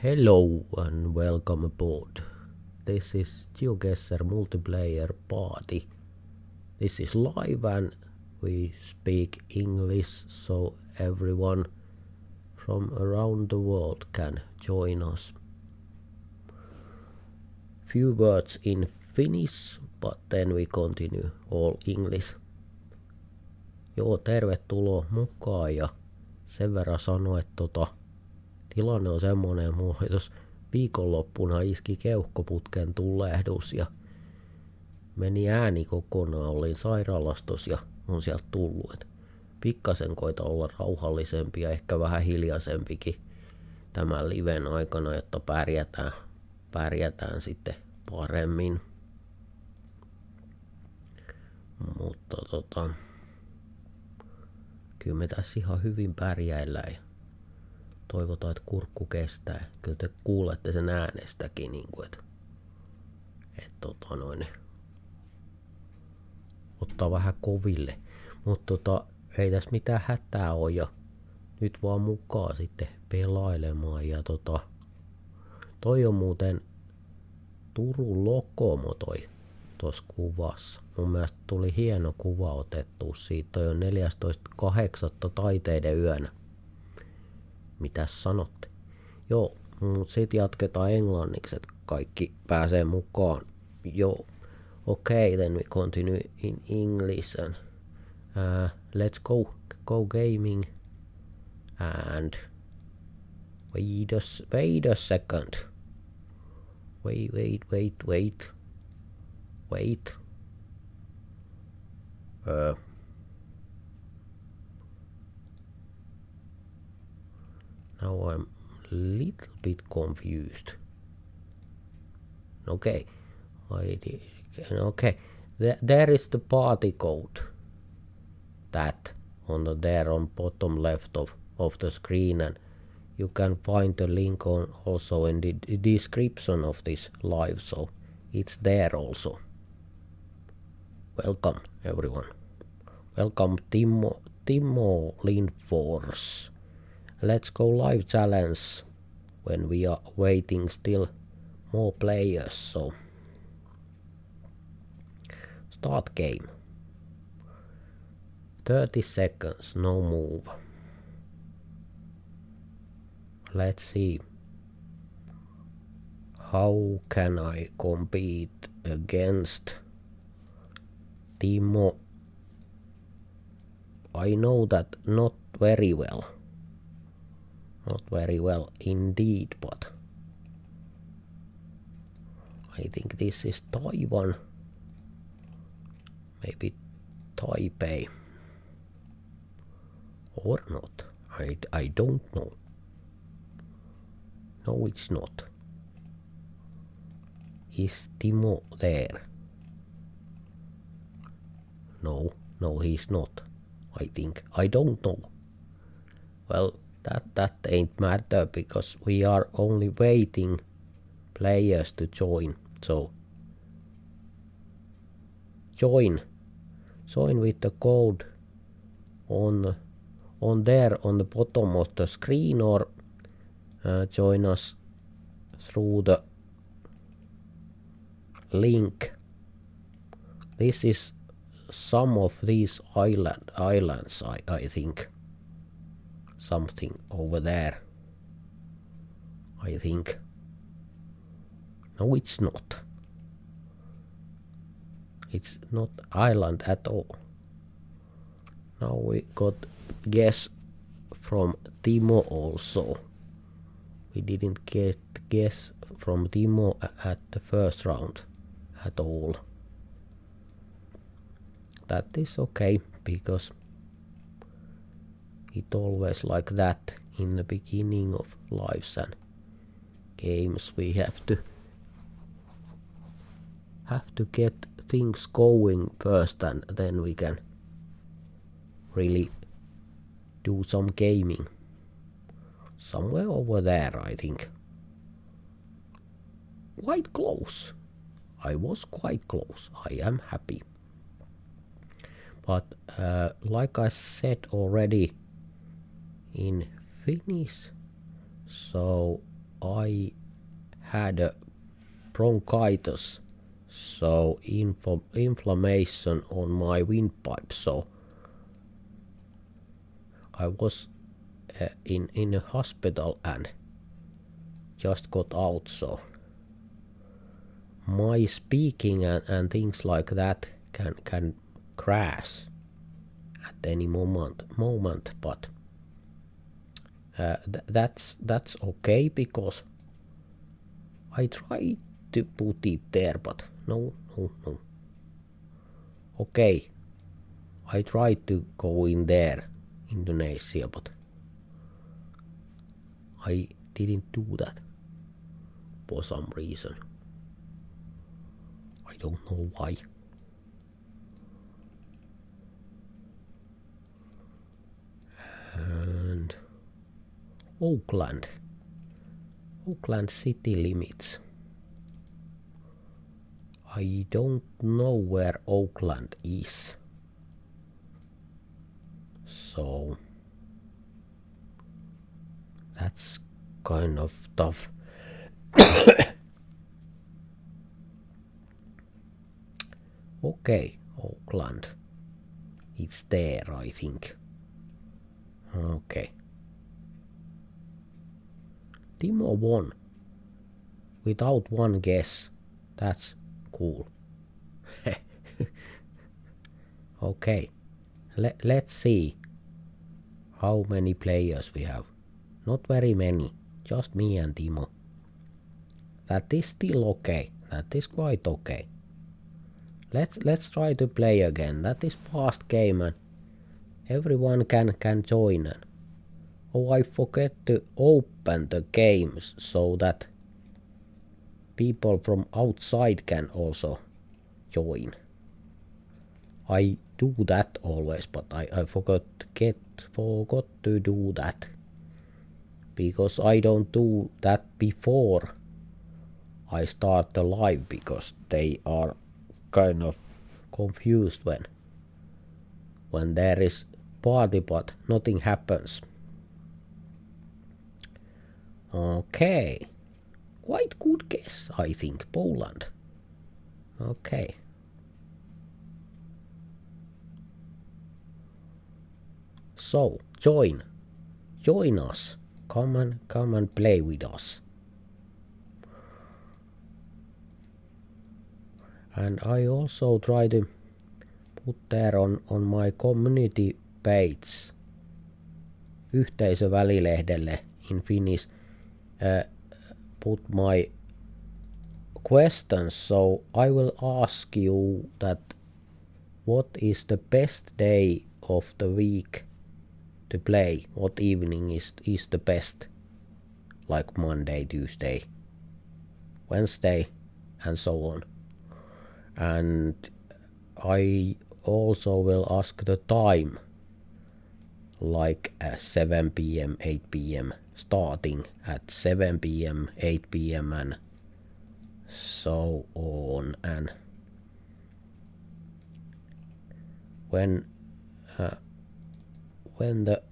Hello and welcome aboard. This is GeoGuessr multiplayer party. This is live and we speak English so everyone from around the world can join us. Few words in Finnish, but then we continue all English. Joo, tervetuloa mukaan ja sen verran sanoa, että tilanne on semmonen, mulla tuossa viikonloppuna iski keuhkoputken tulehdus ja meni ääni kokonaan, olin sairaalastos ja on sieltä tullut. Et pikkasen koita olla rauhallisempi ja ehkä vähän hiljaisempikin tämän liven aikana, jotta pärjätään sitten paremmin. Mutta kyllä me tässä ihan hyvin pärjäillään ja toivotaan, että kurkku kestää. Kyllä te kuulette sen äänestäkin, niin kuin, että ottaa vähän koville. Mutta ei tässä mitään hätää ole ja nyt vaan mukaan sitten pelailemaan. Ja toi on muuten Turun Lokomo tuossa kuvassa. Mun mielestä tuli hieno kuva otettu siitä. Toi on 14.8. taiteiden yönä. Mitäs sanotte? Joo, sit jatketaan englanniksi, että kaikki pääsee mukaan. Joo, okay, then we continue in English and let's go gaming and wait a second. Wait. Now I'm a little bit confused. Okay, there is the party code. That there on bottom left of the screen, and you can find the link also in the description of this live, so it's there also. Welcome everyone. Welcome Timo Lindfors. Let's go live challenge when we are waiting still more players, so start game. 30 seconds, no move. Let's see. How can I compete against Timo? I know that not very well. Not very well indeed, but I think this is Taiwan. Maybe Taipei. Or not. I don't know. No, it's not. Is Timo there? No, he's not. I think. I don't know. Well, that ain't matter because we are only waiting players to join. So join with the code on there on the bottom of the screen, or join us through the link. This is some of these islands, I think. Something over there, I think. No, it's not. It's not island at all. Now we got guess from Timo also. We didn't get guess from Timo at the first round at all. That is okay, because it always like that in the beginning of lives and games. We have to get things going first, and then we can really do some gaming. Somewhere over there, I think. Quite close. I was quite close. I am happy. But like I said already in Finnish, so I had a bronchitis, so inflammation on my windpipe, so I was in a hospital and just got out, so my speaking and things like that can crash at any moment, but that's okay, because I tried to put it there, but no. Okay, I tried to go in there, Indonesia, but I didn't do that for some reason. I don't know why. And Oakland city limits. I don't know where Oakland is, so that's kind of tough. Okay, Oakland. It's there, I think. Okay. Timo won without one guess. That's cool. Okay, let's see how many players we have. Not very many, just me and Timo. That is still okay. That is quite okay. Let's try to play again. That is fast game and everyone can join. Oh, I forget to open the games so that people from outside can also join. I do that always, but I forgot to do that, because I don't do that before I start the live, because they are kind of confused when there is party but nothing happens. Okay, quite good guess, I think. Poland. Okay. So join us. Come and play with us. And I also try to put there on my community page, yhteisövälillehdelle in Finnish, put my questions. So I will ask you that what is the best day of the week to play? What evening is the best? Like Monday, Tuesday, Wednesday, and so on. And I also will ask the time, like 7 p.m, 8 p.m, starting at 7 p.m, 8 p.m, and so on. And when the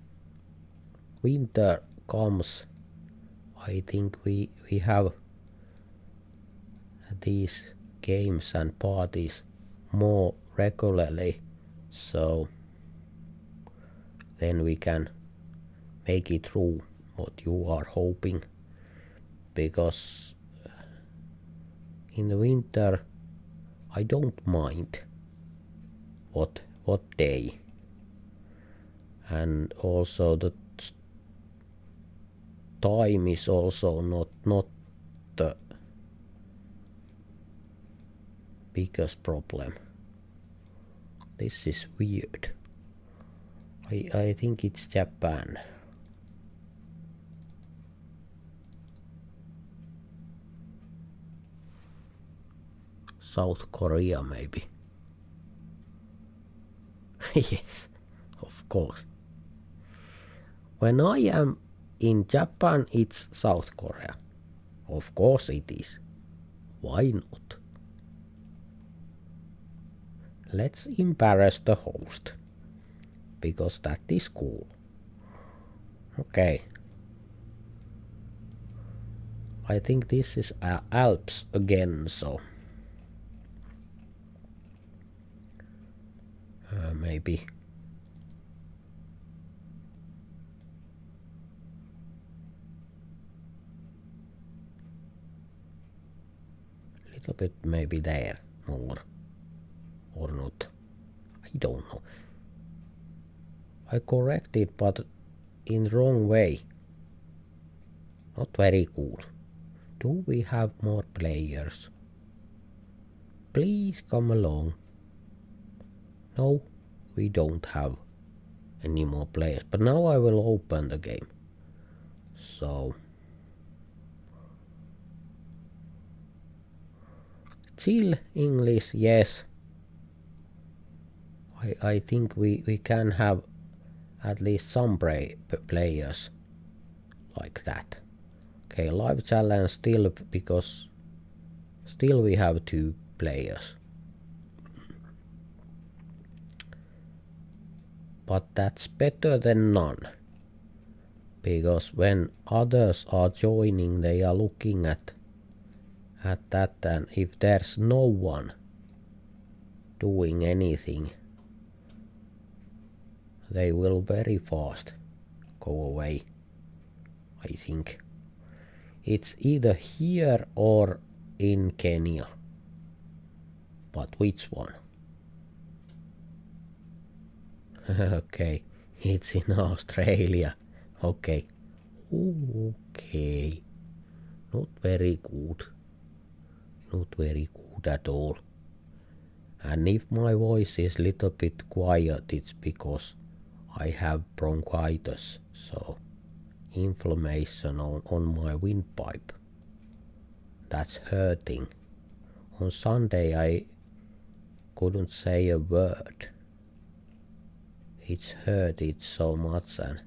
winter comes, I think we have these games and parties more regularly, so then we can make it through what you are hoping, because in the winter I don't mind what day, and also the time is also not the biggest problem. This is weird. I think it's Japan. South Korea maybe. Yes, of course. When I am in Japan, it's South Korea. Of course it is. Why not? Let's embarrass the host, because that is cool. Okay. I think this is Alps again, so maybe. Little bit maybe there more or not. I don't know. I corrected but in wrong way. Not very good. Do we have more players? Please come along. No, we don't have any more players. But now I will open the game. So chill English, yes. I think we can have at least some players like that. Okay, live challenge still, because still we have 2 players. But that's better than none. Because when others are joining, they are looking at that, and if there's no one doing anything, they will very fast go away. I think it's either here or in Kenya, but which one? Okay, it's in Australia. Okay. Okay. Not very good. Not very good at all. And if my voice is little bit quiet, it's because I have bronchitis, so inflammation on my windpipe. That's hurting. On Sunday I couldn't say a word. It's hurted so much, and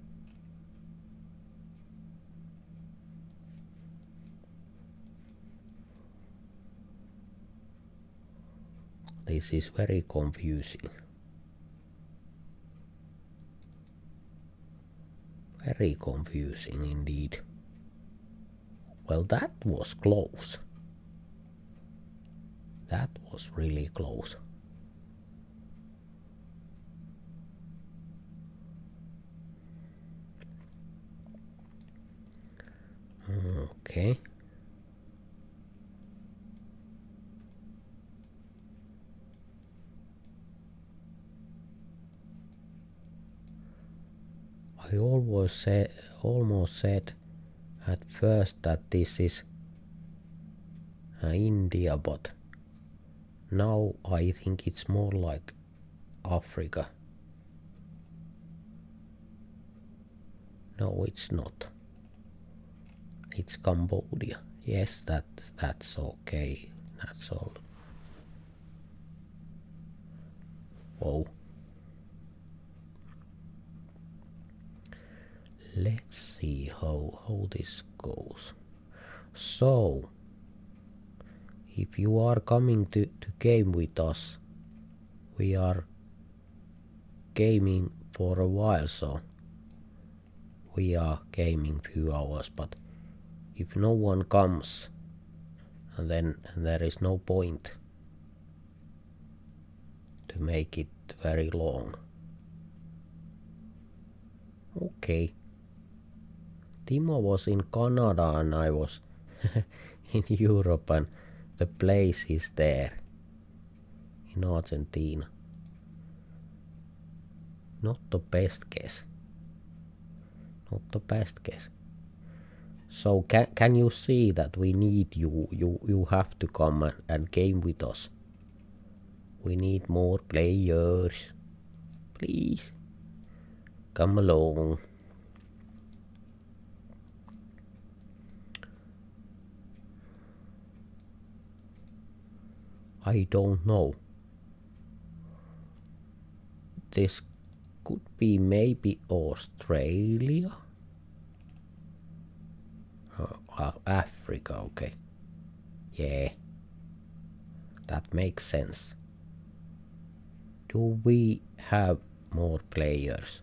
this is very confusing. Very confusing indeed. Well, that was close. That was really close. Okay. I almost said at first that this is India, but now I think it's more like Africa. No, it's not. It's Cambodia. Yes, that's okay. That's all. Whoa. Let's see how this goes. So, if you are coming to game with us, we are gaming for a while, so we are gaming few hours, but if no one comes, and then there is no point to make it very long. Okay. Timo was in Canada and I was in Europe, and the place is there in Argentina. Not the best guess. Not the best guess. So can you see that we need you? You have to come and game with us. We need more players. Please. Come along. I don't know. This could be maybe Australia. Africa, okay. Yeah. That makes sense. Do we have more players?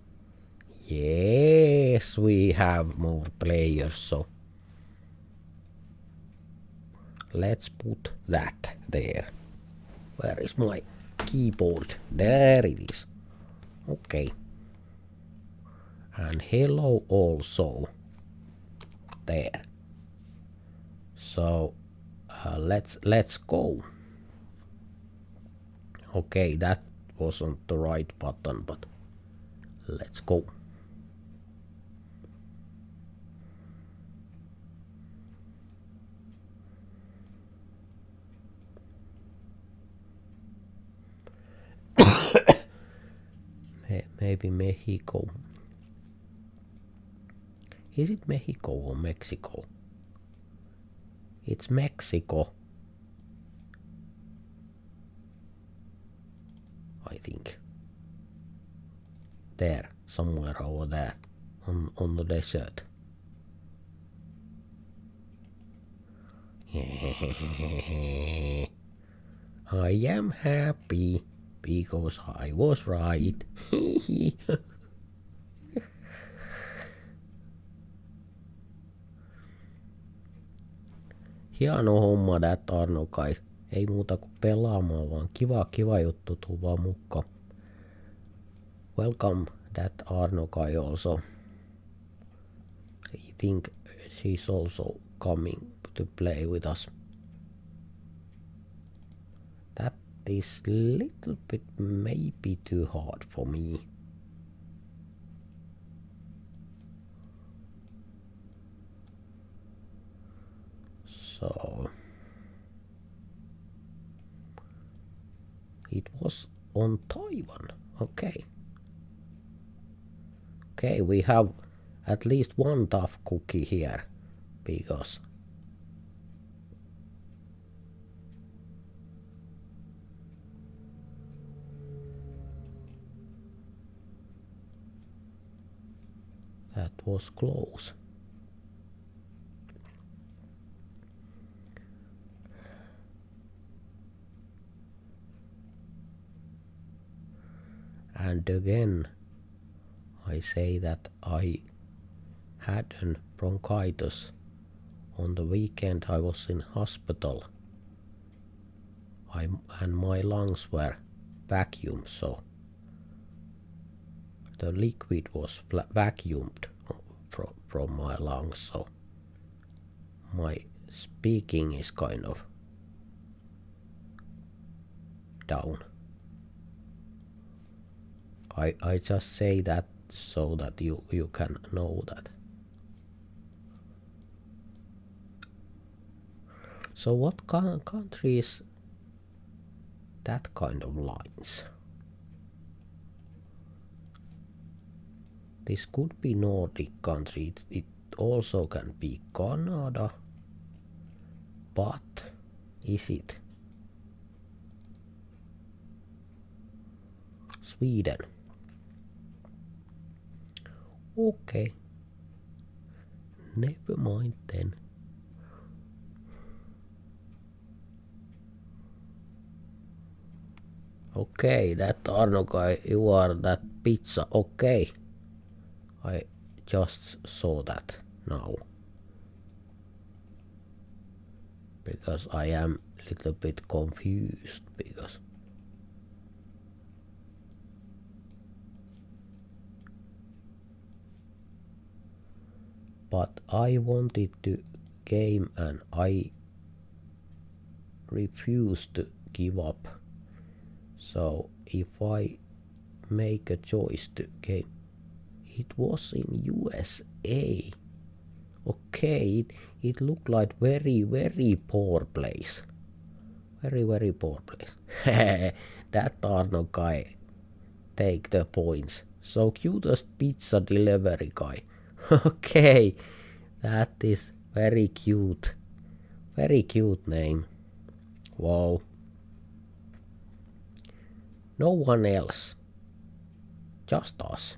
Yes, we have more players, so Let's put that there. Where is my keyboard? There it is. Okay. And hello also. There. So let's go. Okay, that wasn't the right button, but let's go. Maybe Mexico. Is it Mexico or Mexico? It's Mexico. I think. There, somewhere over there, on the desert. I am happy because I was right. Hieno homma that Arno kai. Ei muuta kuin pelaamaan, vaan kiva juttu, tuu vaan mukaan. Welcome that Arno kai also. I think she's also coming to play with us. That is little bit maybe too hard for me. So it was on Taiwan. Okay. Okay, we have at least one tough cookie here because that was close. And again, I say that I had an bronchitis. On the weekend I was in hospital. And my lungs were vacuumed, so the liquid was vacuumed from my lungs, so my speaking is kind of down. I just say that so that you can know that. So what country is that kind of lines? This could be Nordic country. It also can be Canada. But is it Sweden? Okay. Never mind then. Okay, that Arno guy, you are that pizza. Okay. I just saw that now. Because I am a little bit confused because but I wanted to game and I refused to give up. So if I make a choice to game, it was in USA. Okay, it looked like very poor place. Very poor place. That Arno guy take the points. So cutest pizza delivery guy. Okay, that is very cute. Very cute name. Wow. No one else. Just us.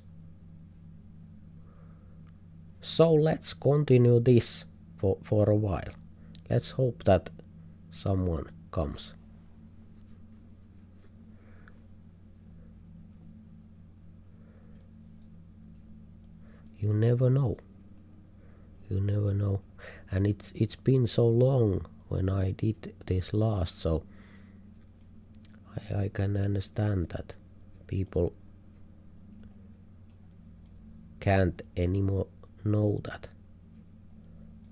So let's continue this for a while. Let's hope that someone comes. You never know. You never know. And it's been so long when I did this last, so I can understand that people can't anymore know that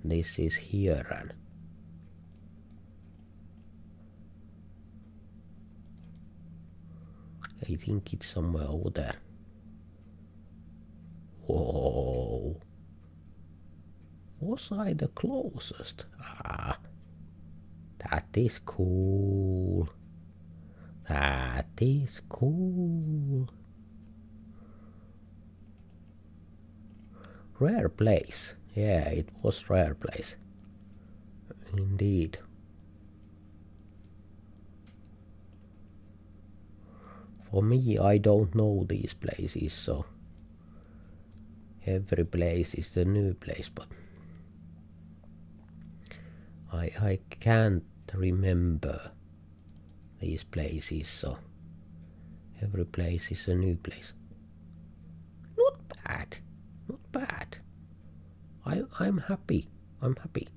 this is here, and I think it's somewhere over there. Whoa! Was I the closest? Ah, that is cool. That is cool. Rare place. Yeah, it was rare place. Indeed. For me, I don't know these places, so every place is the new place, but I can't remember these places, so every place is a new place. Not bad, not bad. I'm happy. I'm happy.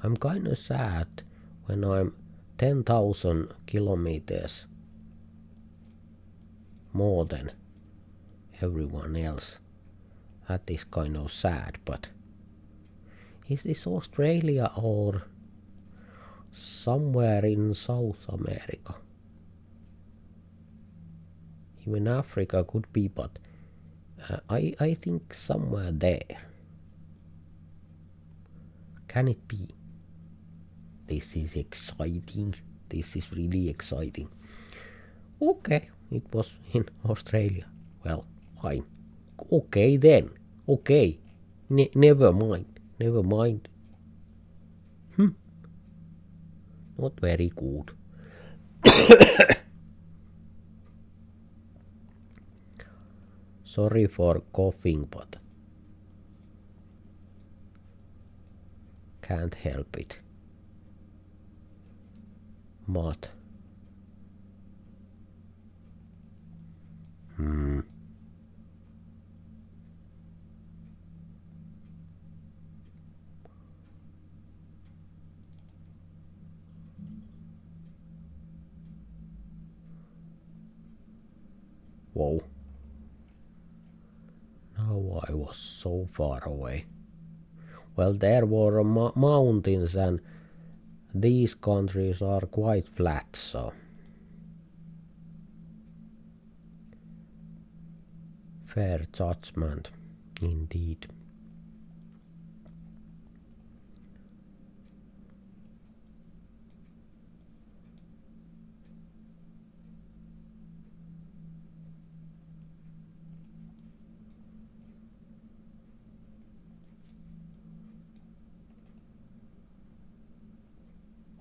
I'm kinda sad when I'm 10,000 kilometers more than everyone else. That is kind of sad, but is this Australia or somewhere in South America? Even Africa could be, but I think somewhere there. Can it be? This is exciting. This is really exciting. Okay, it was in Australia. Well, fine. Okay then. Okay. Never mind. Never mind. Not very good. Sorry for coughing, but can't help it. But whoa. Now I was so far away. Well, there were mountains, and these countries are quite flat, so fair judgment indeed.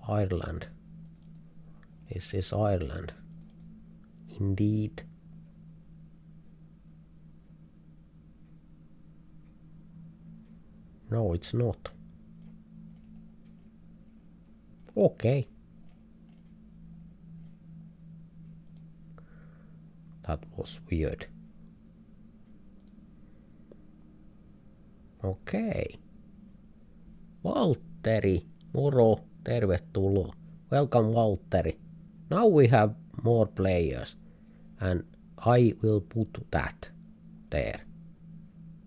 Ireland. This is Ireland. Indeed. No, it's not. Okay. That was weird. Okay. Valtteri, moro, tervetuloa. Welcome, Valtteri. Now we have more players, and I will put that there.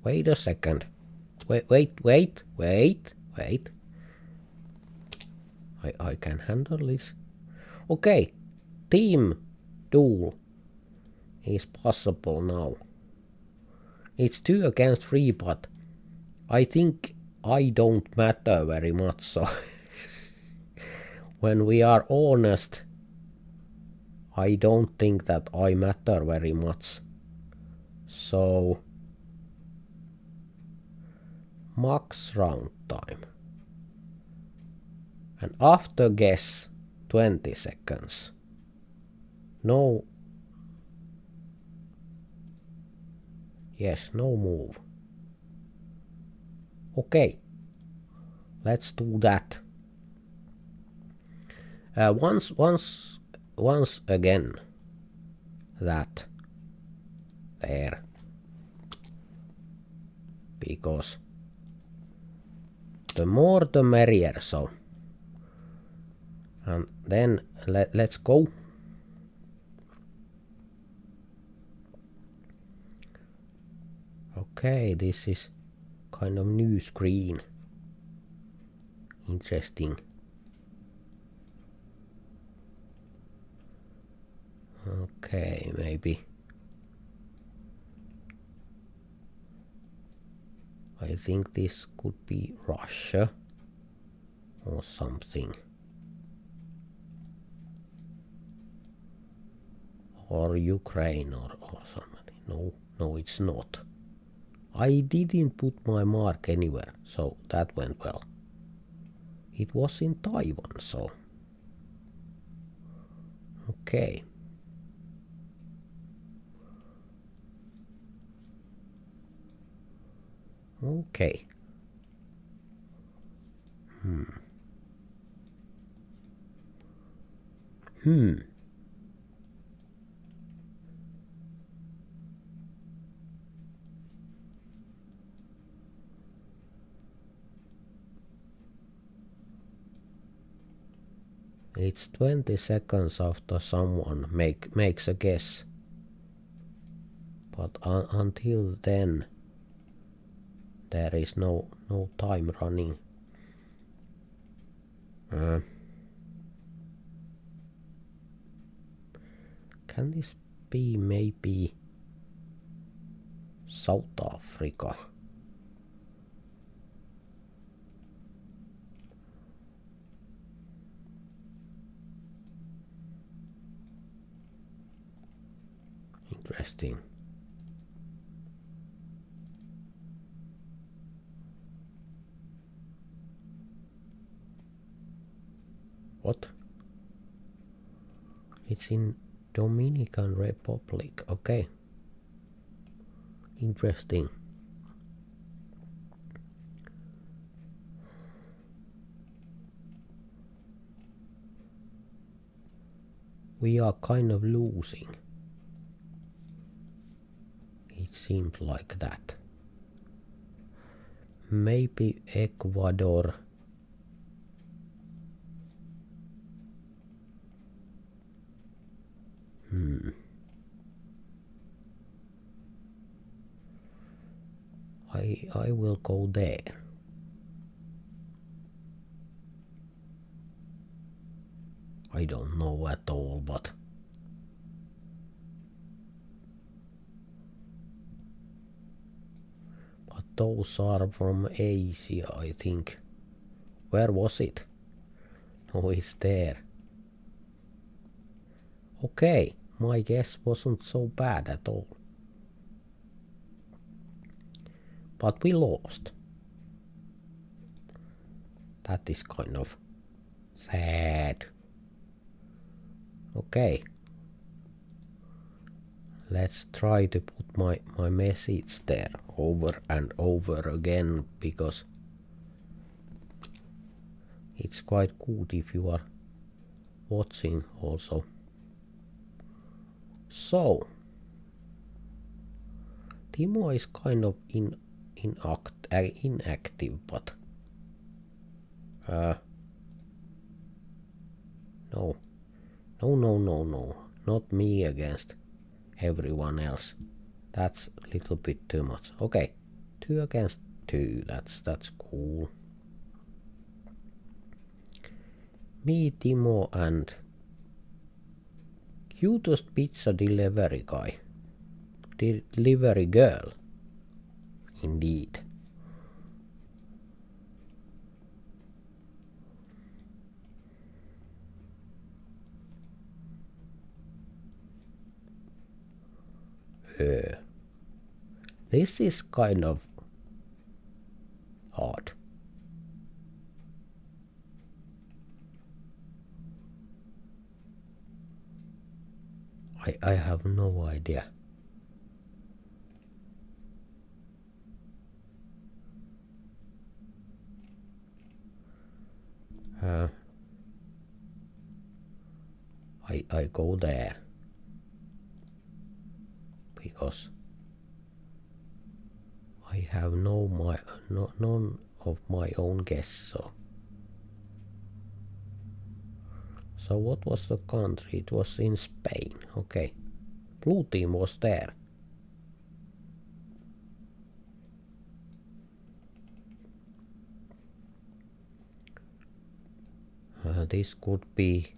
Wait a second. Wait. I can handle this. Okay, team duel is possible now. It's 2 against 3, but I think I don't matter very much, so when we are honest, I don't think that I matter very much. So max round time. And after guess 20 seconds. No. Yes, no move. Okay. Let's do that. Once again. That. There. Because the more the merrier, so. And then let's go. Okay, this is kind of new screen. Interesting. Okay, maybe. I think this could be Russia or something. Or Ukraine or something. No, it's not. I didn't put my mark anywhere, so that went well. It was in Taiwan, so. Okay. Okay. It's 20 seconds after someone makes a guess. But until then, there is no time running. Can this be maybe South Africa? Interesting. What? It's in Dominican Republic. Okay. Interesting. We are kind of losing. It seems like that. Maybe Ecuador. I will go there. I don't know at all, but those are from Asia, I think. Where was it? No, it's there. Okay, my guess wasn't so bad at all. But we lost. That is kind of sad. Okay. Let's try to put my message there over and over again, because it's quite good if you are watching also. So Timo is kind of inactive, but no, not me against everyone else. That's a little bit too much. Okay, 2 against 2. That's cool. Me, Timo, and cutest pizza delivery guy. Delivery girl. Indeed. This is kind of hard. I have no idea. I go there because I have none of my own guess. So what was the country? It was in Spain. Okay. Blue team was there. This could be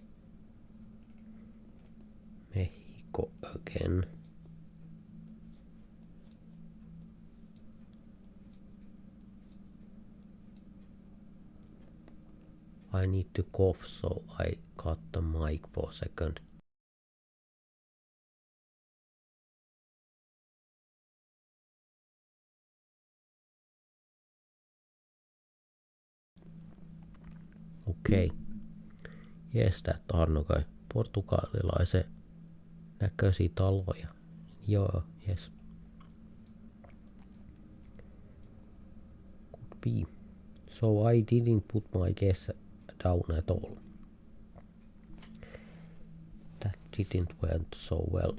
Mexico again. I need to cough, so I cut the mic for a second. Okei. Jes, täältä on kai portugalilaisen näköisiä taloja. Joo, jes. Could be. So I didn't put my guess down at all. That didn't went so well.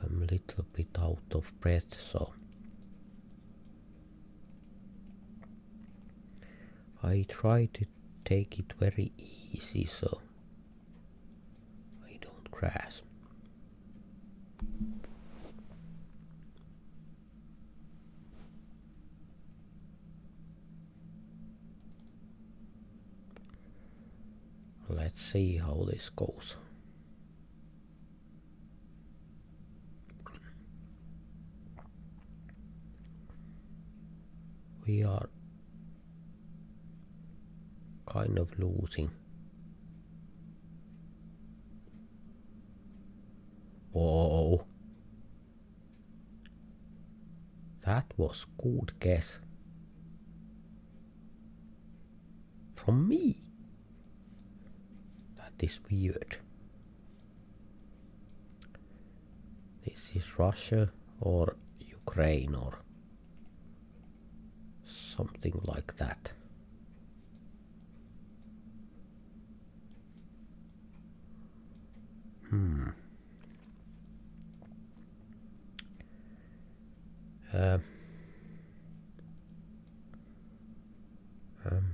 I'm a little bit out of breath, so I try to take it very easy so I don't crash. Let's see how this goes. We are kind of losing. Whoa. That was good guess. From me. That is weird. This is Russia or Ukraine or something like that.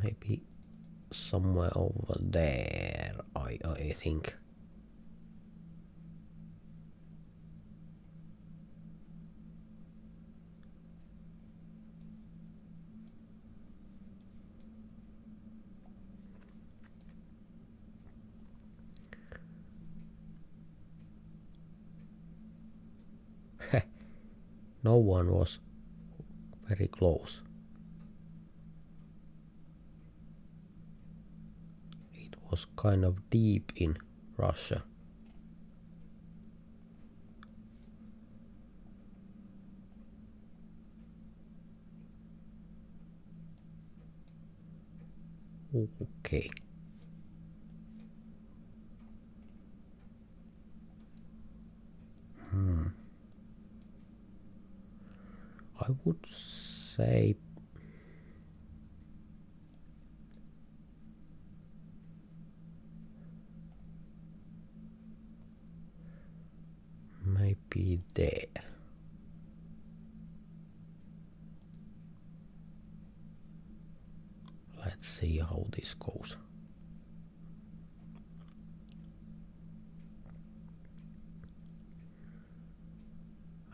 Maybe somewhere over there, I think. No one was very close. It was kind of deep in Russia. Okay. I would say maybe there. Let's see how this goes.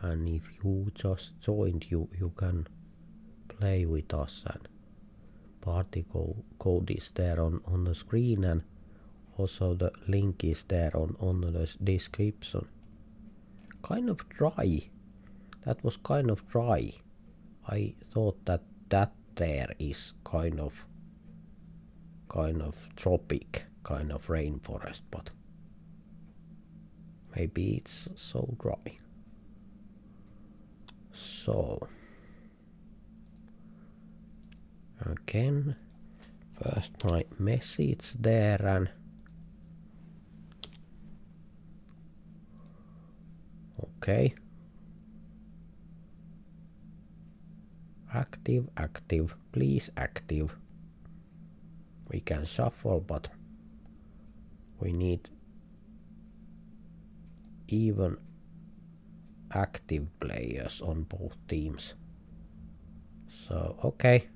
And if you just joined, you can play with us, and party code is there on the screen, and also the link is there on the description. Kind of dry. That was kind of dry. I thought that there is kind of tropic, kind of rainforest, but maybe it's so dry. So again, first my message there, and okay. Active, please active. We can shuffle, but We need even active players on both teams. So, okay.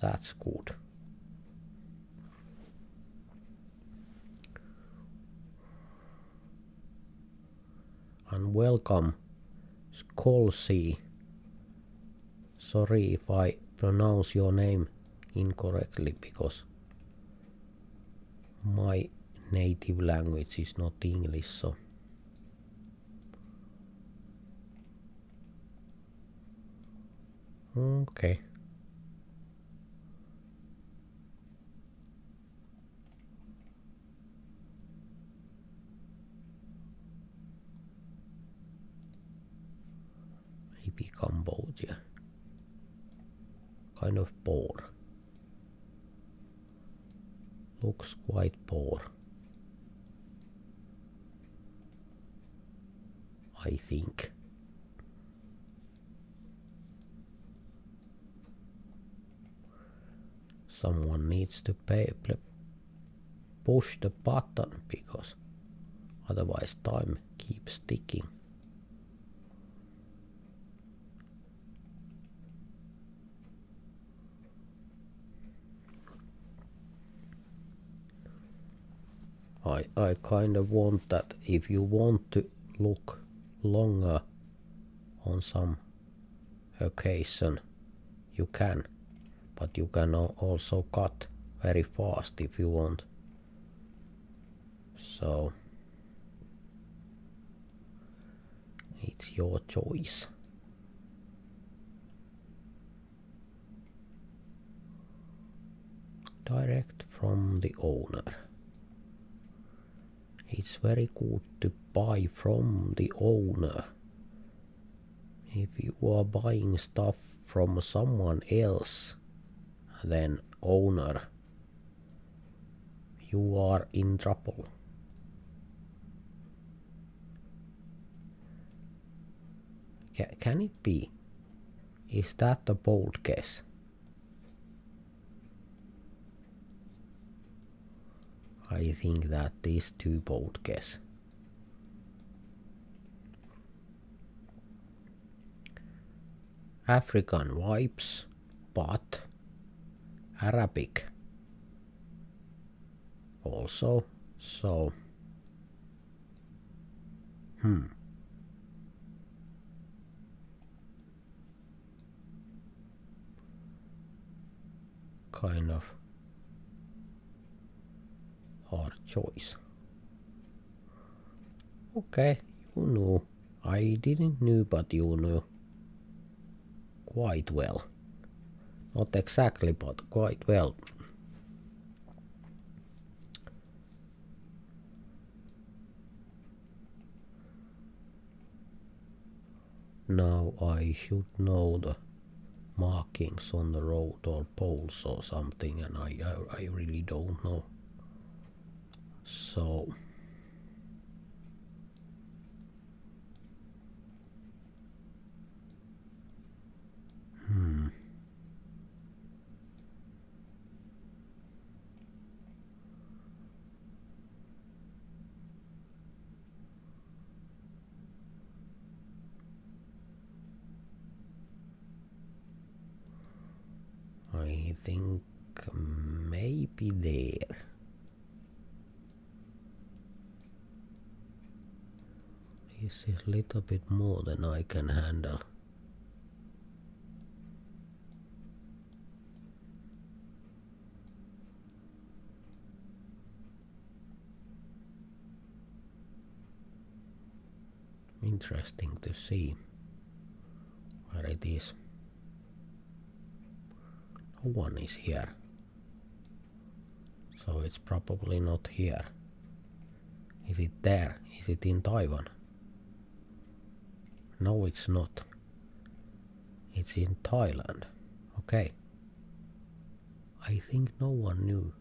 That's good. And welcome, Skolsi. Sorry if I pronounce your name incorrectly because my native language is not English, so okay. Maybe Cambodia. Kind of poor. Looks quite poor. I think. Someone needs to push the button because otherwise time keeps ticking. I kind of want that if you want to look longer on some occasion, you can, but you can also cut very fast if you want. So it's your choice. Direct from the owner. It's very good to buy from the owner. If you are buying stuff from someone else, then owner, you are in trouble. Can it be? Is that a bold guess? I think that is too bold guess. African vibes, but Arabic also, so kind of hard choice. Okay, you knew. I didn't know, but you knew quite well. Not exactly, but quite well. Now I should know the markings on the road or poles or something, and I really don't know. So I think maybe there. This is a little bit more than I can handle. Interesting to see where it is. No one is here. So it's probably not here. Is it there? Is it in Taiwan? No, it's not. It's in Thailand. Okay. I think no one knew.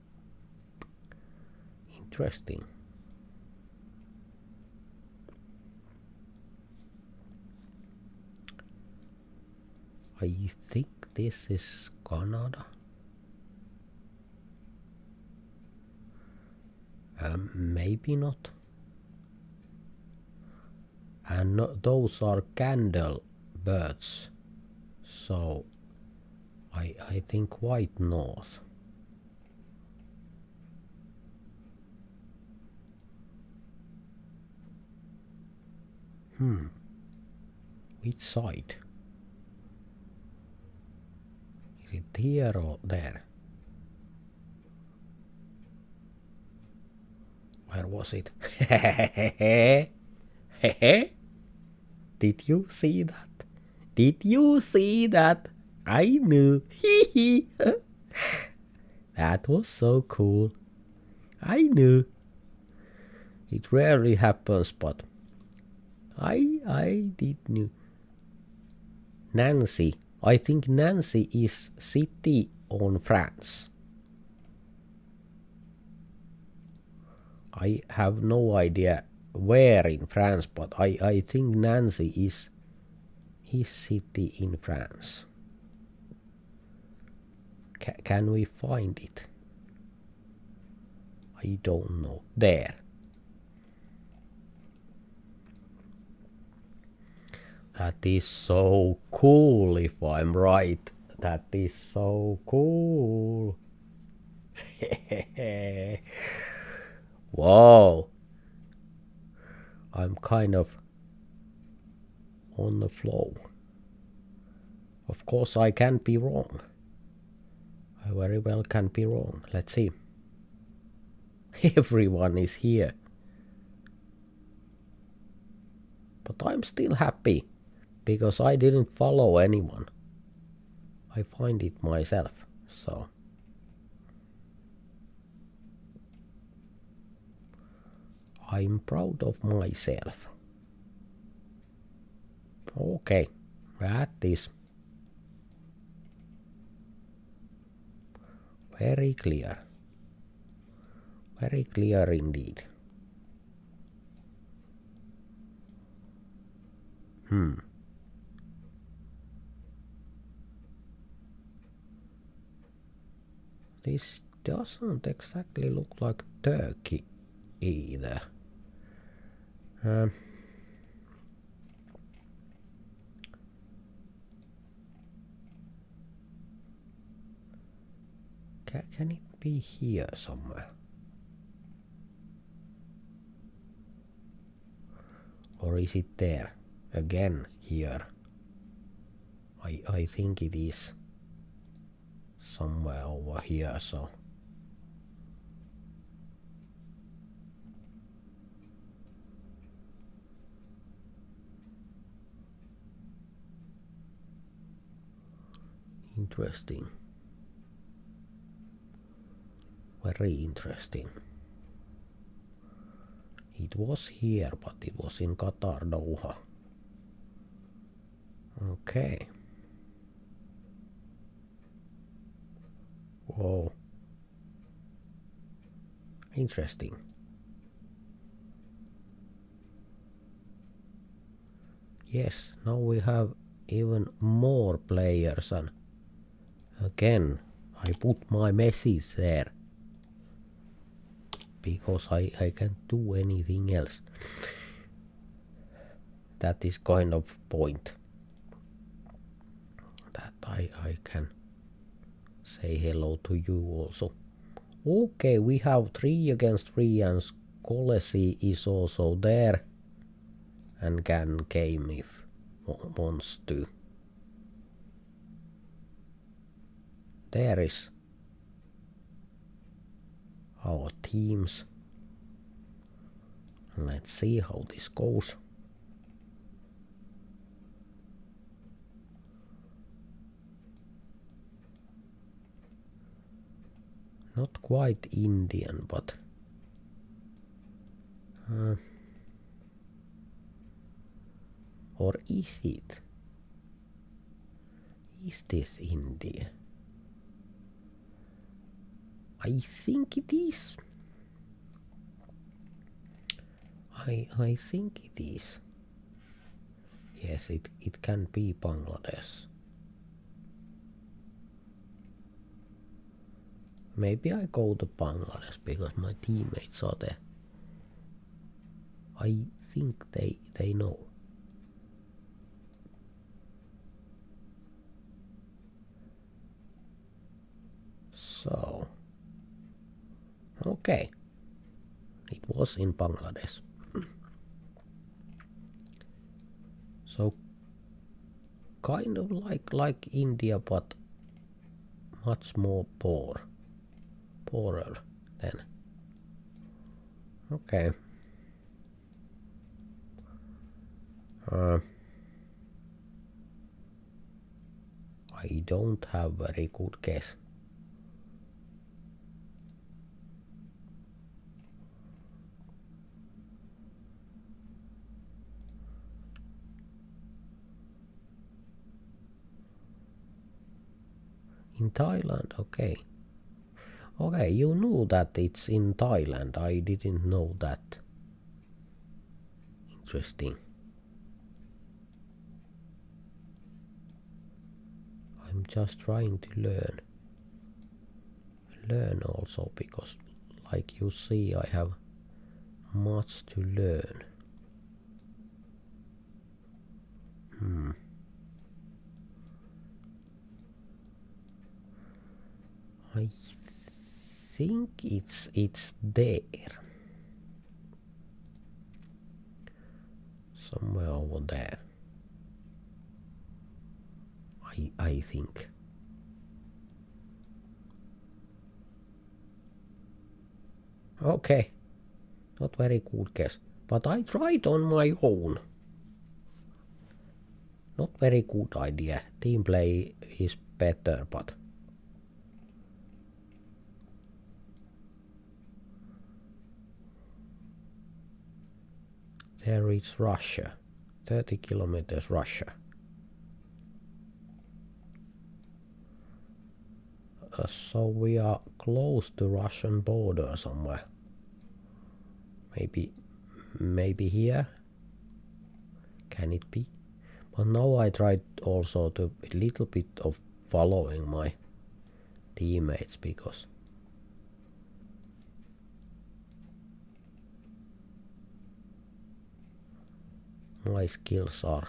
Interesting. I think this is Canada. Maybe not. And no, those are candle birds. So I think quite north. Which side? Is it here or there? Where was it? Did you see that? Did you see that? I knew. That was so cool. I knew. It rarely happens, but I did knew. Nancy. I think Nancy is city on France. I have no idea where in France, but I think Nancy is city in France. Can we find it? I don't know. There. That is so cool if I'm right. That is so cool. Wow. I'm kind of on the flow. Of course I can be wrong. I very well can be wrong. Let's see. Everyone is here. But I'm still happy because I didn't follow anyone. I find it myself. So I'm proud of myself. Okay, that is very clear. Very clear indeed. This doesn't exactly look like Turkey either. Can it be here somewhere? Or is it there? Again here. I think it is somewhere over here, so interesting. Very interesting. It was here, but it was in Qatar, Doha. Okay. Whoa. Interesting. Yes, now we have even more players, and again I put my message there because I can't do anything else. That is kind of point that I can say hello to you also. Okay, we have 3 against 3 and Skolesi is also there and can game if wants to. There is our teams. Let's see how this goes. Not quite Indian, but or is it? Is this India? I think it is. I think it is. Yes, it can be Bangladesh. Maybe I go to Bangladesh because my teammates are there. I think they know. So, okay. It was in Bangladesh. So, kind of like India, but much more poorer then. Okay. I don't have very good guess. In Thailand, okay. Okay, you knew that it's in Thailand. I didn't know that. Interesting. I'm just trying to learn also, because like you see, I have much to learn. I think it's there. Somewhere over there. I think. Okay. Not very good guess. But I tried on my own. Not very good idea. Team play is better, but there is Russia. 30 kilometers Russia. So we are close to Russian border somewhere. Maybe here. Can it be? But now I tried also to a little bit of following my teammates, because my skills are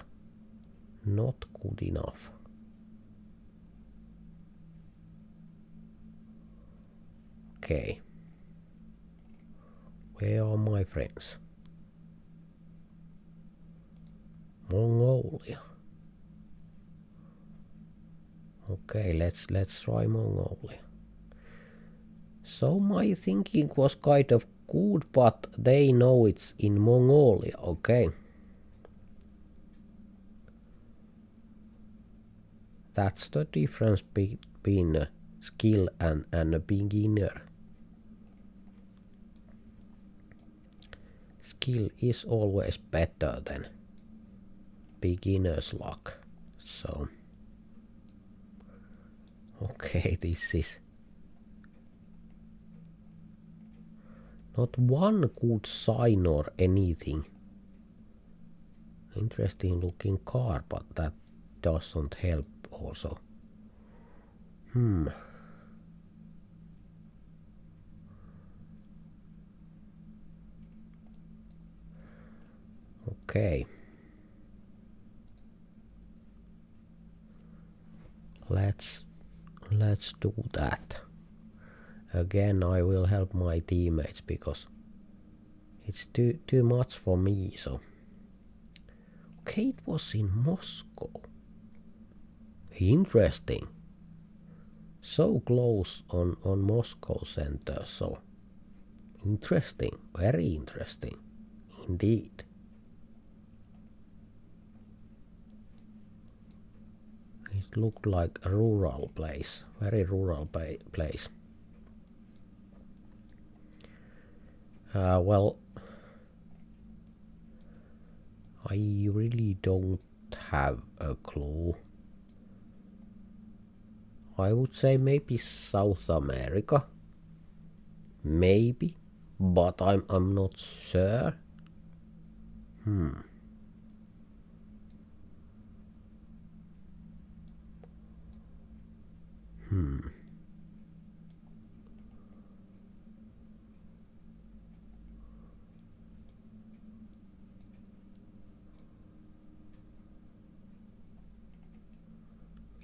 not good enough. Okay. Where are my friends? Mongolia. Okay, let's try Mongolia. So my thinking was kind of good, but they know it's in Mongolia. Okay. That's the difference between a skill and a beginner. Skill is always better than beginner's luck. So, okay, this is not one good sign or anything. Interesting looking car, but that doesn't help also. Okay. Let's do that. Again, I will help my teammates because it's too much for me. So, okay, it was in Moscow. Interesting. So close on Moscow center. So interesting, very interesting, indeed. It looked like a rural place, very rural place. Well, I really don't have a clue. I would say maybe South America. Maybe, but I'm not sure.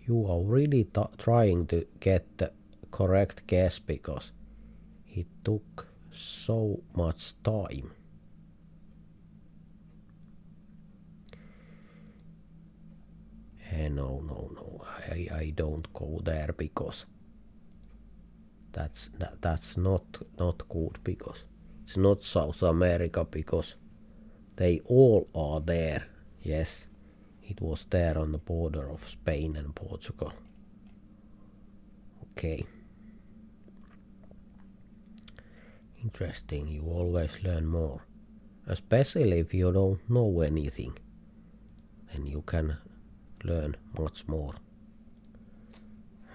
You are really trying to get the correct guess because it took so much time. No, I don't go there because that's not good because it's not South America because they all are there. Yes, it was there on the border of Spain and Portugal. Okay. Interesting, you always learn more. Especially if you don't know anything, then you can learn much more.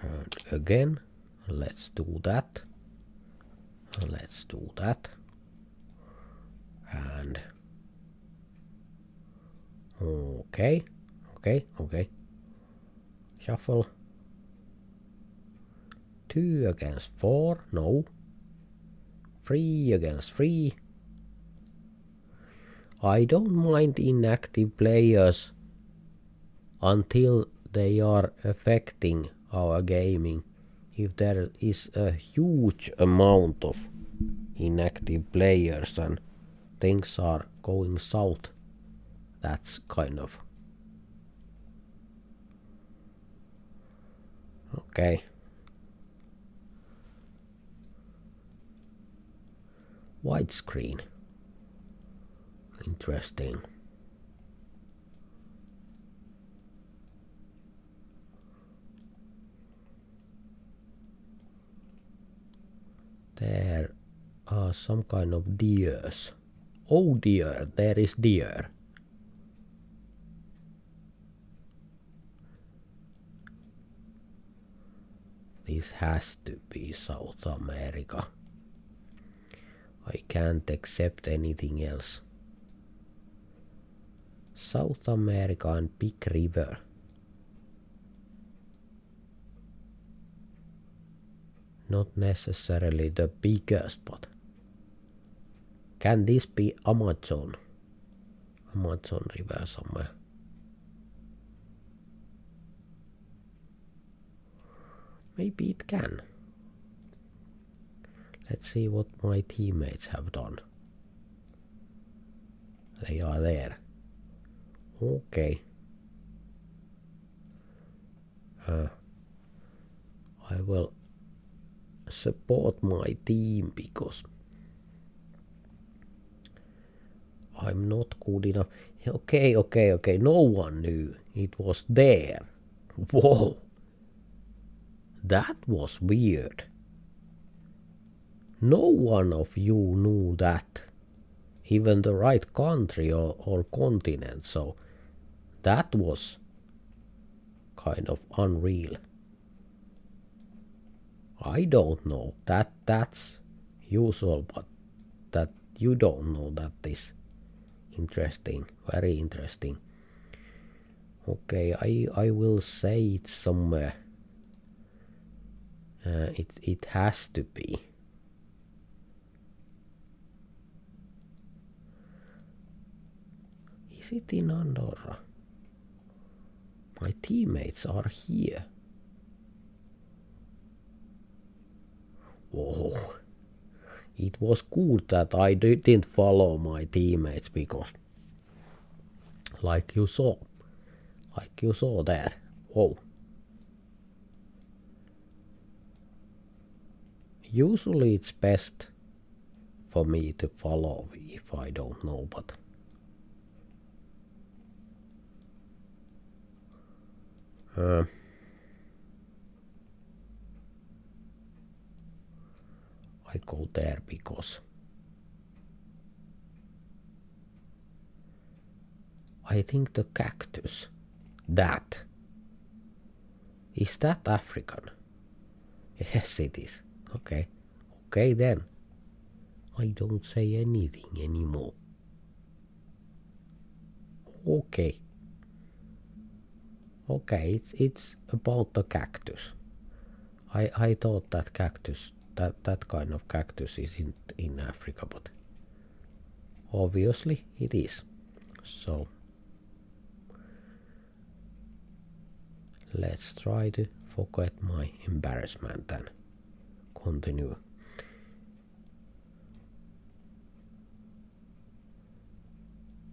And again, let's do that. Let's do that. And okay. Shuffle. 2 against 4, no. 3 against 3. I don't mind inactive players until they are affecting our gaming. If there is a huge amount of inactive players and things are going south, that's kind of okay. Widescreen. Interesting. There are some kind of deers. Oh dear, there is deer. This has to be South America. I can't accept anything else. South America and big river. Not necessarily the biggest, but can this be Amazon? Amazon river somewhere. Maybe it can. Let's see what my teammates have done. They are there. Okay. I will support my team because I'm not good enough. Okay. No one knew it was there. Whoa. That was weird. No one of you knew that. Even the right country or continent. So that was kind of unreal. I don't know. That's usual, but that you don't know that is interesting. Very interesting. Okay, I will say it somewhere. It has to be. Is it in Andorra? My teammates are here. Whoa. It was good that I didn't follow my teammates because like you saw there. Whoa. Usually it's best for me to follow if I don't know, but I go there because I think the cactus, is that African? Yes, it is. Okay then. I don't say anything anymore. Okay, it's about the cactus. I thought that cactus, that kind of cactus is in Africa, but obviously it is. So Let's try to forget my embarrassment and continue.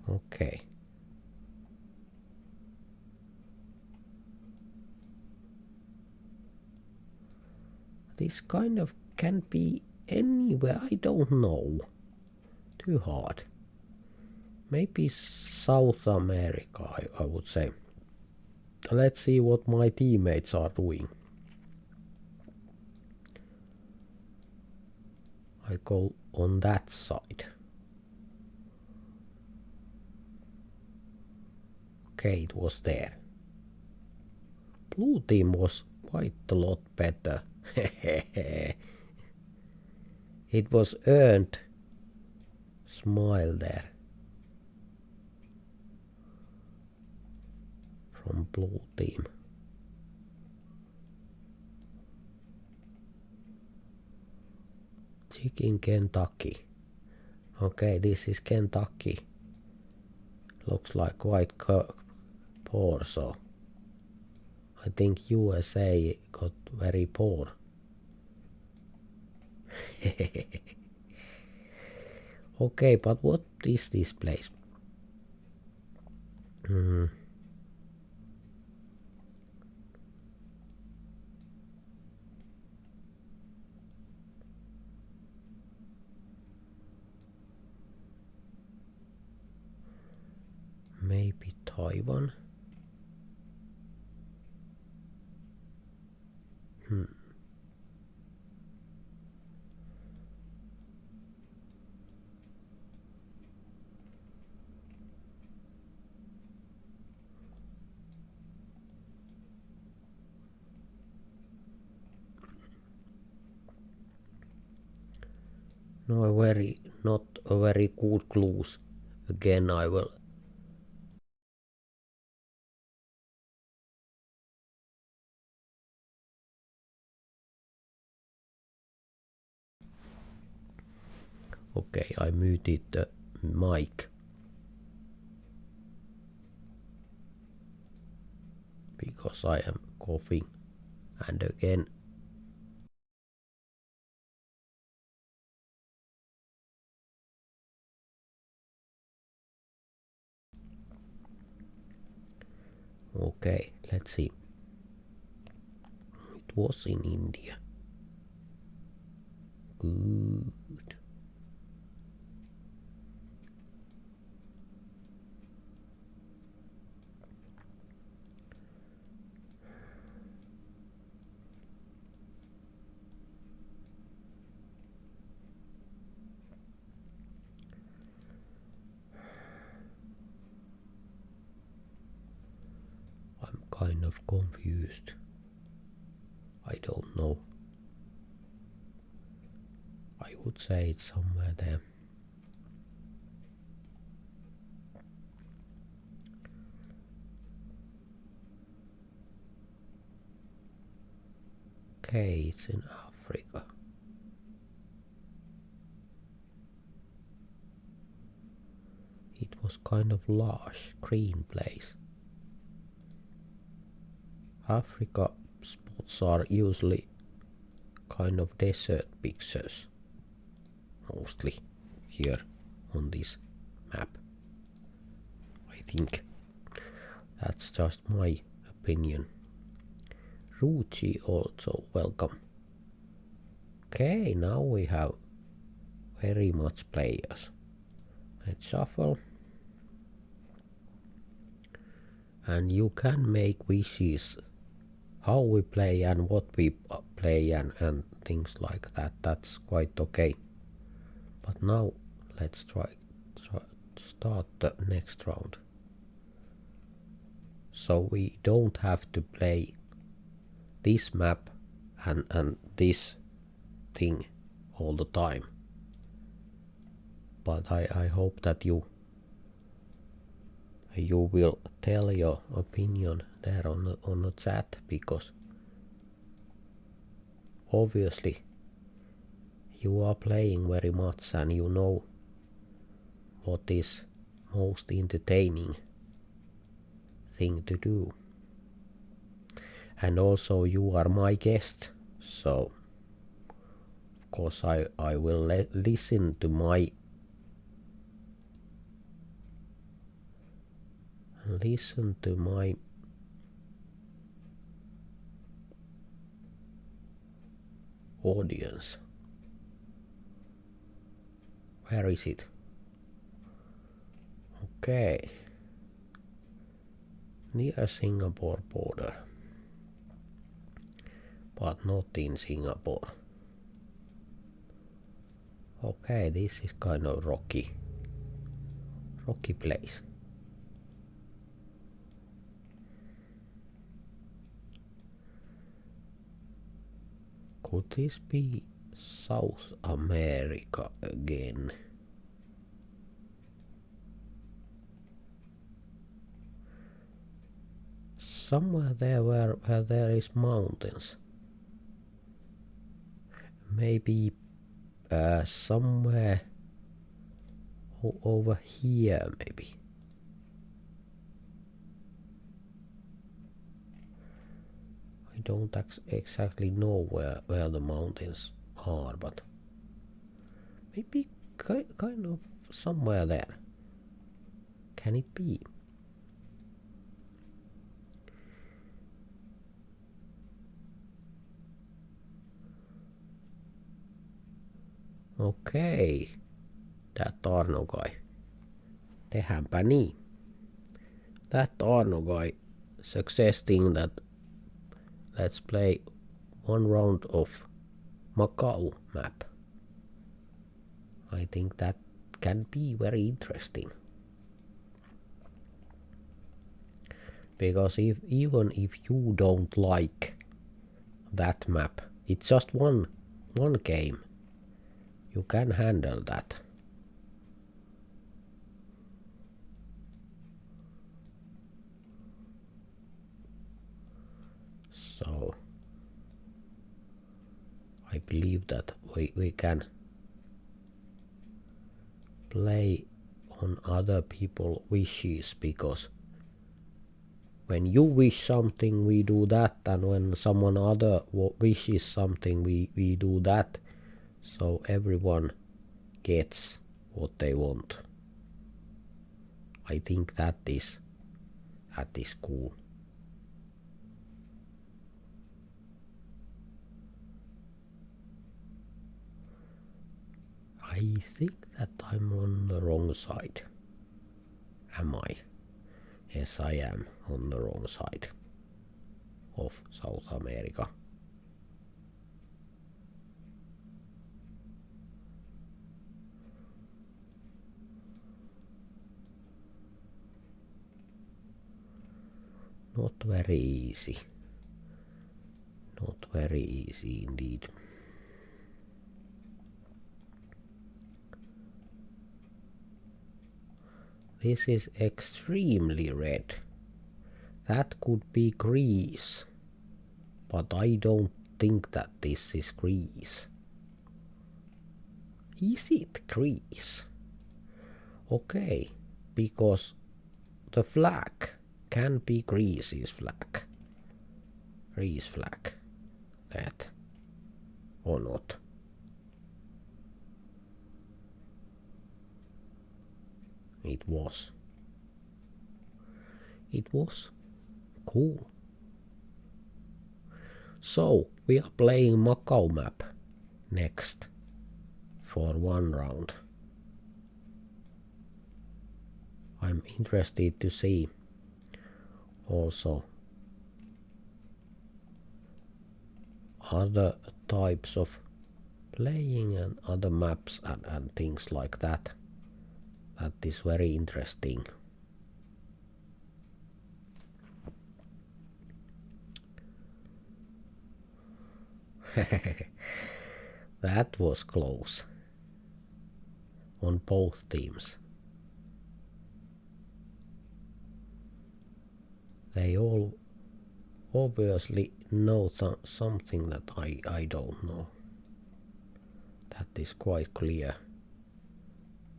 Okay. This kind of can be anywhere, I don't know. Too hard. Maybe South America, I would say. Let's see what my teammates are doing. I go on that side. Okay, it was there. Blue team was quite a lot better. It was earned smile there from blue team. Chicken Kentucky. Okay, this is Kentucky. Looks like quite poor, so I think USA got very poor. Okay, but what is this place? Maybe Taiwan? No, not a very good clues. Again, I will. Okay, I muted the mic. Because I am coughing. And again. Okay, let's see. It was in India. Good. I'm kind of confused. I don't know. I would say it's somewhere there. Okay, it's in Africa. It was kind of lush, green place. Africa spots are usually kind of desert pictures. Mostly here on this map. I think that's just my opinion. Ruchi also welcome. Okay, now we have very much players. Let's shuffle. And you can make wishes how we play and what we play and things like that. That's quite okay. But now let's try start the next round. So we don't have to play this map and this thing all the time. But I hope that you will tell your opinion there on the chat, because obviously you are playing very much and you know what is most entertaining thing to do. And also you are my guest, so of course I will listen to my audience. Where is it? Okay. Near Singapore border. But not in Singapore. Okay, this is kind of rocky place. Could this be South America again? Somewhere there where there is mountains. Maybe somewhere over here, maybe. I don't exactly know where the mountains are, but maybe kind of somewhere there. Can it be? Okei. Tää Tarnogai. Tehdäänpä niin. That Tarnogai suggesting that let's play one round of Macau map. I think that can be very interesting. Because even if you don't like that map, it's just one game. You can handle that. So I believe that we can play on other people's wishes, because when you wish something we do that, and when someone other wishes something we do that, so everyone gets what they want. I think that is cool. I think that I'm on the wrong side. Am I? Yes, I am on the wrong side of South America. Not very easy. Not very easy indeed. This is extremely red. That could be Greece, but I don't think that this is Greece. Is it Greece? Okay, because the flag can be Greece's flag. Greece flag. That or not. It was. It was cool. So we are playing Macau map next for one round. I'm interested to see also other types of playing and other maps and things like that. That is very interesting. That was close on both teams. They all obviously know something that I don't know. That is quite clear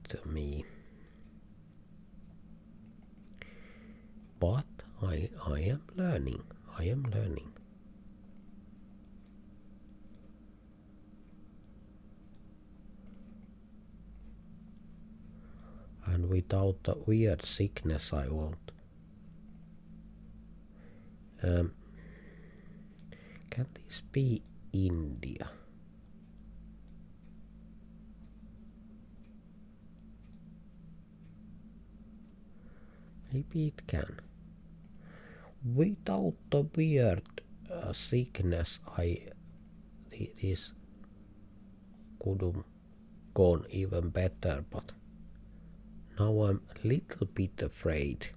to me. But I am learning. I am learning. without the weird sickness I want. Can this be India? Maybe it can. Without the weird sickness, this could have gone even better, but now I'm a little bit afraid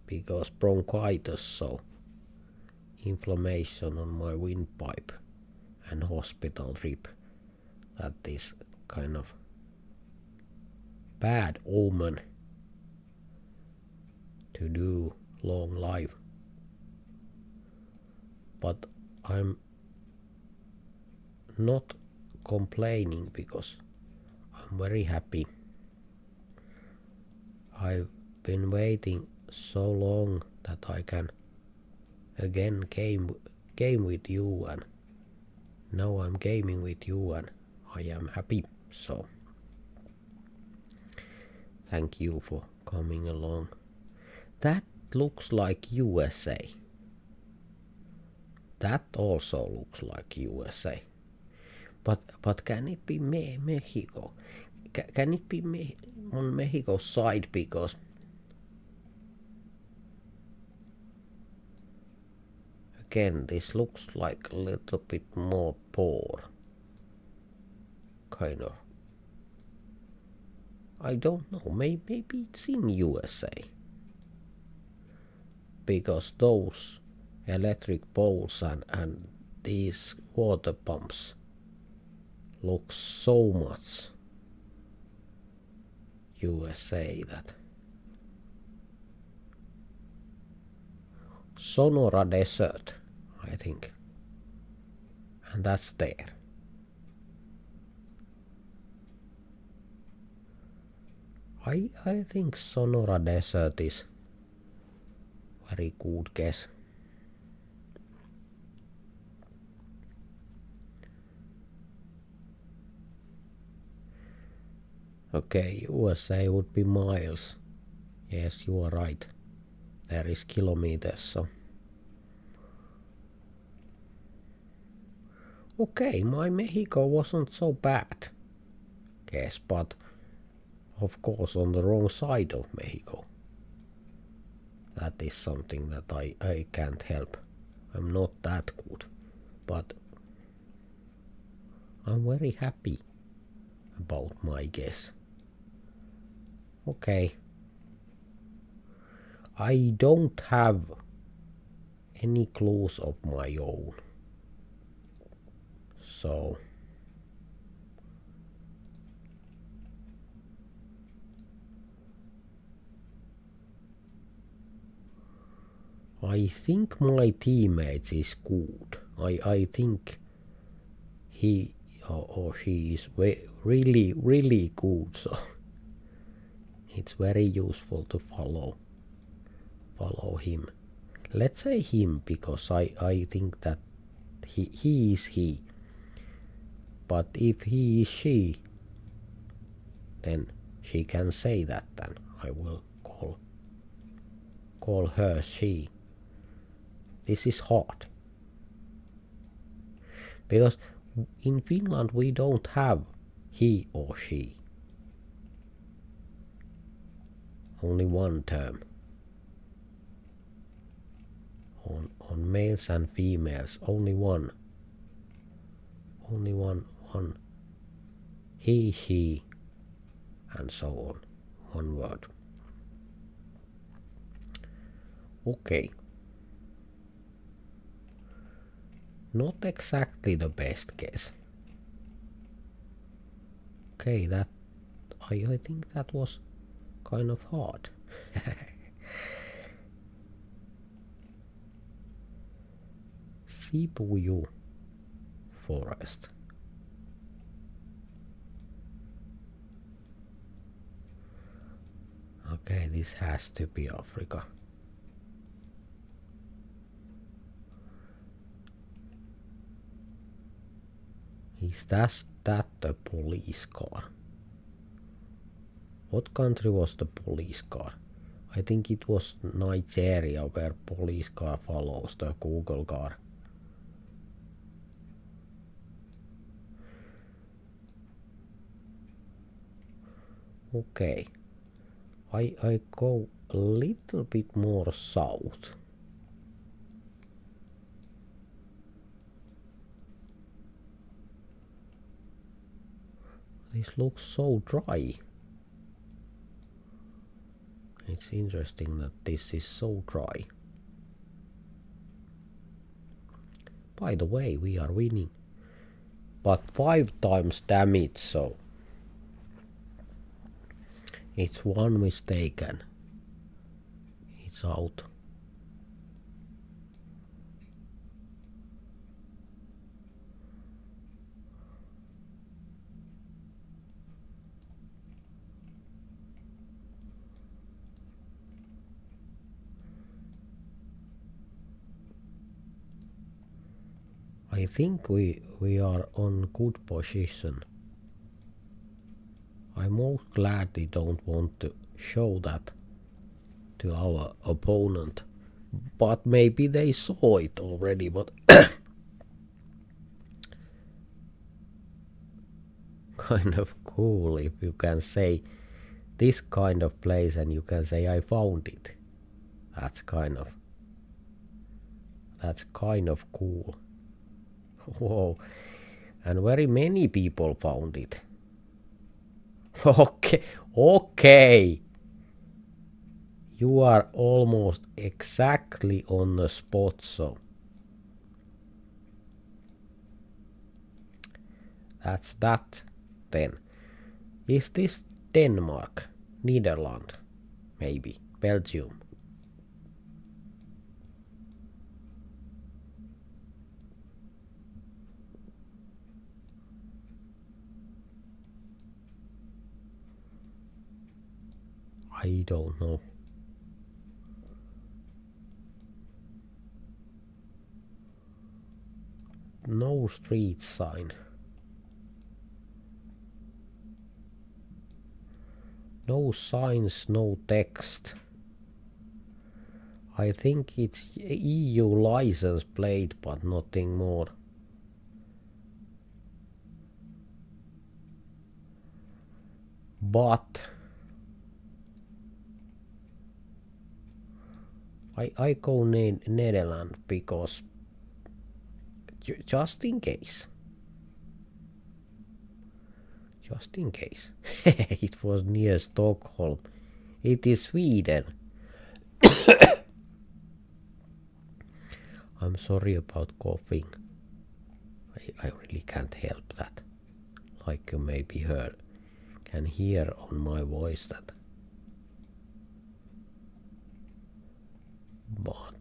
because bronchitis, so inflammation on my windpipe and hospital trip. That is kind of bad omen to do long life. But I'm not complaining because I'm very happy. I've been waiting so long that I can again game with you, and now I'm gaming with you and I am happy. So thank you for coming along. That looks like USA. That also looks like USA. But can it be Mexico? Can it be on Mexico's side, because again this looks like a little bit more poor. Kind of. I don't know, maybe it's in USA. Because those electric poles and these water pumps look so much USA. That Sonora Desert, I think, and that's there. I think Sonora Desert is very good guess. Okay, USA would be miles. Yes, you are right. There is kilometers, so. Okay, my Mexico wasn't so bad. Guess, but of course on the wrong side of Mexico. That is something that I can't help. I'm not that good, but I'm very happy about my guess. Okay. I don't have any clues of my own. So I think my teammates is good. I think he or she is really good, so it's very useful to follow him. Let's say him, because I think that he is he. But if he is she, then she can say that, then I will call her she. This is hard. Because in Finland we don't have he or she. Only one term. On males and females, only one. Only one. He, she, and so on. One word. Okay. Not exactly the best guess. Okay, that I think that was kind of hard. Sibuju forest. Okay, this has to be Africa. Is that the police car? What country was the police car? I think it was Nigeria, where police car follows the Google car. Okay, I go a little bit more south. This looks so dry. It's interesting that this is so dry. By the way, we are winning. But 5 times damage, so it's one mistaken. It's out. I think we are on good position. I most gladly don't want to show that to our opponent, but maybe they saw it already. But kind of cool if you can say this kind of place and you can say I found it. That's kind of cool. Whoa. And very many people found it. Okay. You are almost exactly on the spot, so that's that then. Is this Denmark? Netherlands? Maybe. Belgium? I don't know. No street sign. No signs, no text. I think it's EU license plate, but nothing more. But I go Netherlands because just in case. Just in case. It was near Stockholm. It is Sweden. I'm sorry about coughing. I really can't help that. Like you maybe can hear on my voice that. But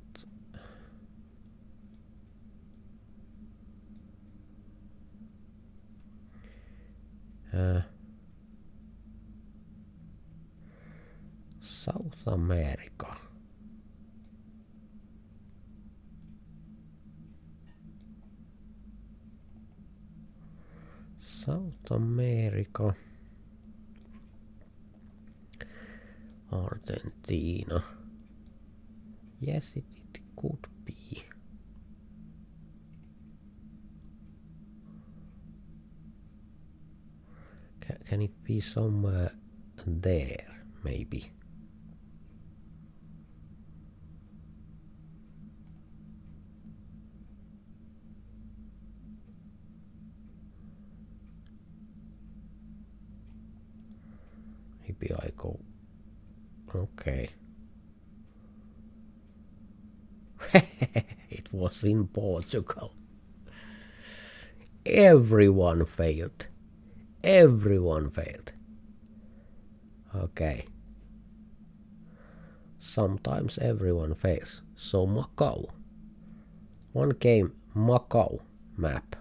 South America. South America. Argentina. Yes, it could be. Can it be somewhere there, maybe? Maybe I go. Okay. It was in Portugal. Everyone failed. Okay. Sometimes everyone fails. So Macau. One game Macau map.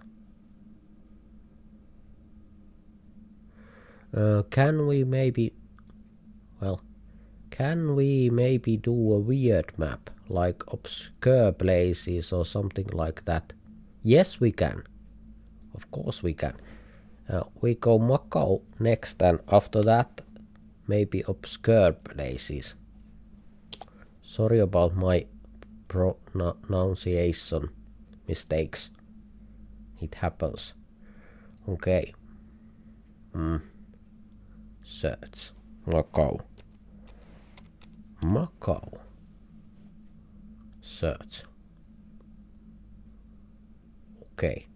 Can we maybe do a weird map, like obscure places or something like that? Yes, we can. Of course we can. We go Macau next, and after that maybe obscure places. Sorry about my pronunciation mistakes. It happens. Okay. Search. Macau. Macau. Search. Okay.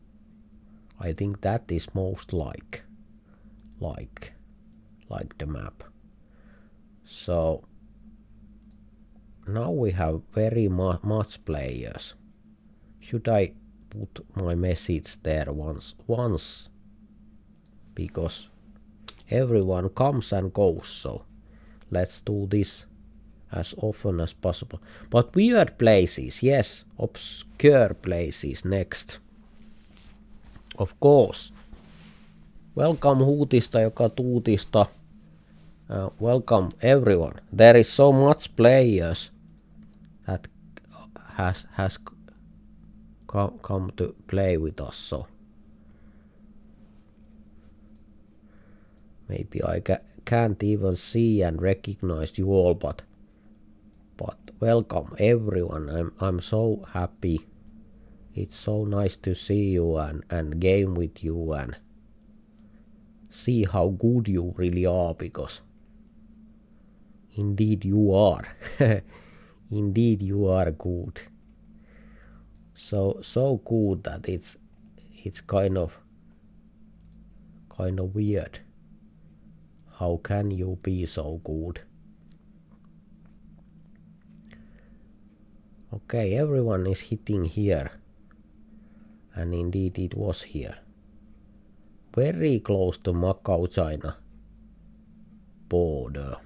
I think that is most like the map. So now we have very much players. Should I put my message there once? Because everyone comes and goes, so let's do this as often as possible. But weird places, yes, obscure places next. Of course. Welcome Huutista joka tuutista. Welcome everyone. There is so much players that has come to play with us, so maybe I can't even see and recognize you all, but welcome everyone. I'm so happy. It's so nice to see you and game with you and see how good you really are, because indeed you are. Indeed you are good. So good that it's kind of weird. How can you be so good? Okay, everyone is hitting here. And indeed it was here. Very close to Macau-China border.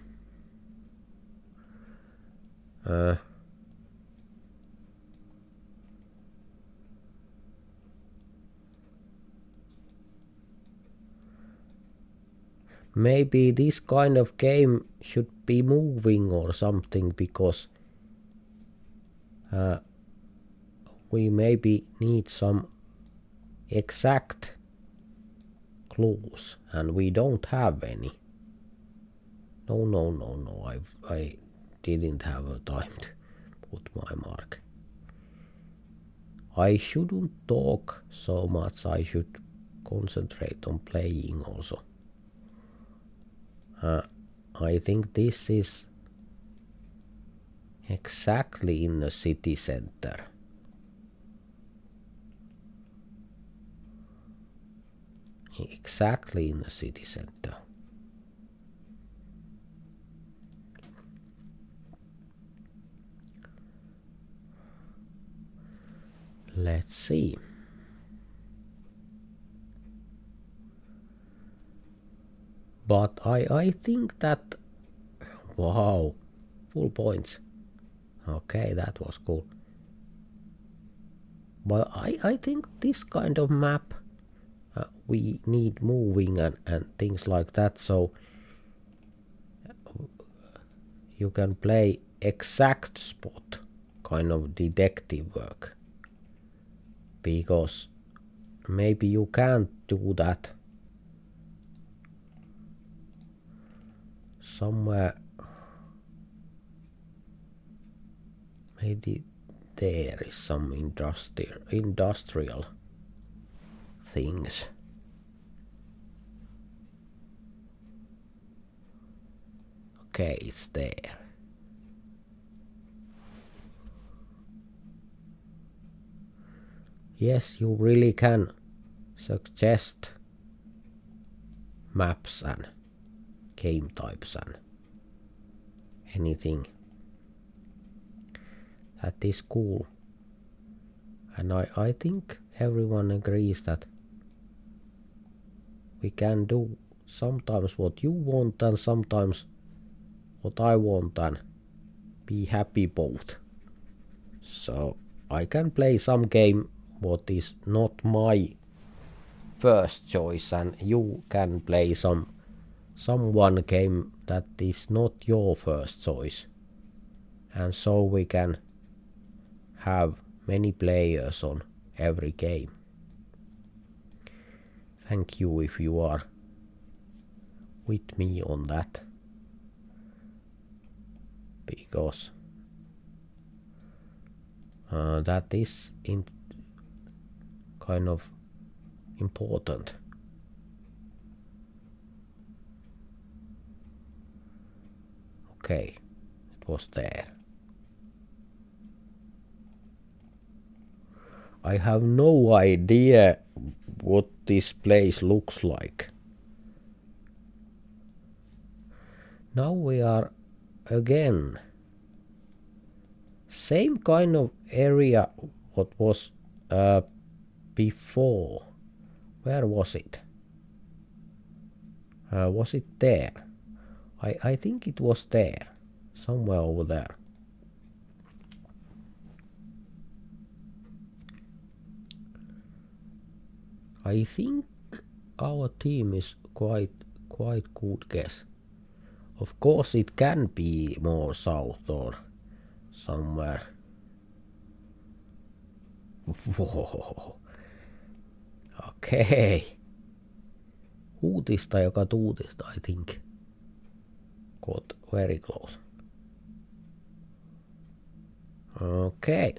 Maybe this kind of game should be moving or something, because we maybe need some exact clues, and we don't have any. No, I didn't have a time to put my mark. I shouldn't talk so much, I should concentrate on playing also. I think this is exactly in the city center. Exactly in the city center. Let's see. But I think that, wow, full points. Okay, that was cool. But I think this kind of map, we need moving and things like that, so you can play exact spot kind of detective work. Because maybe you can't do that somewhere. Maybe there is some industrial things. Okay, it's there. Yes, you really can suggest maps and game types and anything. That is cool. And I think everyone agrees that we can do sometimes what you want and sometimes what I want and be happy both. So I can play some game what is not my first choice, and you can play some one game that is not your first choice, and so we can have many players on every game. Thank you if you are with me on that. because that is kind of important. Okay, it was there. I have no idea what this place looks like. Now we are again same kind of area what was before. Where was it? Was it there? I think it was there, somewhere over there. I think our team is quite good guess. Of course it can be more south or somewhere. Whoa. Okay. Uutista joka tuutista, I think. Got very close. Okay.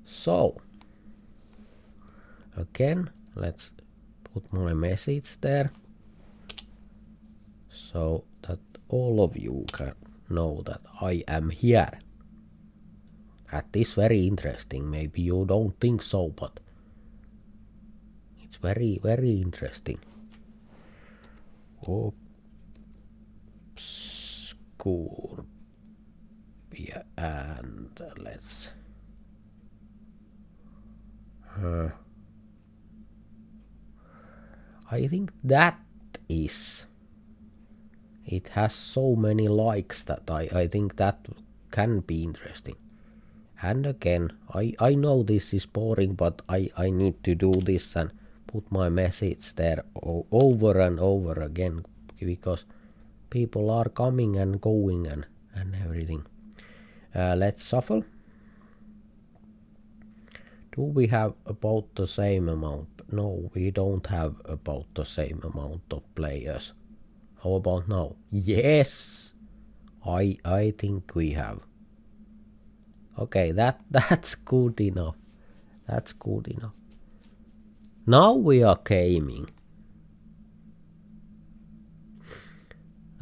So. Again, let's put my message there. So that all of you can know that I am here. That is very interesting. Maybe you don't think so, but it's very interesting. Obscure. And let's I think that is it has so many likes that I think that can be interesting. And again, I know this is boring, but I need to do this and put my message there over and over again, because people are coming and going and everything. Let's shuffle. Do we have about the same amount? No, we don't have about the same amount of players. How about now? Yes! I think we have. Okay, that's good enough. That's good enough. Now we are gaming.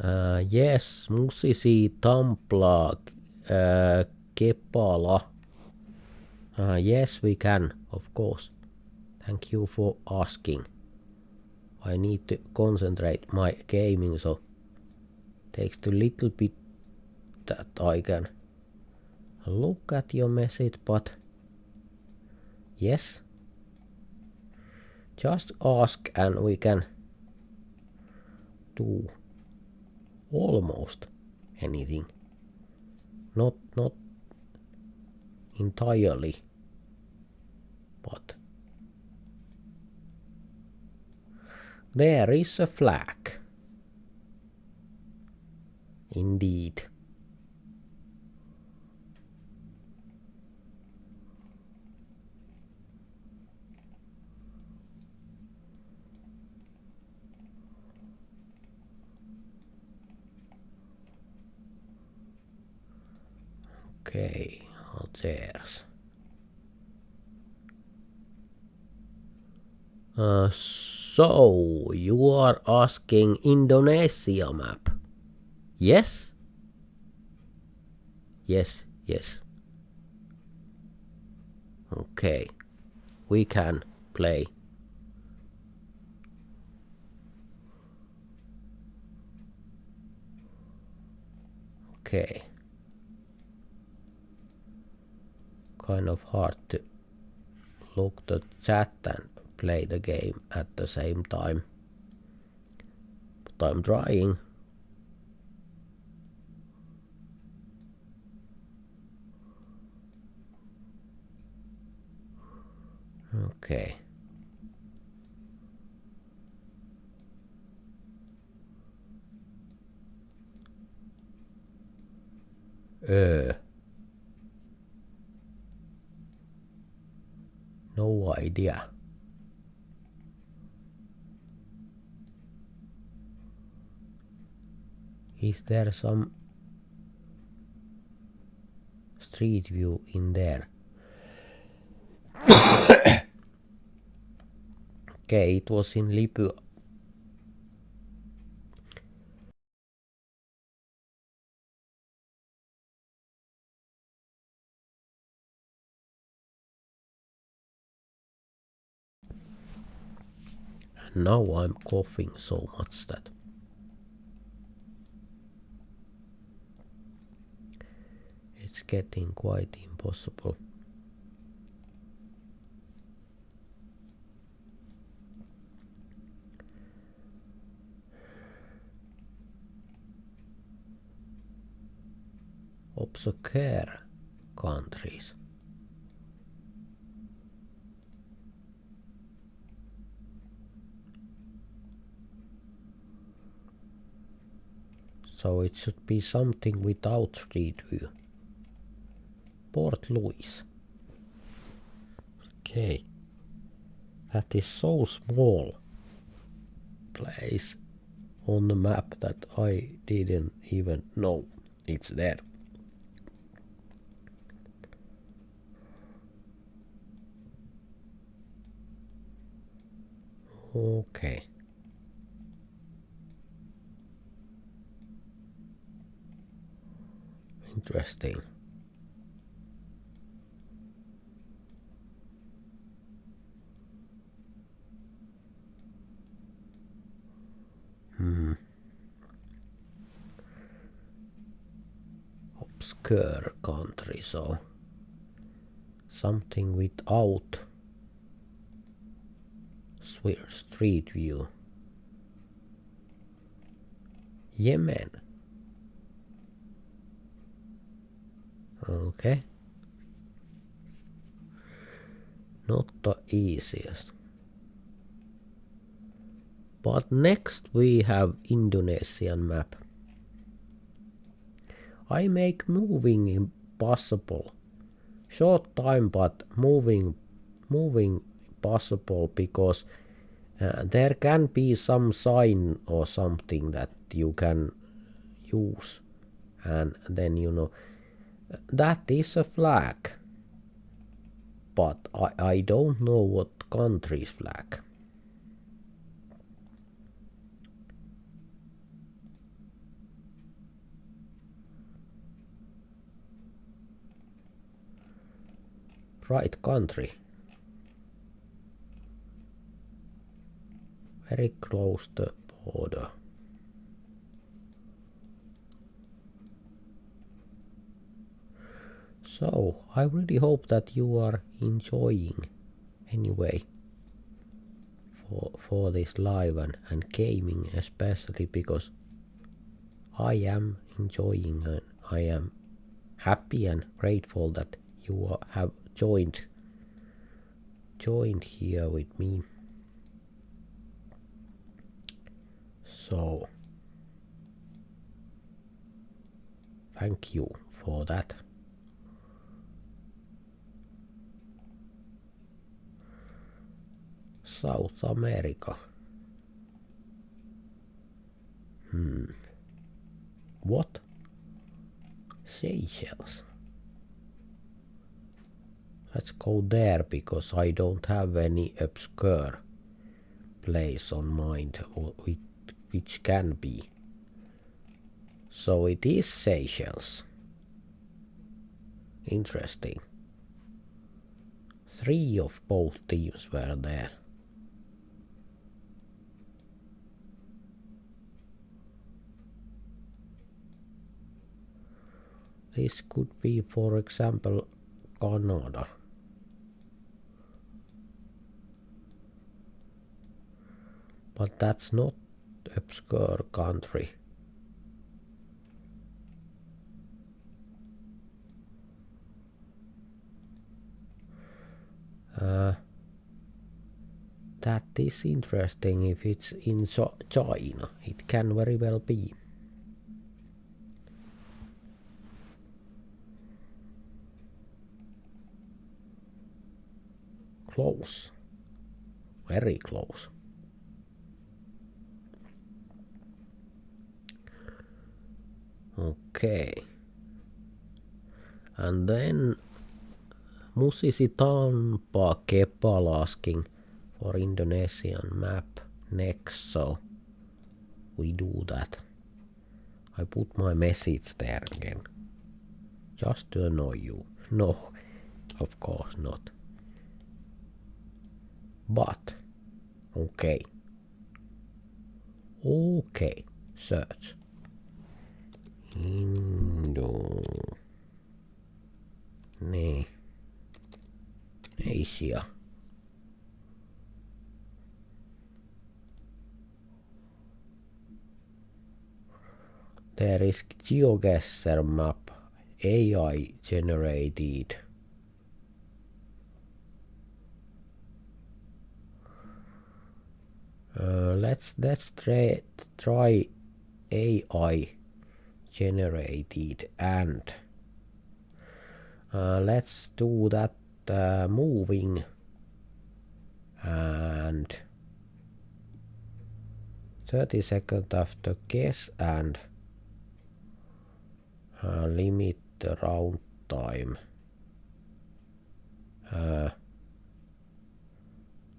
Yes, Musisi, Tampla, Kepala. Yes, we can, of course. Thank you for asking. I need to concentrate my gaming, so takes a little bit that I can look at your message, but yes. Just ask and we can do almost anything. Not entirely, but there is a flag. Indeed. Okay, there's. So you are asking Indonesia map? Yes? Yes. Okay, we can play. Okay. Kind of hard to look the chat and play the game at the same time. But I'm trying. Okay. No idea. Is there some Street View in there. Okay, it was in Libya. And now I'm coughing so much that it's getting quite impossible. Obscure countries. So it should be something without Street View. Port Louis. Okay. That is so small place on the map that I didn't even know it's there. Okay. Interesting. Obscure country, so something without Street View. Yemen. Okay. Not the easiest. But next we have Indonesian map. I make moving impossible. Short time, but moving possible because there can be some sign or something that you can use, and then that is a flag, but I don't know what country's flag. Right country. Very close to border. So I really hope that you are enjoying anyway for this live and gaming, especially because I am enjoying and I am happy and grateful that you have joined here with me. So thank you for that. South America. What? Seychelles. Let's go there because I don't have any obscure place on mind which can be. So it is Seychelles. Interesting. 3 of both teams were there. This could be, for example, Canada. But that's not obscure country. That is interesting if it's in China. It can very well be. Close. Very close. Okay. And then musisi Tampa Kepal asking for Indonesian map next, so we do that. I put my message there again. Just to annoy you. No, of course not. But, okay. Okay, search. Asia. There is GeoGuessr map, AI generated. Let's try AI generated, and let's do that moving and 30 seconds after guess, and limit the round time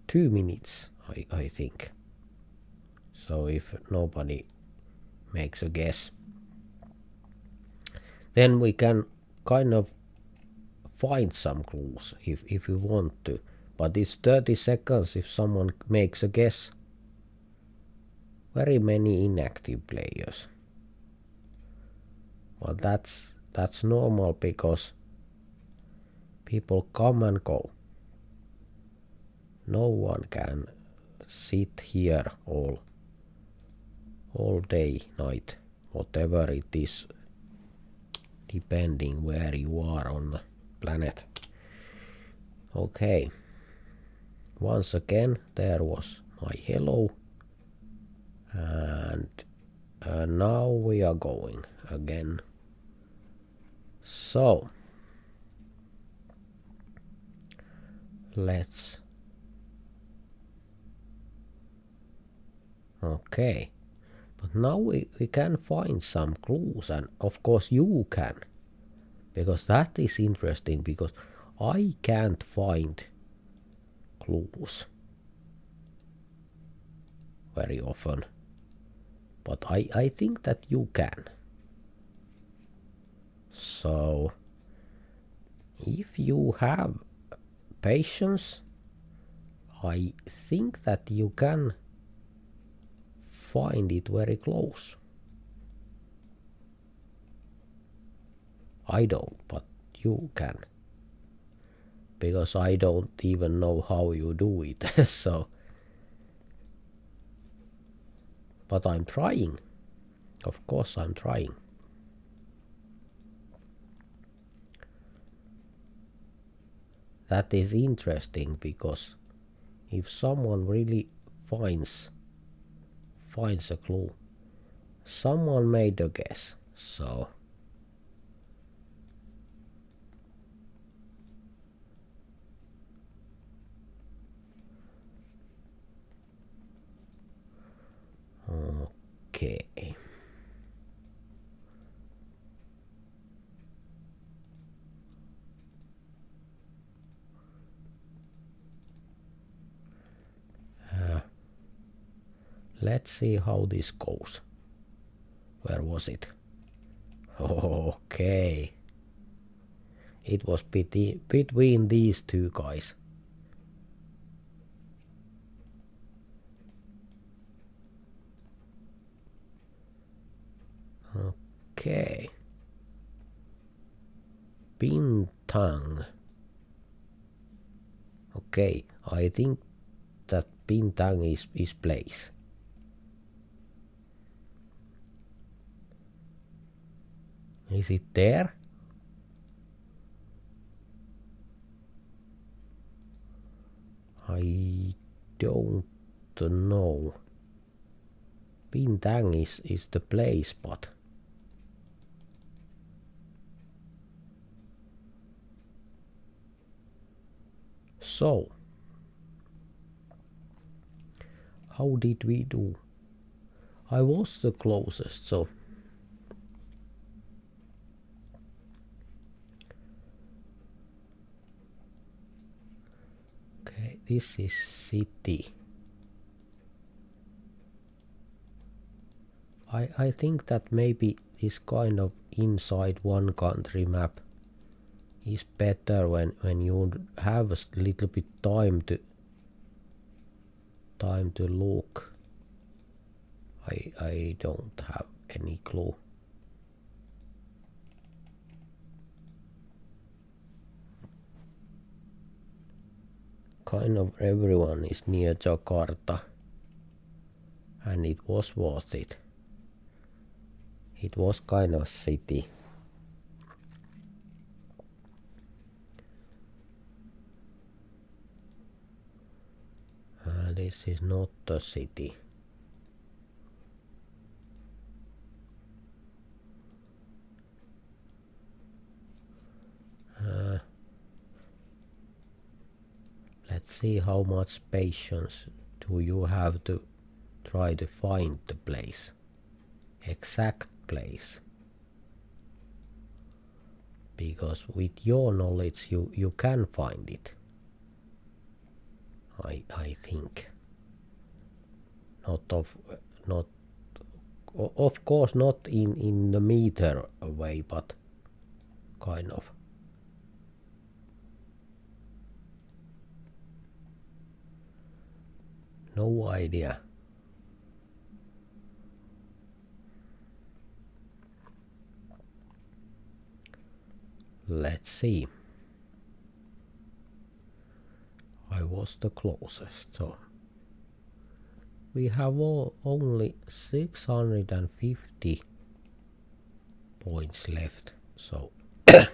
2 minutes, I think. So if nobody makes a guess, then we can kind of find some clues if you want to. But it's 30 seconds if someone makes a guess. Very many inactive players. But that's normal because people come and go. No one can sit here all day, night, whatever it is, depending where you are on the planet. Okay. Once again, there was my hello. And now we are going again. So let's. Okay. But now we can find some clues, and of course you can. Because that is interesting, because I can't find clues very often. But I think that you can. So if you have patience, I think that you can find it very close. I don't, but you can. Because I don't even know how you do it. So, but I'm trying. Of course I'm trying. That is interesting, because if someone really finds a clue, someone made a guess. So okay. Let's see how this goes. Where was it? Okay. It was between these two guys. Okay. Bintang. Okay, I think that Bintang is place. Is it there? I don't know. Bintang is the place, but so how did we do? I was the closest, so this is city. I think that maybe this kind of inside one country map is better when you have a little bit time to look. I don't have any clue. Kind of everyone is near Jakarta, and it was worth it. It was kind of city. This is not a city. Let's see how much patience do you have to try to find the place. Exact place. Because with your knowledge you can find it. I think. Of course not in the meter way, but kind of. No idea. Let's see. I was the closest, so we have only 650 points left, so yes.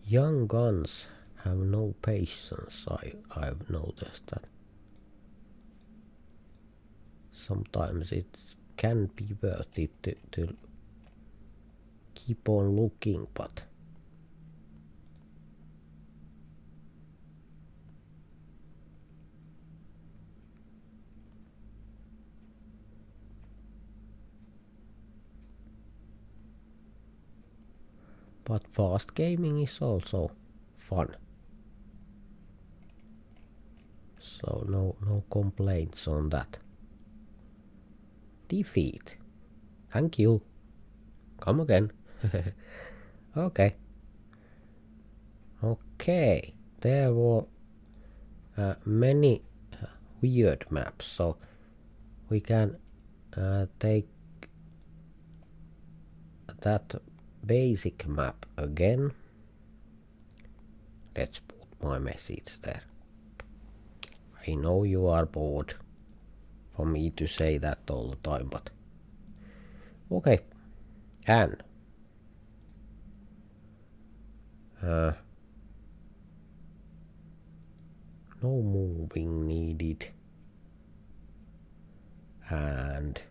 Young guns have no patience. I've noticed that. Sometimes it can be worth it to keep on looking, but fast gaming is also fun. So no complaints on that. Defeat. Thank you. Come again. Okay. Okay. There were many weird maps, so we can take that basic map again. Let's put my message there. I know you are bored for me to say that all the time, but okay. And no moving needed. And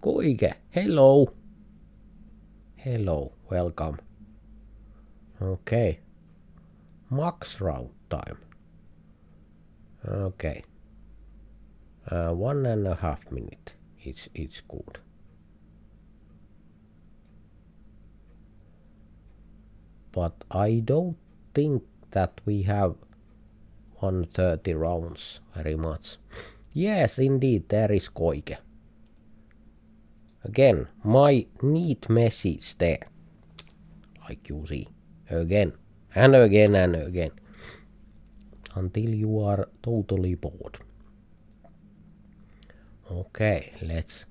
Koike, hello. Hello, welcome. Okay. Max round time. Okay. 1.5 minutes. It's good. But I don't think that we have 130 rounds very much. Yes, indeed, there is Koike. Again, my neat message there. Like you see. Again. And again and again. Until you are totally bored. Okay, let's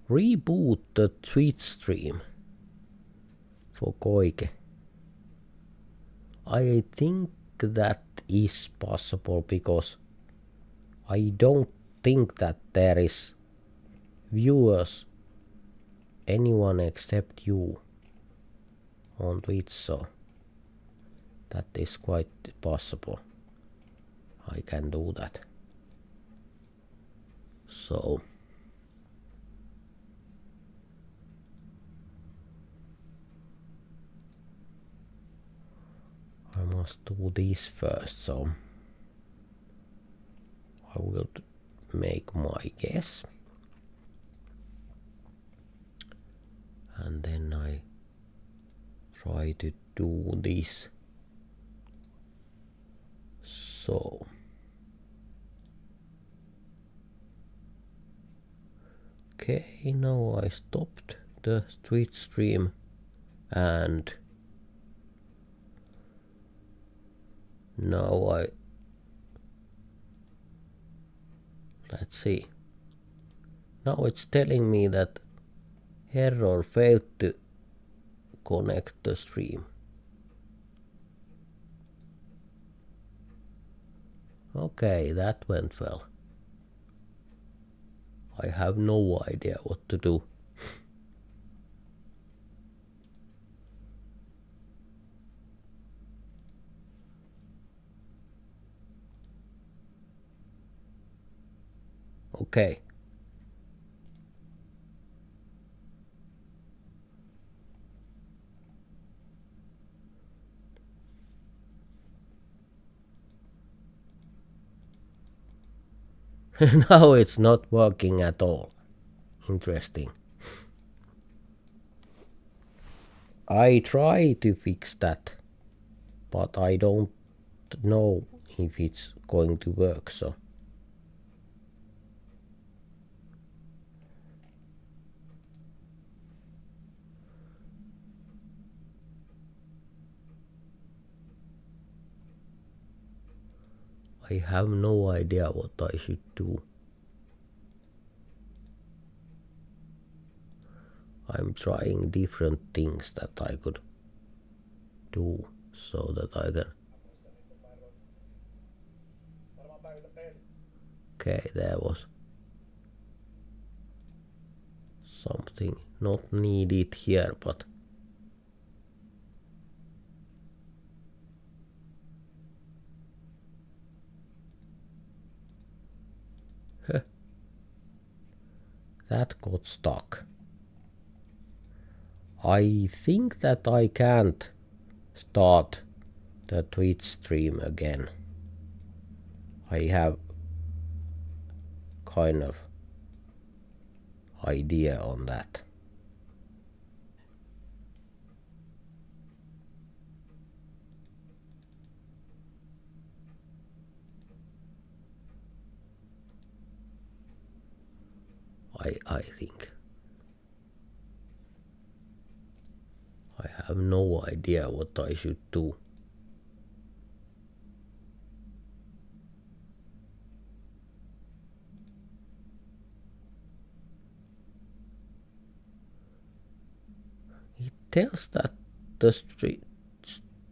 reboot the Twitch stream for Koike. I think that is possible because I don't think that there is viewers, anyone except you on Twitch, so That is quite possible. I can do that. So I must do this first, so I will make my guess. And then I try to do this. So okay, now I stopped the Twitch stream and now let's see. Now it's telling me that error failed to connect the stream. Okay, that went well. I have no idea what to do. Okay. Now it's not working at all. Interesting. I try to fix that, but I don't know if it's going to work, so I have no idea what I should do. I'm trying different things that I could do so that I can. Okay, there was something not needed here, but that got stuck. I think that I can't start the Twitch stream again. I have kind of idea on that. I think. I have no idea what I should do. It tells that the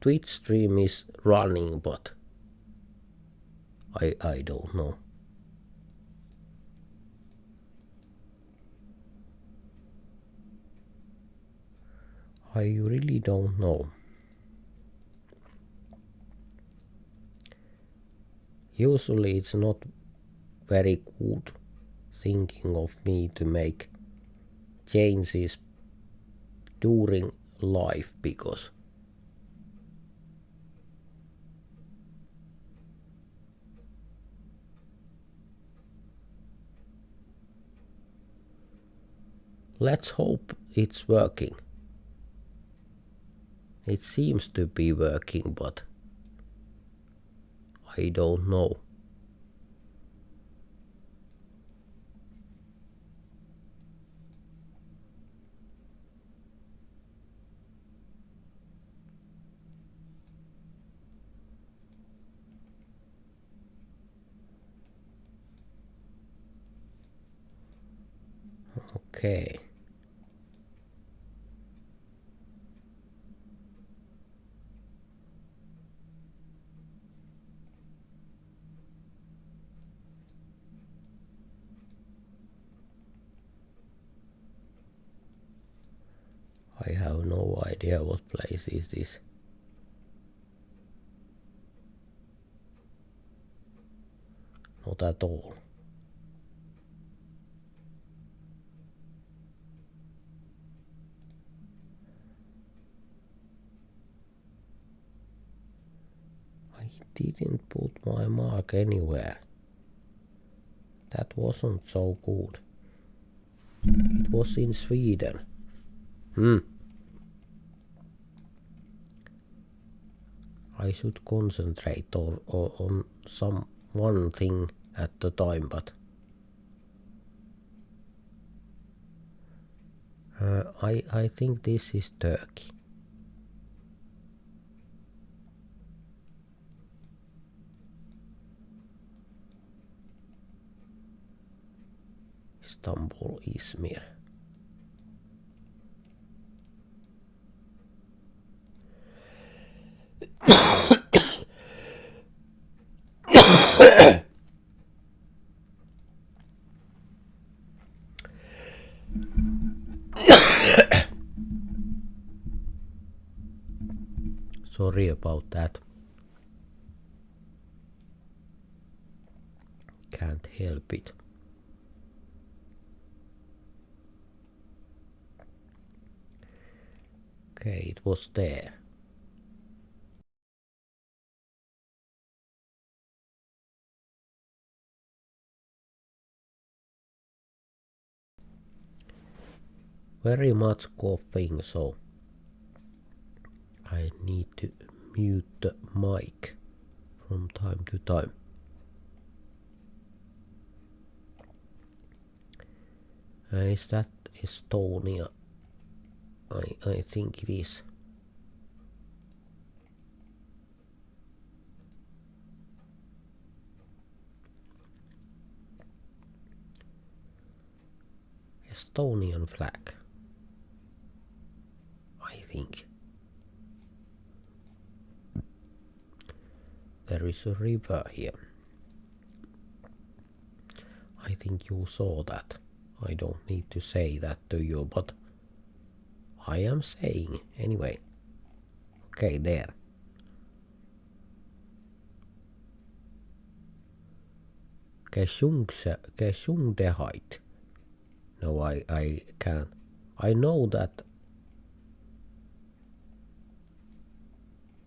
Twitch stream is running, but I don't know. I really don't know. Usually it's not very good thinking of me to make changes during live, because let's hope it's working. It seems to be working, but I don't know. Okay. I have no idea what place is this. Not at all. I didn't put my mark anywhere. That wasn't so good. It was in Sweden. I should concentrate on some one thing at the time, but I think this is Turkey. Istanbul, Izmir. Sorry about that. Can't help it. Okay, it was there. Very much coughing, so I need to mute the mic from time to time. Is that Estonia? I think it is. Estonian flag. I think. There is a river here. I think you saw that. I don't need to say that to you, but I am saying anyway. Okay, there. Gesundheit. No, I can't. I know that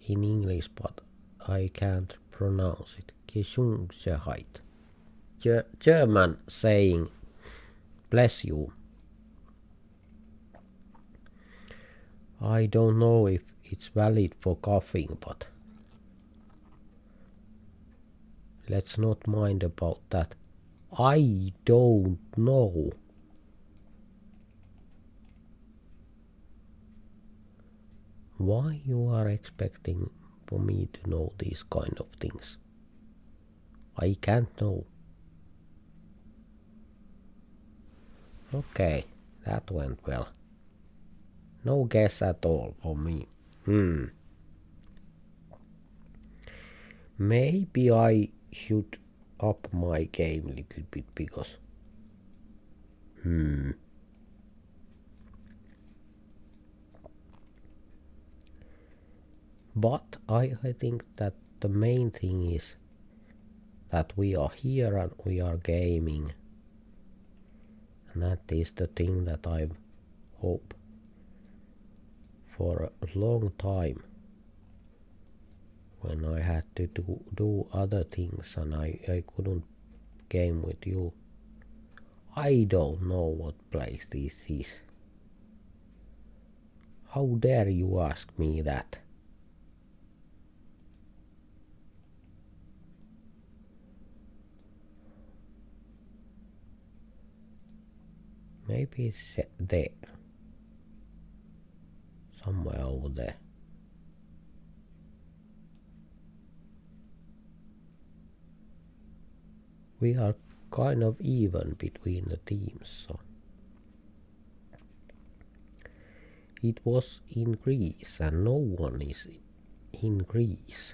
in English, but I can't pronounce it. Gesundheit. German saying bless you. I don't know if it's valid for coughing, but let's not mind about that. I don't know. Why you are expecting for me to know these kind of things? I can't know. Okay, that went well. No guess at all for me. Maybe I should up my game a little bit because But I think that the main thing is that we are here and we are gaming. And that is the thing that I hope for a long time. When I had to do other things and I couldn't game with you. I don't know what place this is. How dare you ask me that? Maybe it's there. Somewhere over there. We are kind of even between the teams, so it was in Greece and no one is in Greece.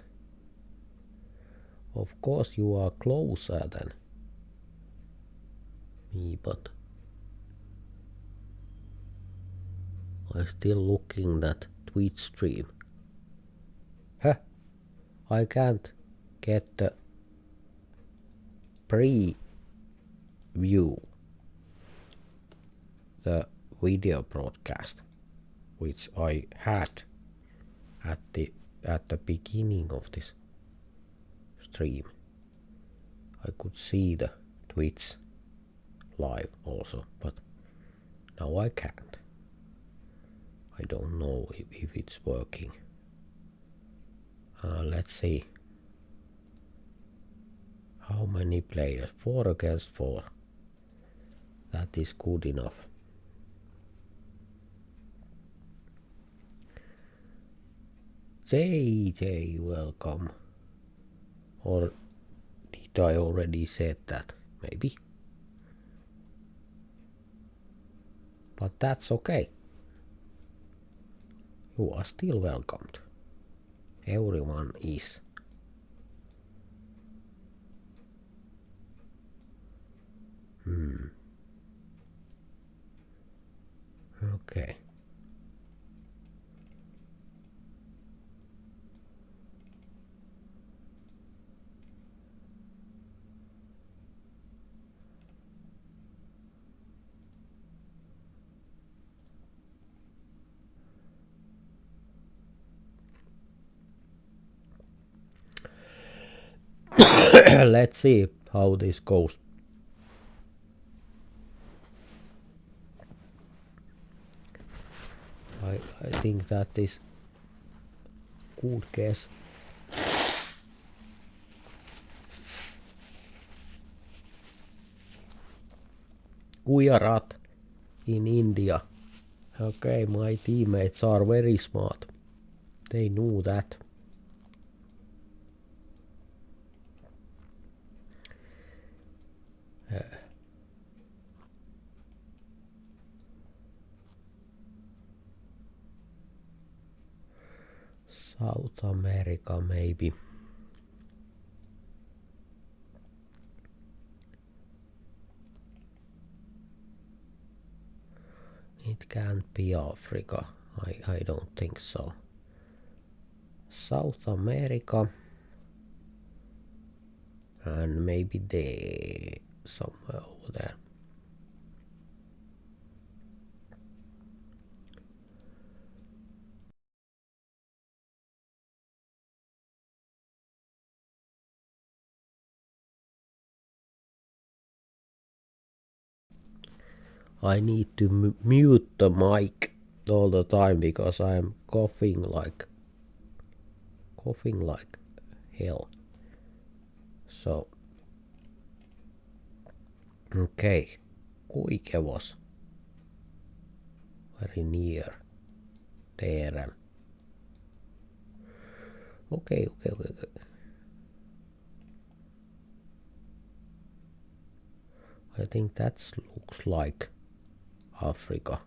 Of course you are closer than me, but I'm still looking that Twitch stream. I can't get the preview the video broadcast, which I had at the beginning of this stream. I could see the Twitch live also, but now I can't. I don't know if it's working. Let's see. How many players? 4 against 4. That is good enough. JJ, welcome. Or did I already said that? Maybe. But that's okay. You are still welcomed. Everyone is. Okay. Let's see how this goes. I think that is good guess. Gujarat in India. Okay, my teammates are very smart. They knew that. South America, maybe. It can't be Africa. I don't think so. South America. And maybe there, somewhere over there. I need to mute the mic all the time because I'm coughing like hell. So, okay, Kuikevos, very near there. Okay. I think that looks like Africa.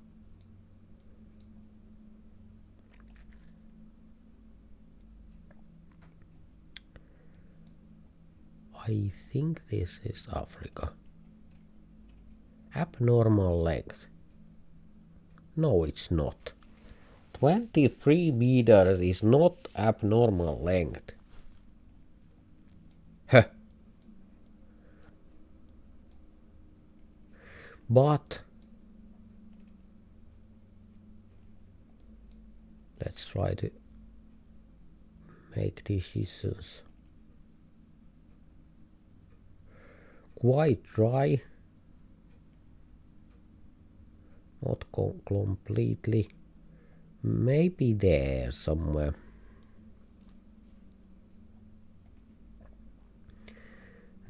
I think this is Africa. Abnormal length. No, it's not. 23 meters is not abnormal length. Huh. But let's try to make decisions. Quite dry. Not completely. Maybe there somewhere.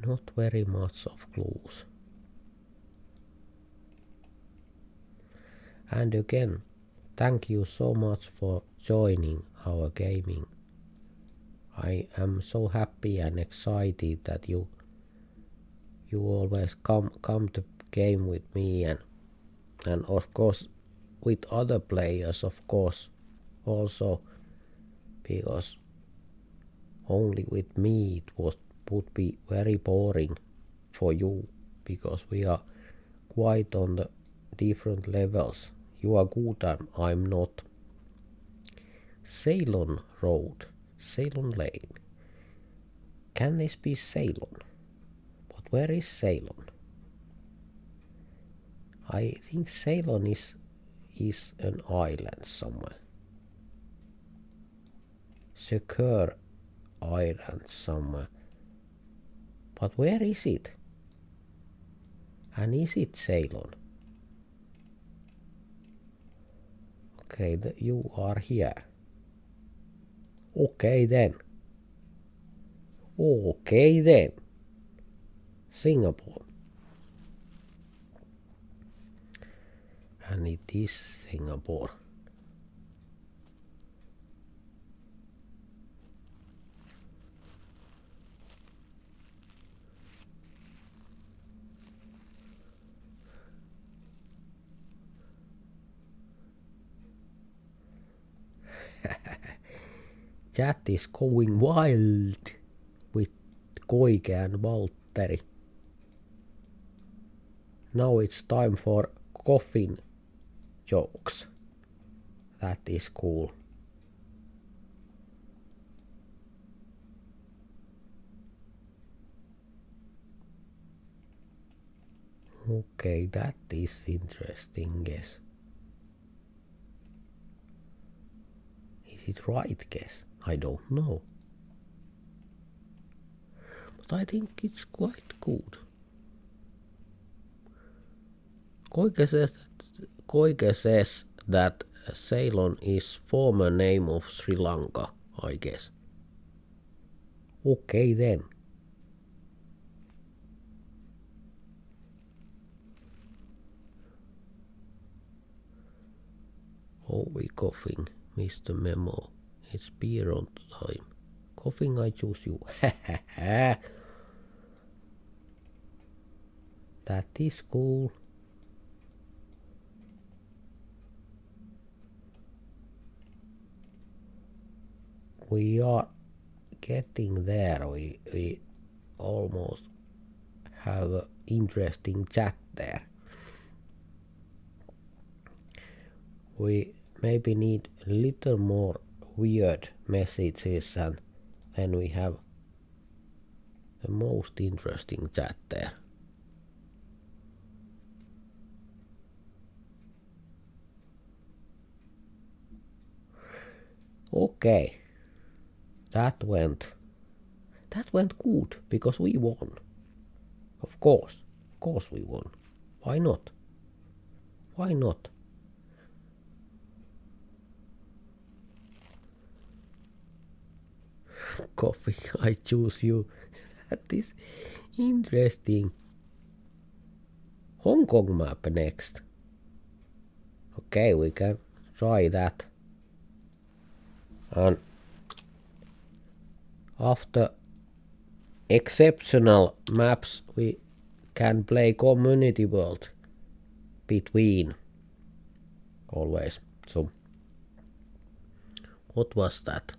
Not very much of clues. And again, thank you so much for joining our gaming. I am so happy and excited that you always come to game with me and of course with other players, of course, also, because only with me it would be very boring for you, because we are quite on the different levels. You are good and I'm not. Ceylon Road, Ceylon Lane. Can this be Ceylon? But where is Ceylon? I think Ceylon is an island somewhere. Secure island somewhere. But where is it? And is it Ceylon? Okay, you are here. Okay then. Okay then. Singapore. And it is Singapore. Chat is going wild with Koike and Valtteri. Now it's time for coffin jokes. That is cool. Okay, that is interesting guess. Is it right guess? I don't know. But I think it's quite good. Koike says that Ceylon is former name of Sri Lanka, I guess. Okay then. Oh, we coughing, Mr. Memo. It's beer on time. Coughing, I choose you. That is cool. We are getting there. We almost have an interesting chat there. We maybe need a little more weird messages and then we have the most interesting chat there. Okay, that went good because we won. Of course we won. Why not? Why not? Coffee, I choose you. That is interesting. Hong Kong map next. Okay, we can try that. And after exceptional maps, we can play community world between always. So, what was that?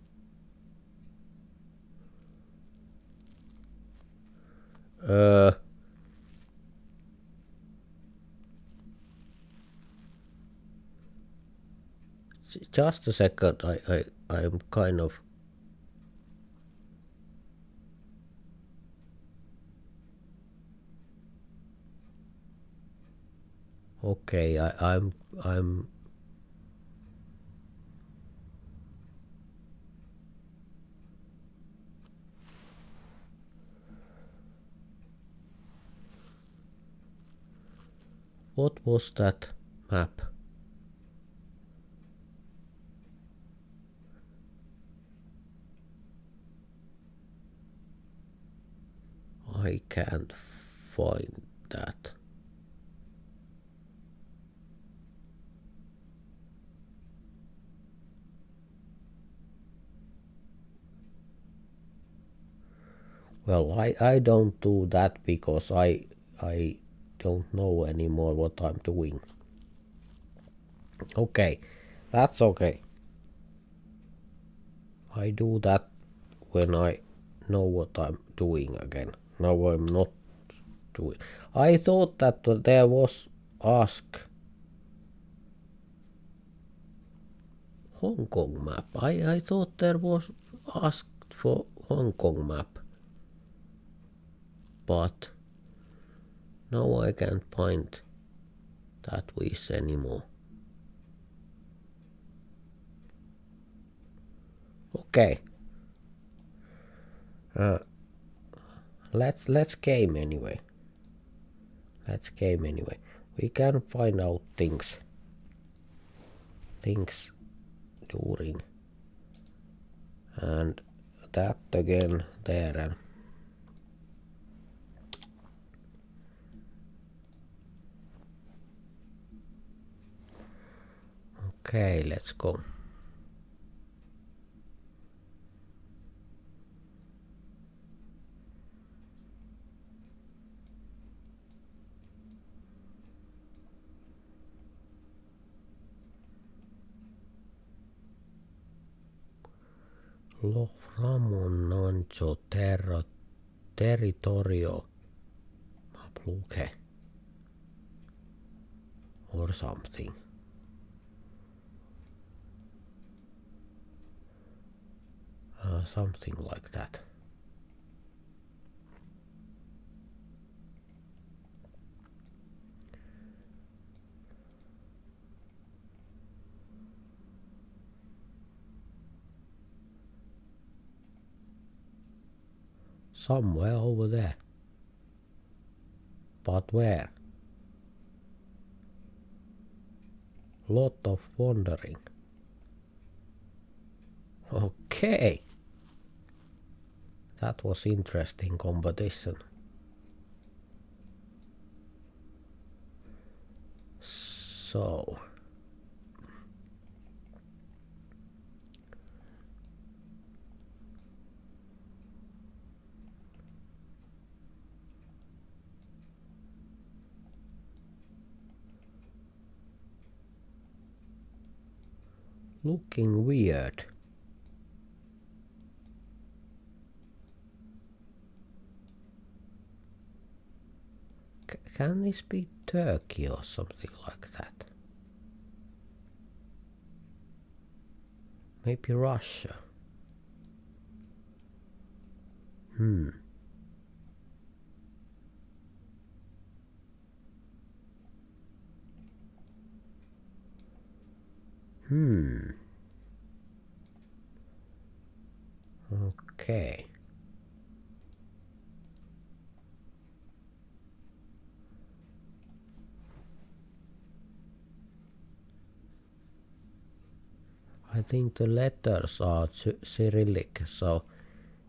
Just a second, I'm kind of okay. I'm what was that map? I can't find that. Well, I don't do that because I don't know anymore what I'm doing. Okay, that's okay. I do that when I know what I'm doing again. Now I'm not doing. I thought that there was ask Hong Kong map. I thought there was asked for Hong Kong map. But Now I can't find that wish anymore. Okay. Let's game anyway. We can find out things during, and that again there. And okay, let's go. Lo Ramonancho territorio Mapluke or something. Something like that. Somewhere over there. But where? Lot of wandering. Okay. That was interesting competition. So looking weird. Can this be Turkey or something like that? Maybe Russia. Hmm. Okay. I think the letters are Cyrillic, so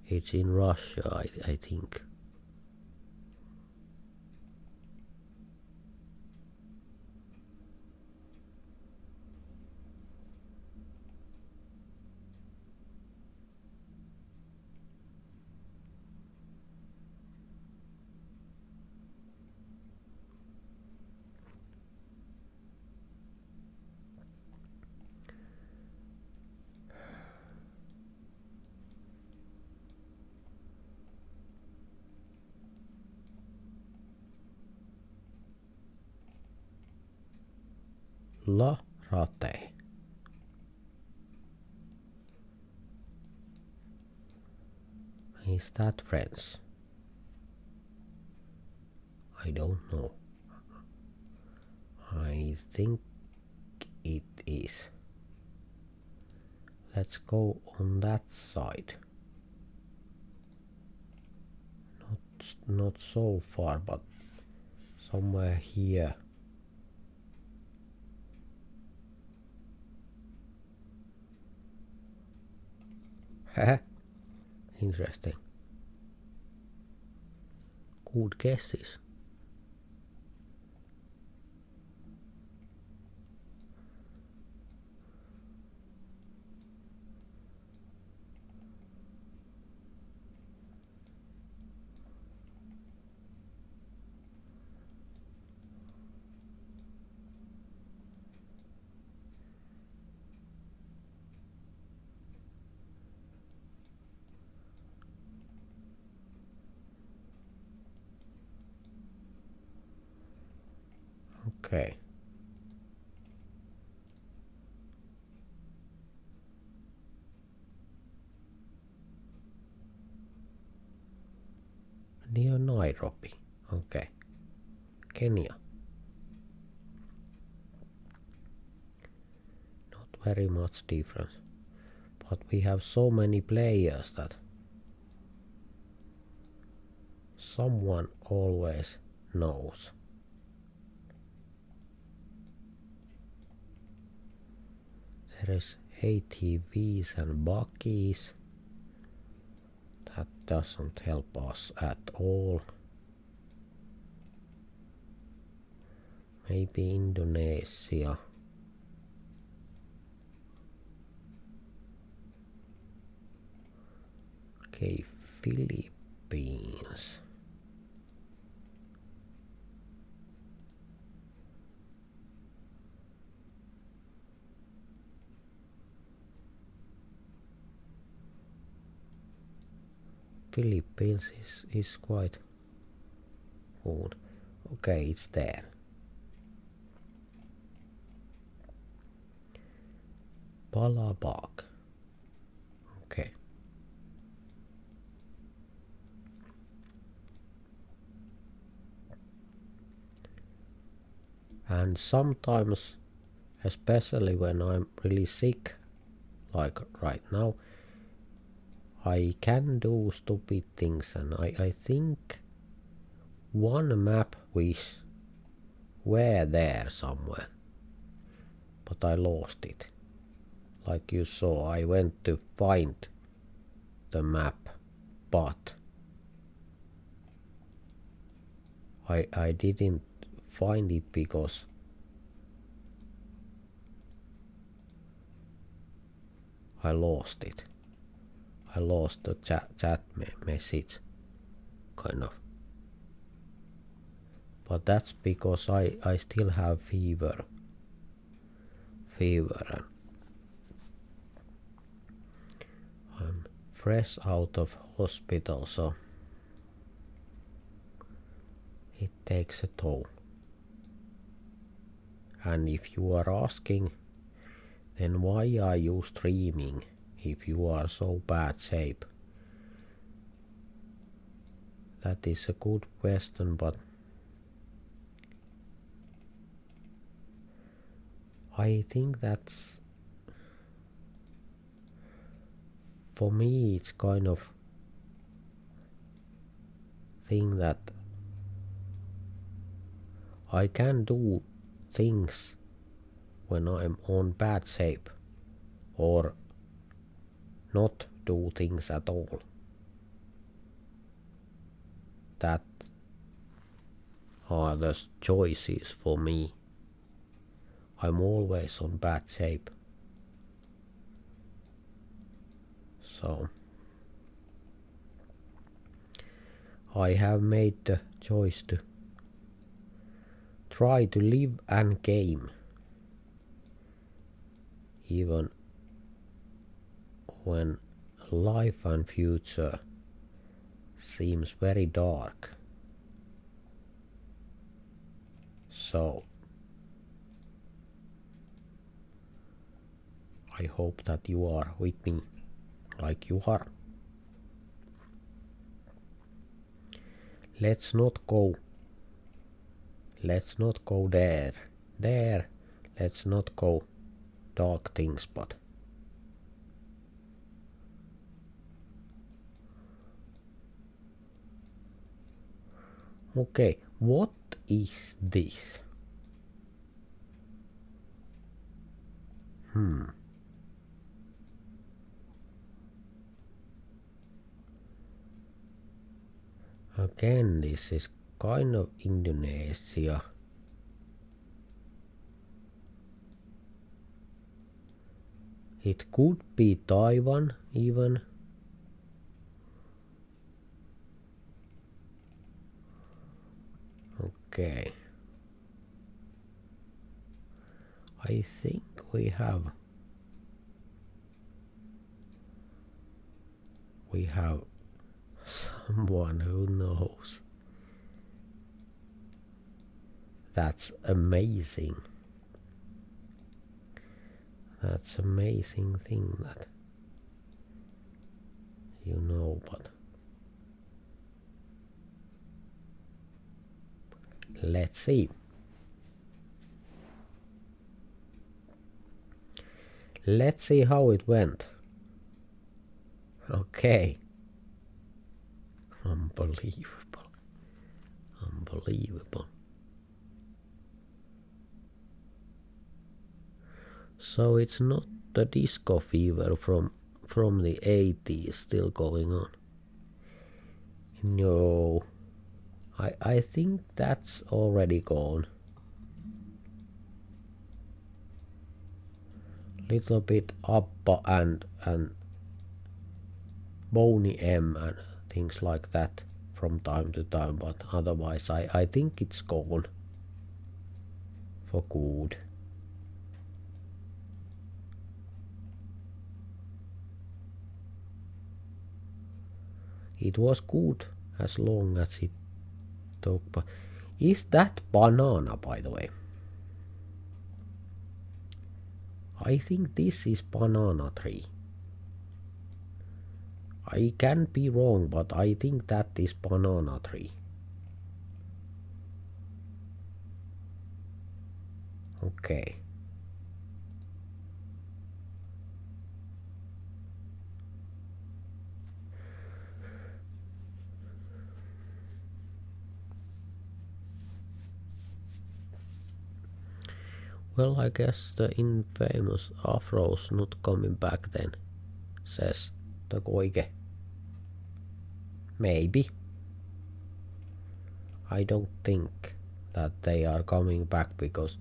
it's in Russia, I think. La Rate. Is that French? I don't know. I think it is. Let's go on that side. Not so far, but somewhere here. Interesting. Good guesses. Okay. Near Nairobi. Okay. Kenya. Not very much difference. But we have so many players that someone always knows. There is ATVs and buggies. That doesn't help us at all. Maybe Indonesia. Okay, Philippines. Philippines is quite good. Okay, it's there. Palabok. Okay. And sometimes, especially when I'm really sick, like right now, I can do stupid things, and I think one map were there somewhere, but I lost it. Like you saw, I went to find the map, but I didn't find it because I lost it. I lost the chat message, kind of. But that's because I still have fever. And I'm fresh out of hospital, so it takes a toll. And if you are asking, then why are you streaming if you are so bad shape? That is a good question, but I think that's, for me, it's kind of thing that I can do things when I'm on bad shape, or not do things at all. That are the choices for me. I'm always on bad shape. So I have made the choice to try to live and game, even when life and future seems very dark. So I hope that you are with me like you are. Let's not go there. Let's not go dark things, but okay, what is this? Again, this is kind of Indonesia. It could be Taiwan even. Okay. I think we have someone who knows. That's amazing. That's amazing thing that you know, but Let's see. Let's see how it went. Okay. Unbelievable. Unbelievable. So it's not the disco fever from the 80s still going on. No. I think that's already gone. Little bit Abba and Boney M and things like that from time to time, but otherwise I think it's gone for good. It was good as long as it took. Is that banana, by the way? I think this is banana tree. I can be wrong, but I think that is banana tree. Okay. Well, I guess the infamous afro's not coming back then, says the Koike. Maybe. I don't think that they are coming back because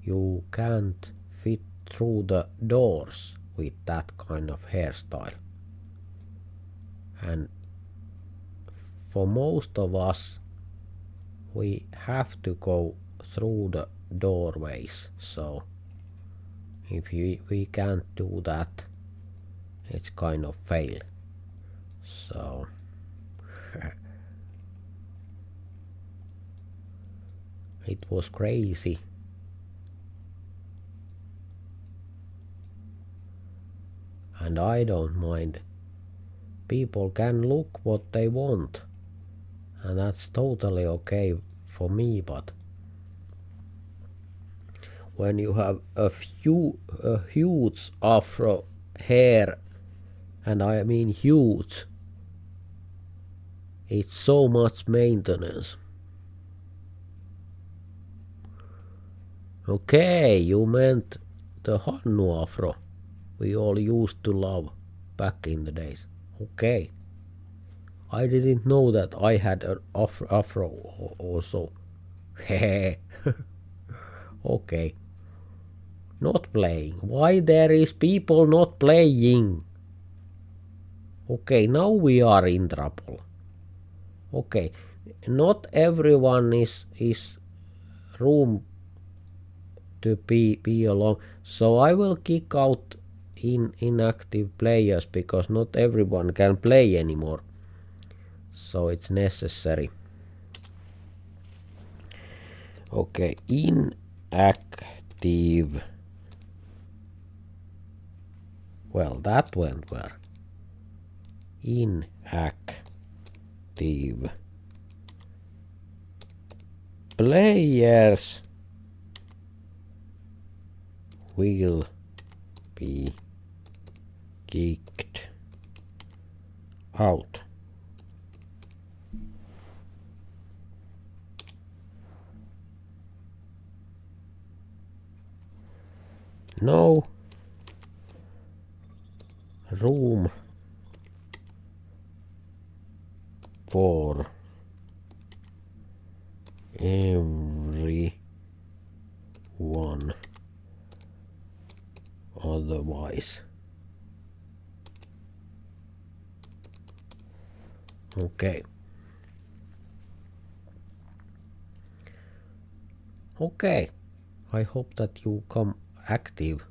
you can't fit through the doors with that kind of hairstyle. And for most of us, we have to go through the doorways, so if we can't do that, it's kind of fail. So it was crazy. And I don't mind. People can look what they want, and that's totally okay for me, but when you have a huge afro hair, and I mean huge, it's so much maintenance. Okay, you meant the Hannu afro we all used to love back in the days. Okay. I didn't know that I had an afro also. Hehe. Okay. Not playing. Why there is people not playing? Okay, now we are in trouble. Okay, not everyone is room to be alone. So I will kick out inactive players because not everyone can play anymore. So it's necessary. Okay, inactive. Well, that went well. Inactive players will be kicked out. No room for everyone otherwise. Okay. Okay. I hope that you come active.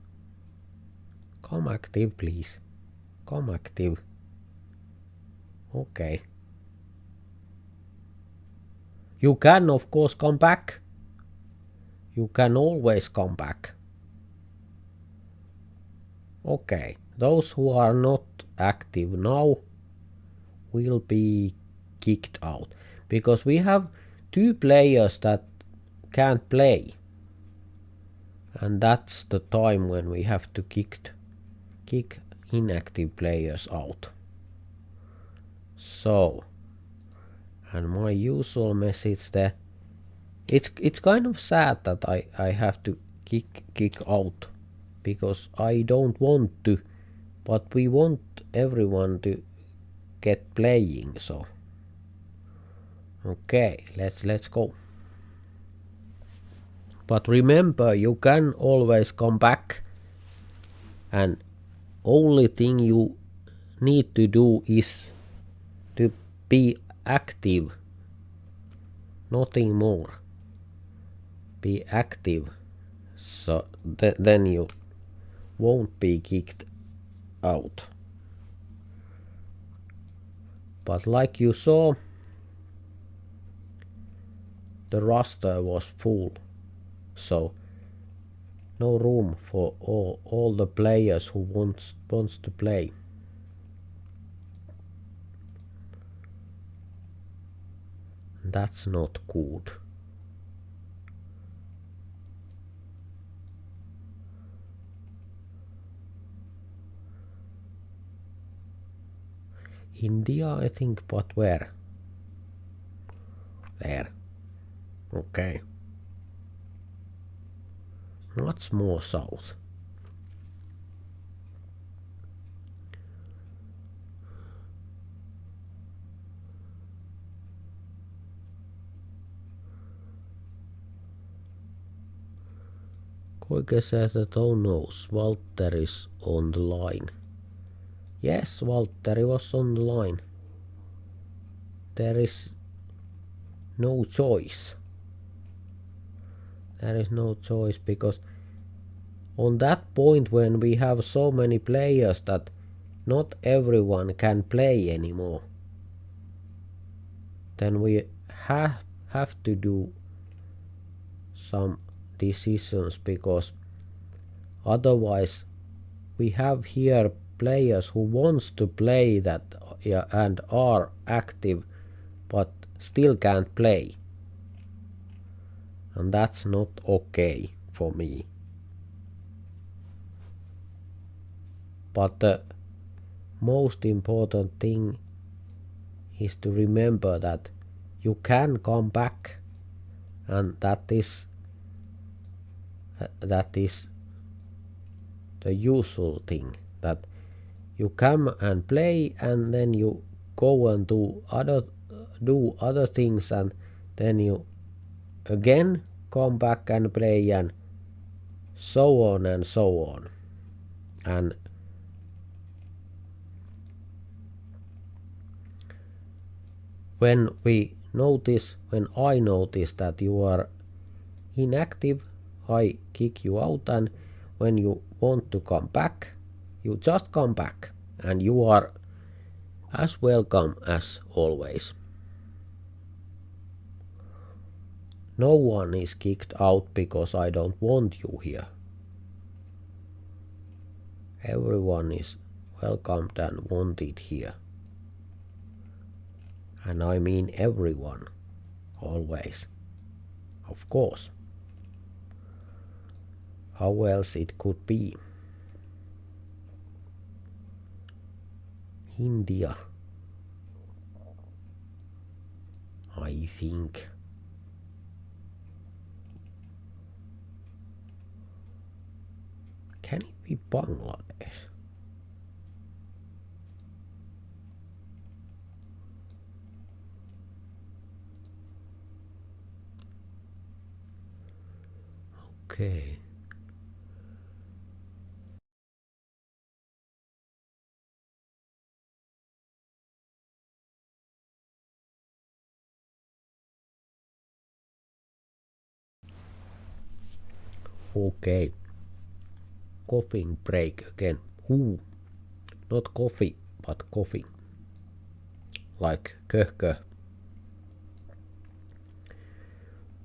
Come active, please. Come active. Okay. You can, of course, come back. You can always come back. Okay. Those who are not active now will be kicked out. Because we have two players that can't play. And that's the time when we have to kick inactive players out. So, and my usual message there, it's kind of sad that I have to kick out, because I don't want to, but we want everyone to get playing. So okay, let's go. But remember, you can always come back, and only thing you need to do is to be active, nothing more. Be active, so then you won't be kicked out. But like you saw, the roster was full, so no room for all the players who wants to play. That's not good. India, I think, but where? There. Okay. Much more south. GeoGuessr don't know. Walter is on the line. Yes, Walter was on the line. There is no choice. There is no choice, because on that point when we have so many players that not everyone can play anymore, then we have to do some decisions, because otherwise we have here players who wants to play that and are active but still can't play, and that's not okay for me. But the most important thing is to remember that you can come back, and that is the usual thing, that you come and play, and then you go and do other things, and then you again come back and play, and so on and so on. And when I notice that you are inactive, I kick you out, and when you want to come back, you just come back, and you are as welcome as always. No one is kicked out because I don't want you here. Everyone is welcomed and wanted here. And I mean everyone, always. Of course. How else it could be? India, I think. Can it be Bangladesh? Okay. Okay. Coughing break again. Ooh. Not coffee, but coffee. Like köhkö.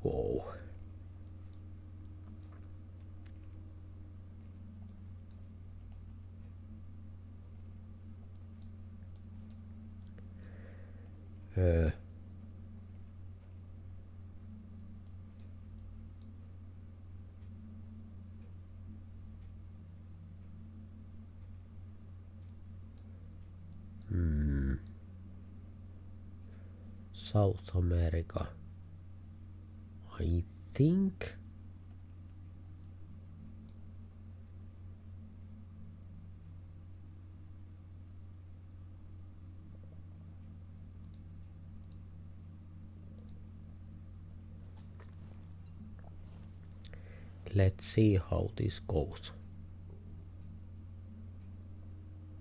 Whoa. South America. I think. Let's see how this goes.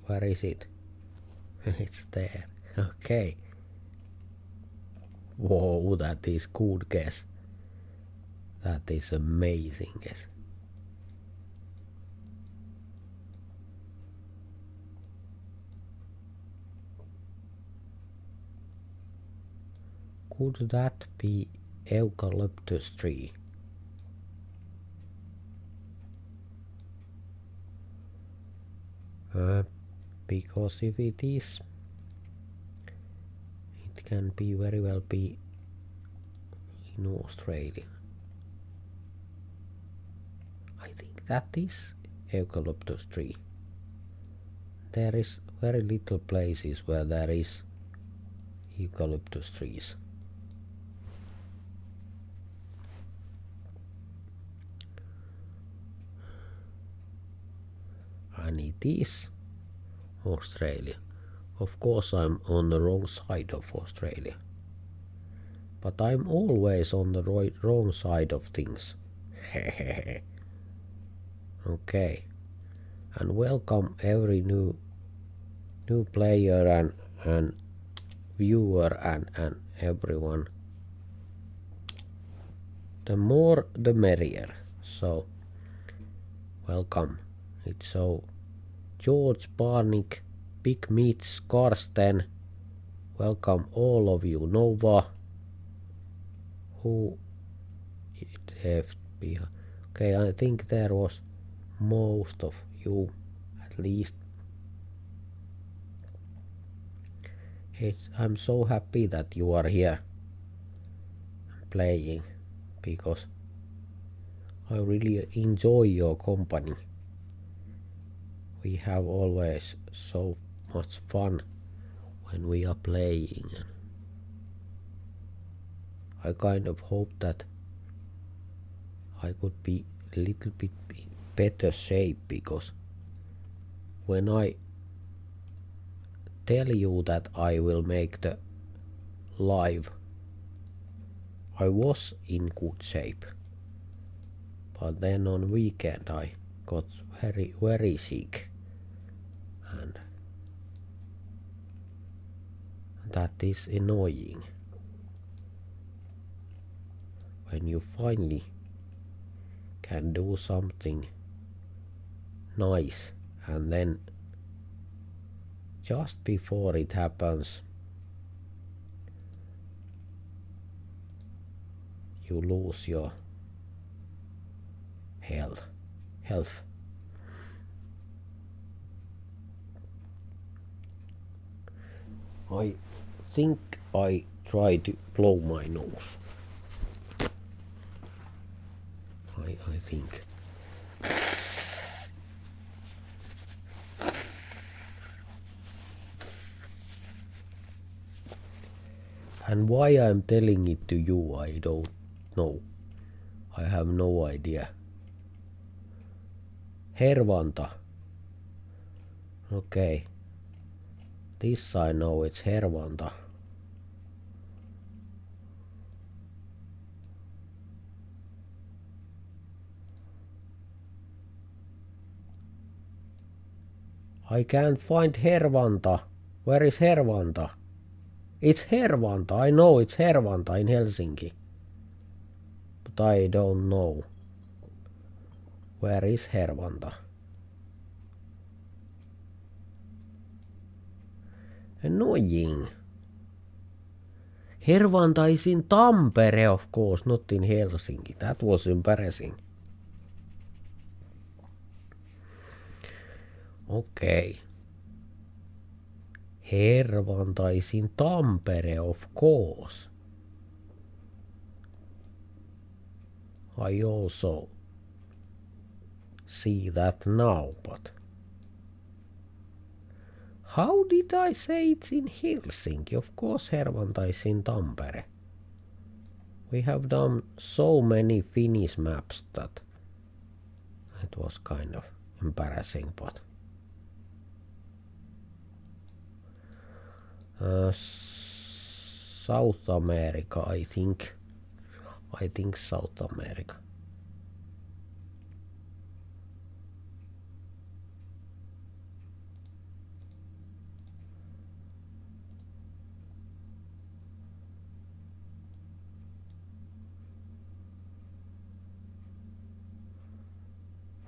Where is it? It's there. Okay. Whoa, that is good guess. That is amazing guess. Could that be eucalyptus tree? Because if it is, it can be very well be in Australia. I think that is eucalyptus tree. There is very little places where there is eucalyptus trees. And it is Australia. Of course I'm on the wrong side of Australia. But I'm always on the wrong side of things. Okay. And welcome every new player and viewer and everyone. The more the merrier. So welcome. It's so George, Barnick, Big Mitch, Karsten. Welcome all of you. Nova. Who left behind? Okay, I think there was most of you at least. I'm so happy that you are here playing because I really enjoy your company. We have always so much fun when we are playing. I kind of hope that I could be a little bit better shape because when I tell you that I will make the live, I was in good shape. But then on weekend I got very sick. And that is annoying. When you finally can do something nice and then just before it happens you lose your health. I think I try to blow my nose. I think. And why I'm telling it to you, I don't know. I have no idea. Hervanta. Okay. This I know, it's Hervanta. I can't find Hervanta. Where is Hervanta? It's Hervanta. I know it's Hervanta in Helsinki. But I don't know. Where is Hervanta? Annoying. Hervanta is in Tampere, of course, not in Helsinki. That was embarrassing. Okay. Hervanta is in Tampere, of course. I also see that now, but How did I say it's in Helsinki? Of course Hervanta is in Tampere. We have done so many Finnish maps that it was kind of embarrassing, but South America, I think South America.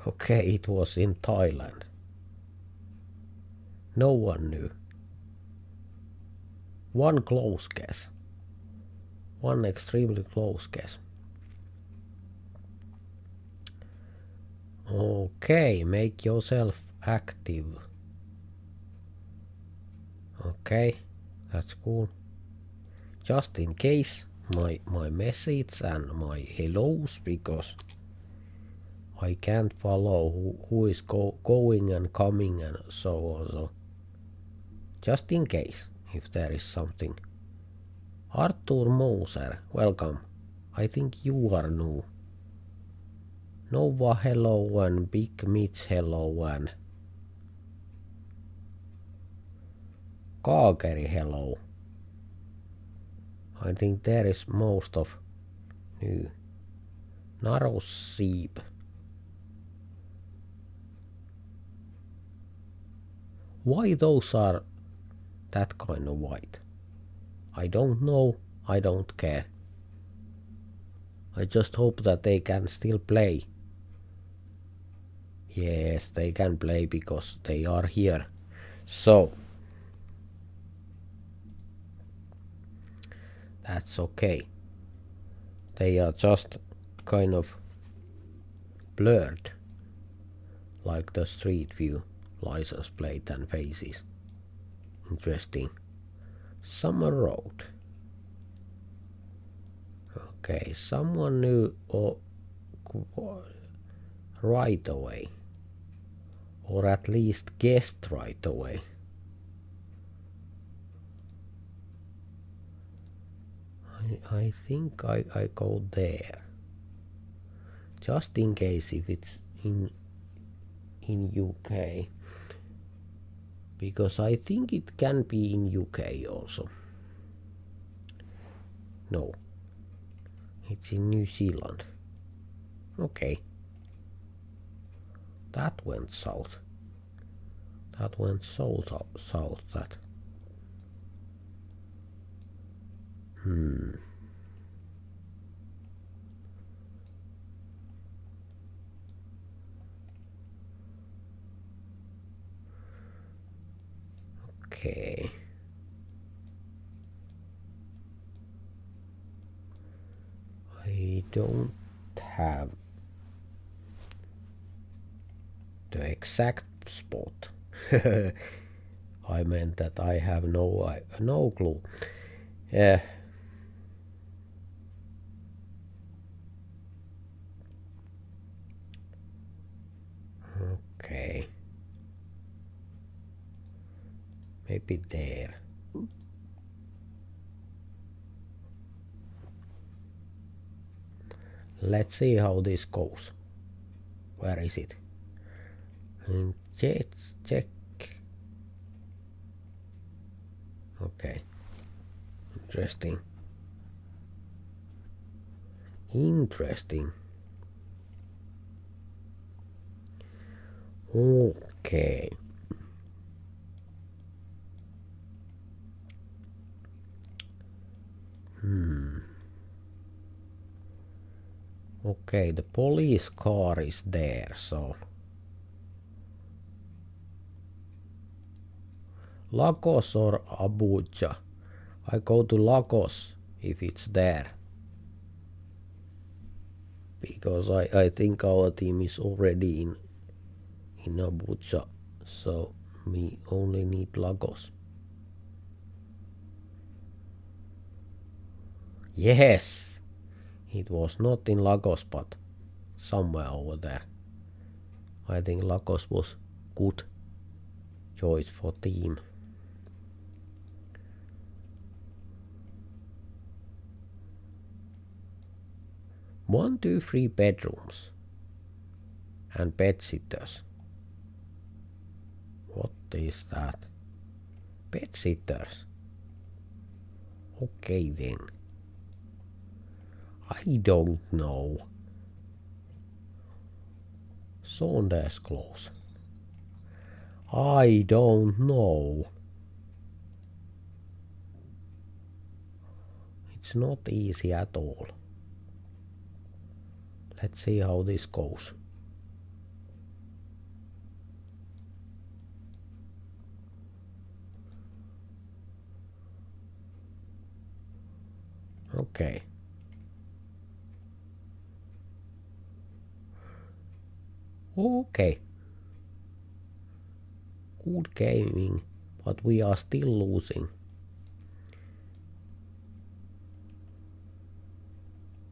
Okay, it was in Thailand. No one knew. One close guess. One extremely close guess. Okay, make yourself active. Okay, that's cool. Just in case my message and my hellos, because I can't follow who is going and coming and so on. So just in case, if there is something. Arthur Moser, welcome. I think you are new. Nova, hello, and Big Mitch, hello, and Kaakeri, hello. I think there is most of new. Narrow Sheep. Why those are that kind of white? I don't know, I don't care. I just hope that they can still play. Yes, they can play because they are here. So that's okay. They are just kind of blurred, like the street view license plate and faces. Interesting. Summer Road. Okay, someone knew right away, or at least guessed right away. I think I go there, just in case if it's in UK, because I think it can be in UK also. No, it's in New Zealand. Okay, that went south. That went so south that. Okay. I don't have the exact spot. I meant that I have no clue. Okay. Maybe there. Let's see how this goes. Where is it? Check. Okay. Interesting. Okay. Okay, the police car is there, so Lagos or Abuja? I go to Lagos if it's there, because I think our team is already in Abuja, so we only need Lagos. Yes, it was not in Lagos, but somewhere over there. I think Lagos was good choice for team. 1, 2, 3 bedrooms and bed sitters. What is that? Bed sitters. Okay then. I don't know. Saunders close. I don't know. It's not easy at all. Let's see how this goes. Okay. Okay. Good gaming, but we are still losing.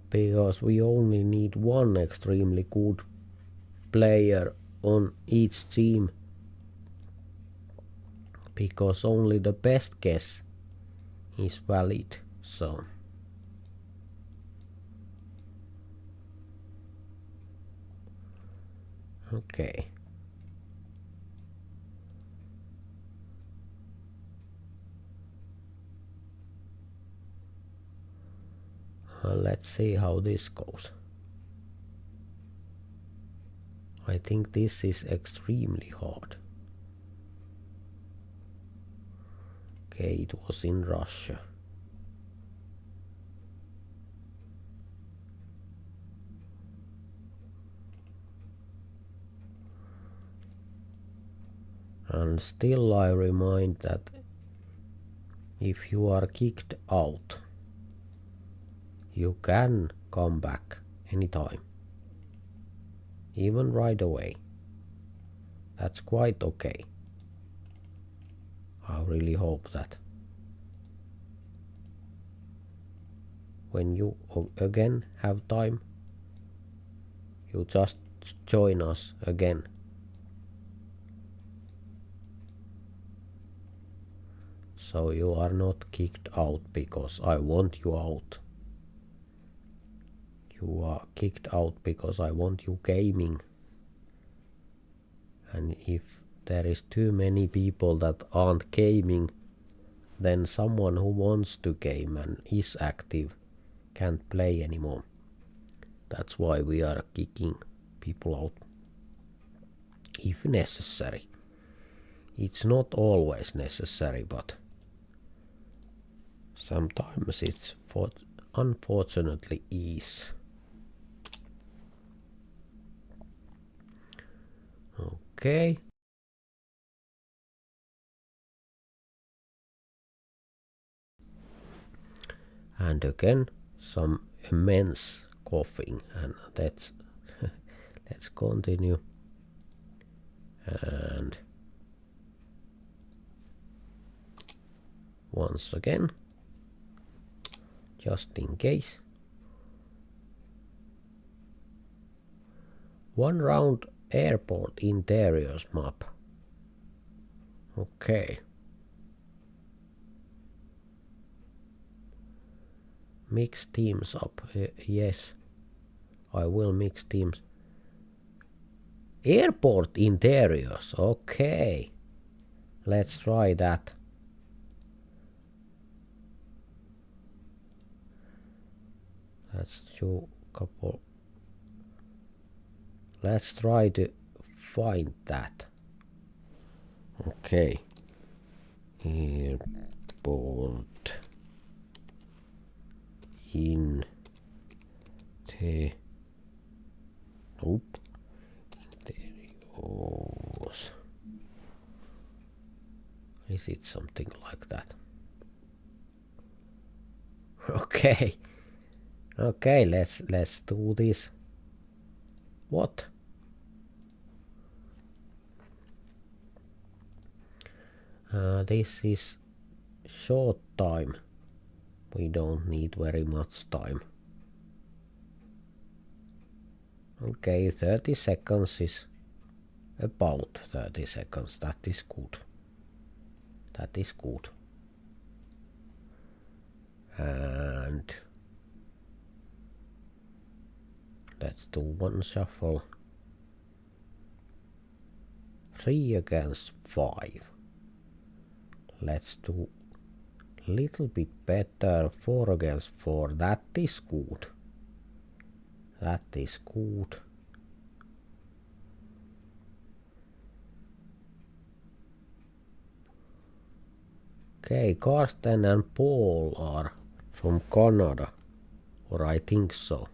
Because we only need one extremely good player on each team. Because only the best guess is valid. So okay. Let's see how this goes. I think this is extremely hard. Okay, it was in Russia. And still I remind that if you are kicked out, you can come back anytime, even right away. That's quite okay. I really hope that when you again have time, you just join us again. So you are not kicked out because I want you out. You are kicked out because I want you gaming. And if there is too many people that aren't gaming, then someone who wants to game and is active can't play anymore. That's why we are kicking people out. If necessary. It's not always necessary, but sometimes it's unfortunately is. Okay. And again, some immense coughing, and let's continue. And once again, just in case, one round airport interiors map. Okay. Mix teams up. Yes, I will mix teams. Airport interiors. Okay. Let's try that. Let's do a couple. Let's try to find that. Okay. Airport in the nope. Interiors. Is it something like that? Okay. Okay, let's do this. What? This is short time. We don't need very much time. Okay, 30 seconds is about 30 seconds. That is good. That is good. And Let's do one shuffle. 3 against 5. Let's do little bit better. 4 against 4. That is good. That is good. Okay, Karsten and Paul are from Canada. Or I think so.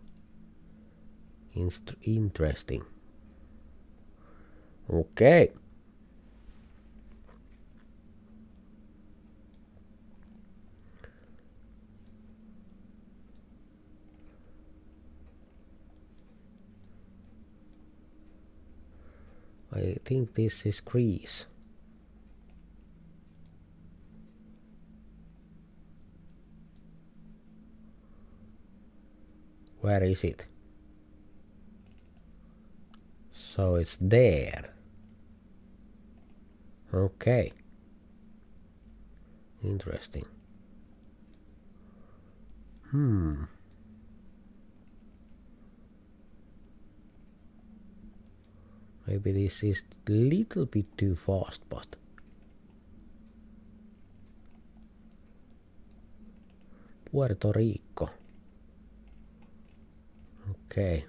Interesting. Okay. I think this is Greece. Where is it? So it's there. Okay. Interesting. Maybe this is a little bit too fast, but Puerto Rico. Okay.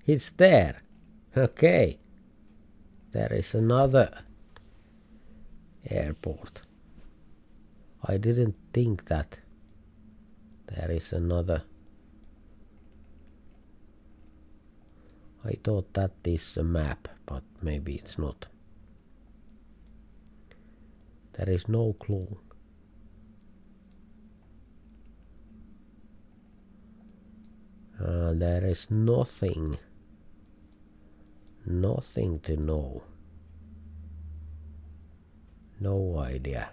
It's there. Okay. There is another airport. I didn't think that there is another. I thought that is a map, but maybe it's not. There is no clue. There is nothing. Nothing to know. No idea.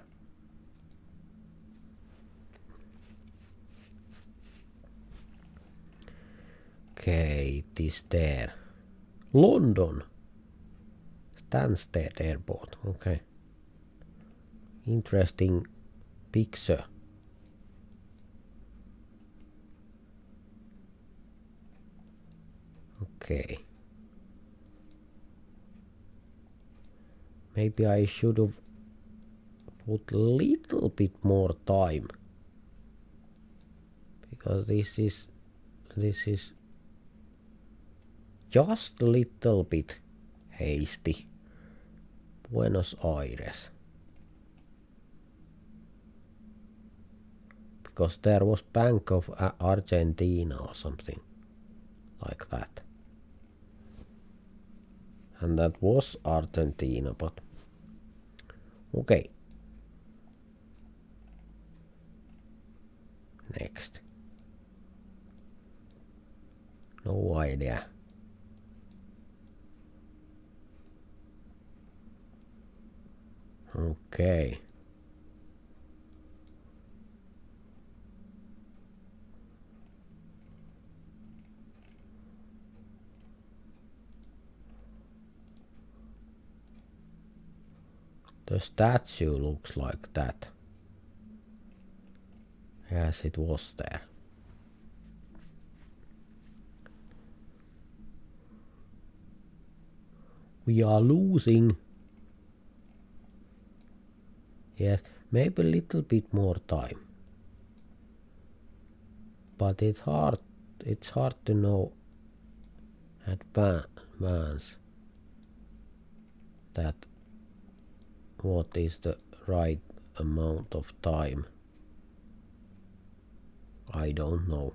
Okay, it is there. London. Stansted Airport. Okay. Interesting picture. Okay. Maybe I should have put a little bit more time. Because this is just a little bit hasty. Buenos Aires. Because there was Bank of Argentina or something like that. And that was Argentina, but okay. Next. No idea. Okay. The statue looks like that. Yes, it was there. We are losing. Yes, maybe a little bit more time. But it's hard to know advance that what is the right amount of time. I don't know.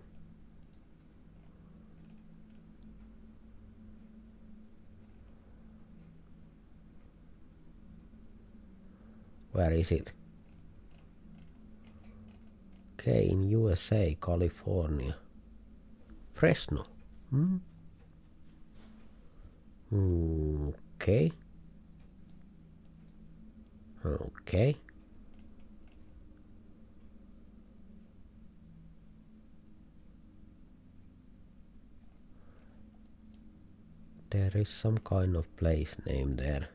Where is it? Okay, in USA, California. Fresno. Okay. Okay. There is some kind of place name there.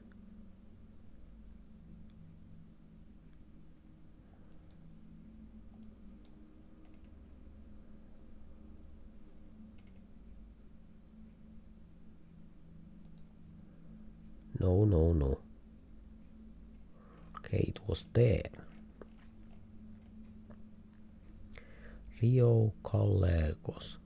No. Okay, it was there. Rio Gallegos.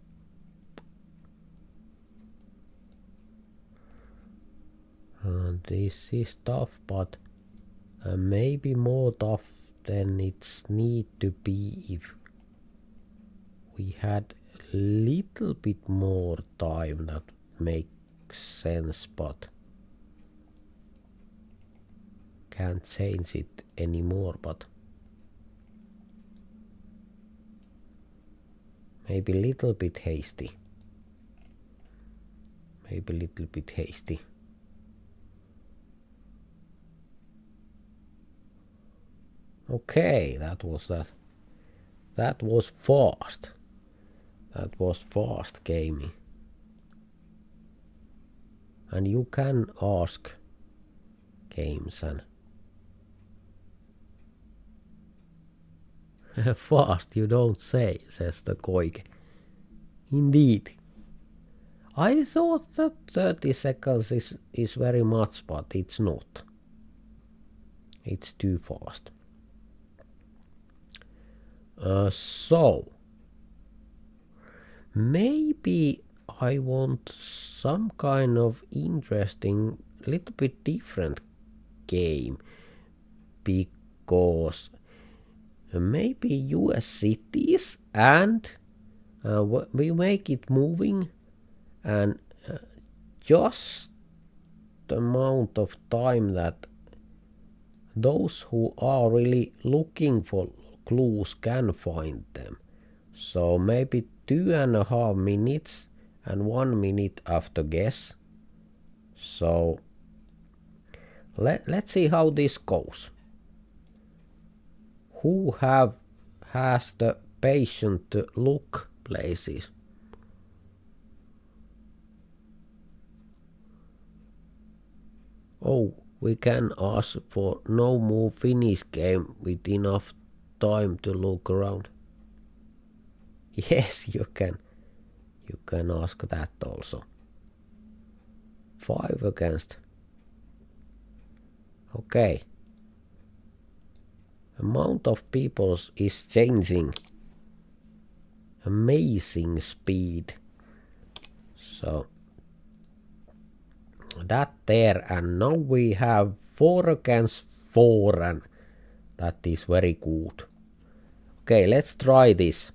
This is tough, but maybe more tough than it's need to be if we had a little bit more time. That makes sense, but can't change it anymore. But maybe a little bit hasty. Okay, that was that. That was fast. That was fast gaming. And you can ask games and fast you don't say, says the Koike. Indeed. I thought that 30 seconds is very much, but it's not. It's too fast. So maybe I want some kind of interesting, little bit different game, because maybe US cities and we make it moving and just the amount of time that those who are really looking for clues can find them. So maybe 2.5 minutes and 1 minute after guess. So let's see how this goes. Who has the patience to look places? Oh, we can ask for no more Finnish game with enough time to look around. Yes, you can. You can ask that also. 5 against. Okay. Amount of people is changing. Amazing speed. So that there, and now we have 4 against 4, and that is very good. Okay, let's try this.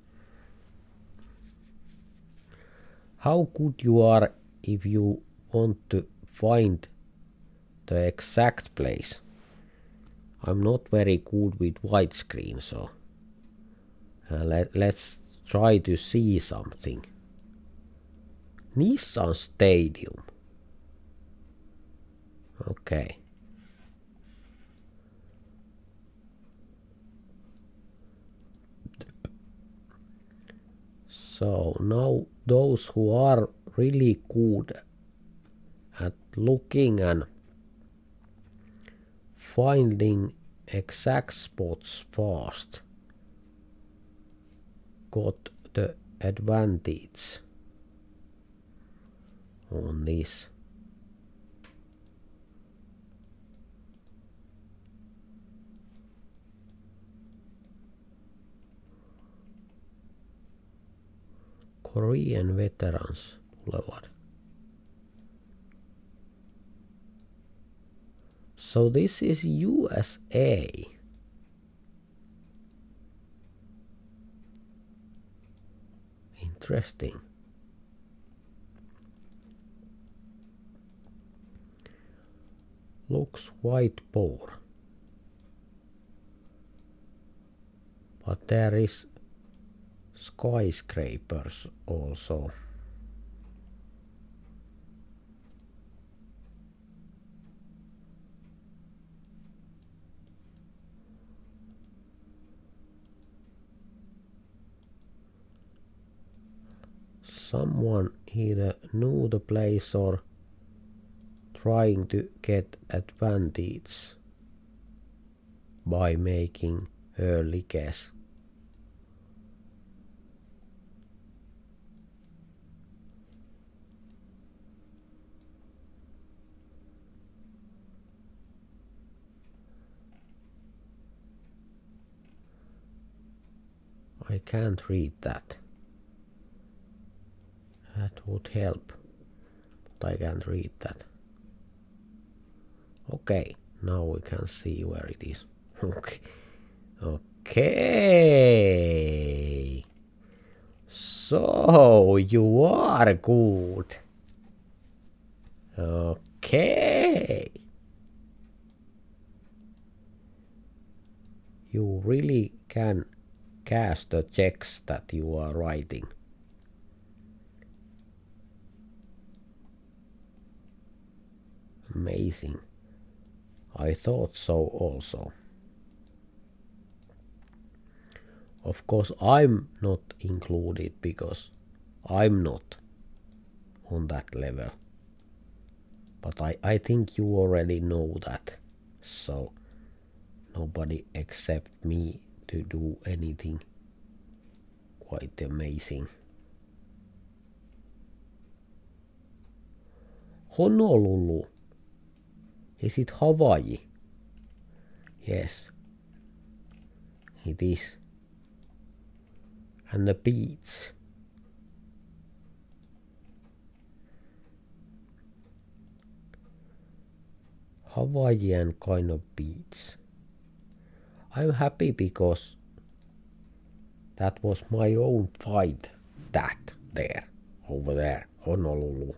How good you are if you want to find the exact place? I'm not very good with widescreen, so let's try to see something. Nissan Stadium. Okay. So now those who are really good at looking and finding exact spots fast got the advantage on this. Korean Veterans Boulevard. So this is USA. Interesting. Looks quite poor. But there is skyscrapers also. Someone either knew the place or trying to get advantage by making early guess. I can't read that. That would help, but I can't read that. Okay, now we can see where it is. Okay. So you are good. Okay. You really can cast the checks that you are writing. Amazing. I thought so also. Of course, I'm not included because I'm not on that level. But I think you already know that. So nobody except me to do anything quite amazing. Honolulu. Is it Hawaii? Yes, it is. And the beach. Hawaiian kind of beach. I'm happy because that was my own find that there, over there, Honolulu.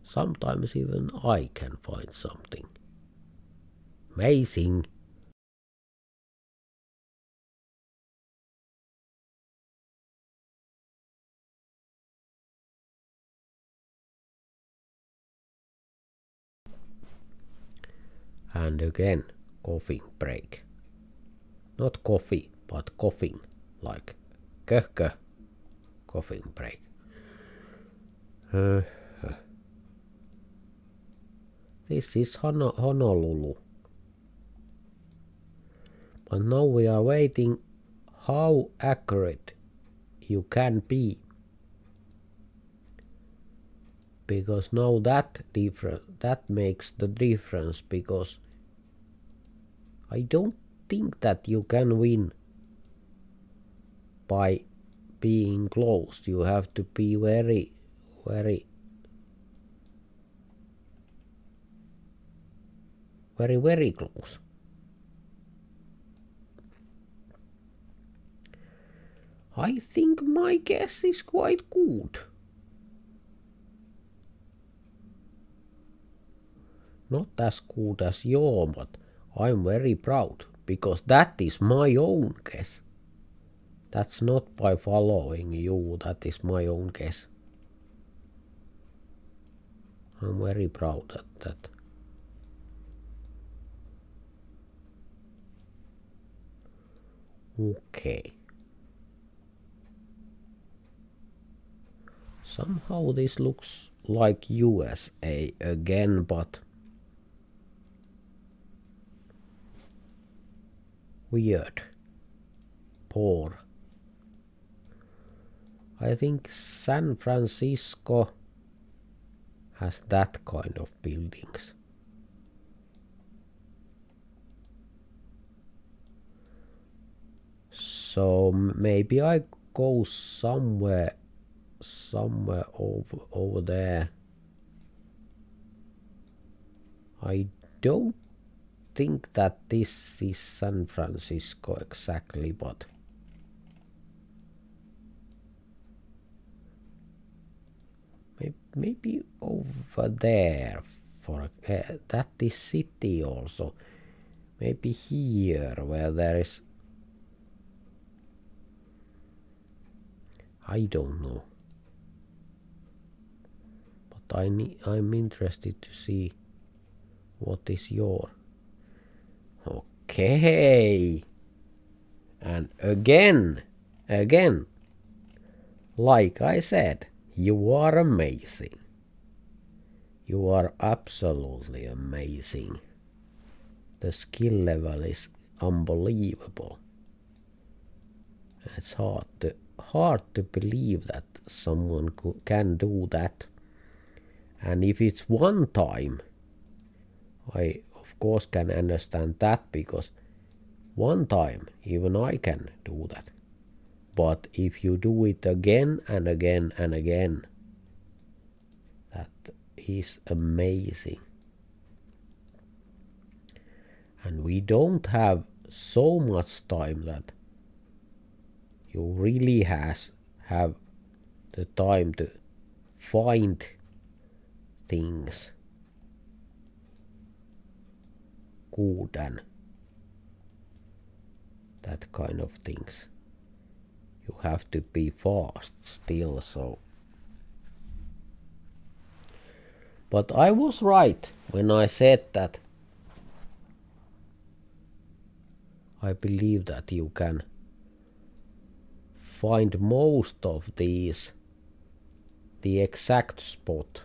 Sometimes even I can find something. Amazing. And again, coughing break. Not coffee, but coughing, like köhkö, coughing break. This is Honolulu. But now we are waiting how accurate you can be. Because now that makes the difference, because I don't think that you can win by being close. You have to be very, very, very, very close. I think my guess is quite good. Not as good as yours, but I'm very proud, because that is my own guess. That's not by following you, that is my own guess. I'm very proud of that. Okay. Somehow this looks like USA again, but weird. Poor. I think San Francisco has that kind of buildings. So maybe I go somewhere over there. I don't think that this is San Francisco exactly, but maybe over there. For that is city also. Maybe here where there is. I don't know. But I'm interested to see what is your. Okay. And again, like I said, You are amazing. You are absolutely amazing. The skill level is unbelievable. It's hard to believe that someone can do that. And if it's one time, I of course can understand that, because one time even I can do that. But if you do it again and again and again, that is amazing. And we don't have so much time that you really have the time to find things good and that kind of things. You have to be fast still, so. But I was right when I said that I believe that you can find most of these the exact spot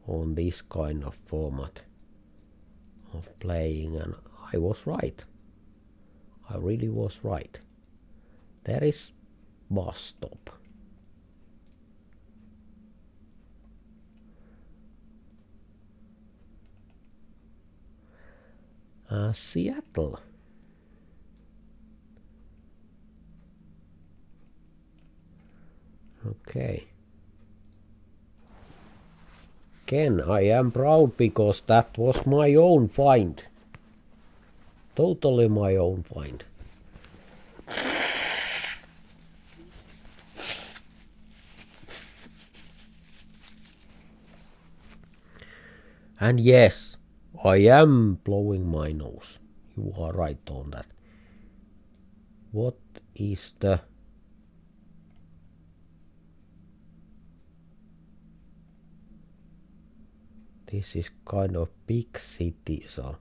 on this kind of format of playing, and I was right. I really was right. There is bus stop. Seattle. Okay. Again, I am proud because that was my own find. Totally my own find. And yes, I am blowing my nose. You are right on that. What is the... This is kind of big city, so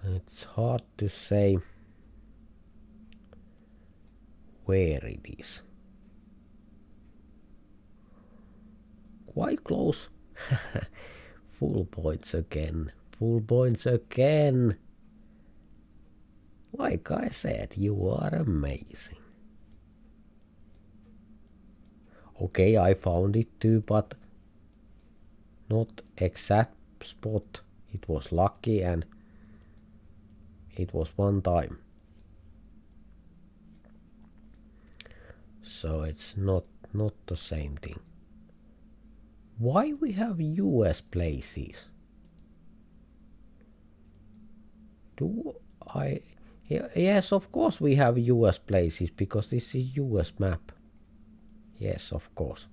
it's hard to say where it is. Quite close. Full points again. Full points again. Like I said, you are amazing. Okay, I found it too, but not exact spot. It was lucky and it was one time. So it's not the same thing. Why we have US places? Yes, of course we have US places, because this is US map. Yes, of course.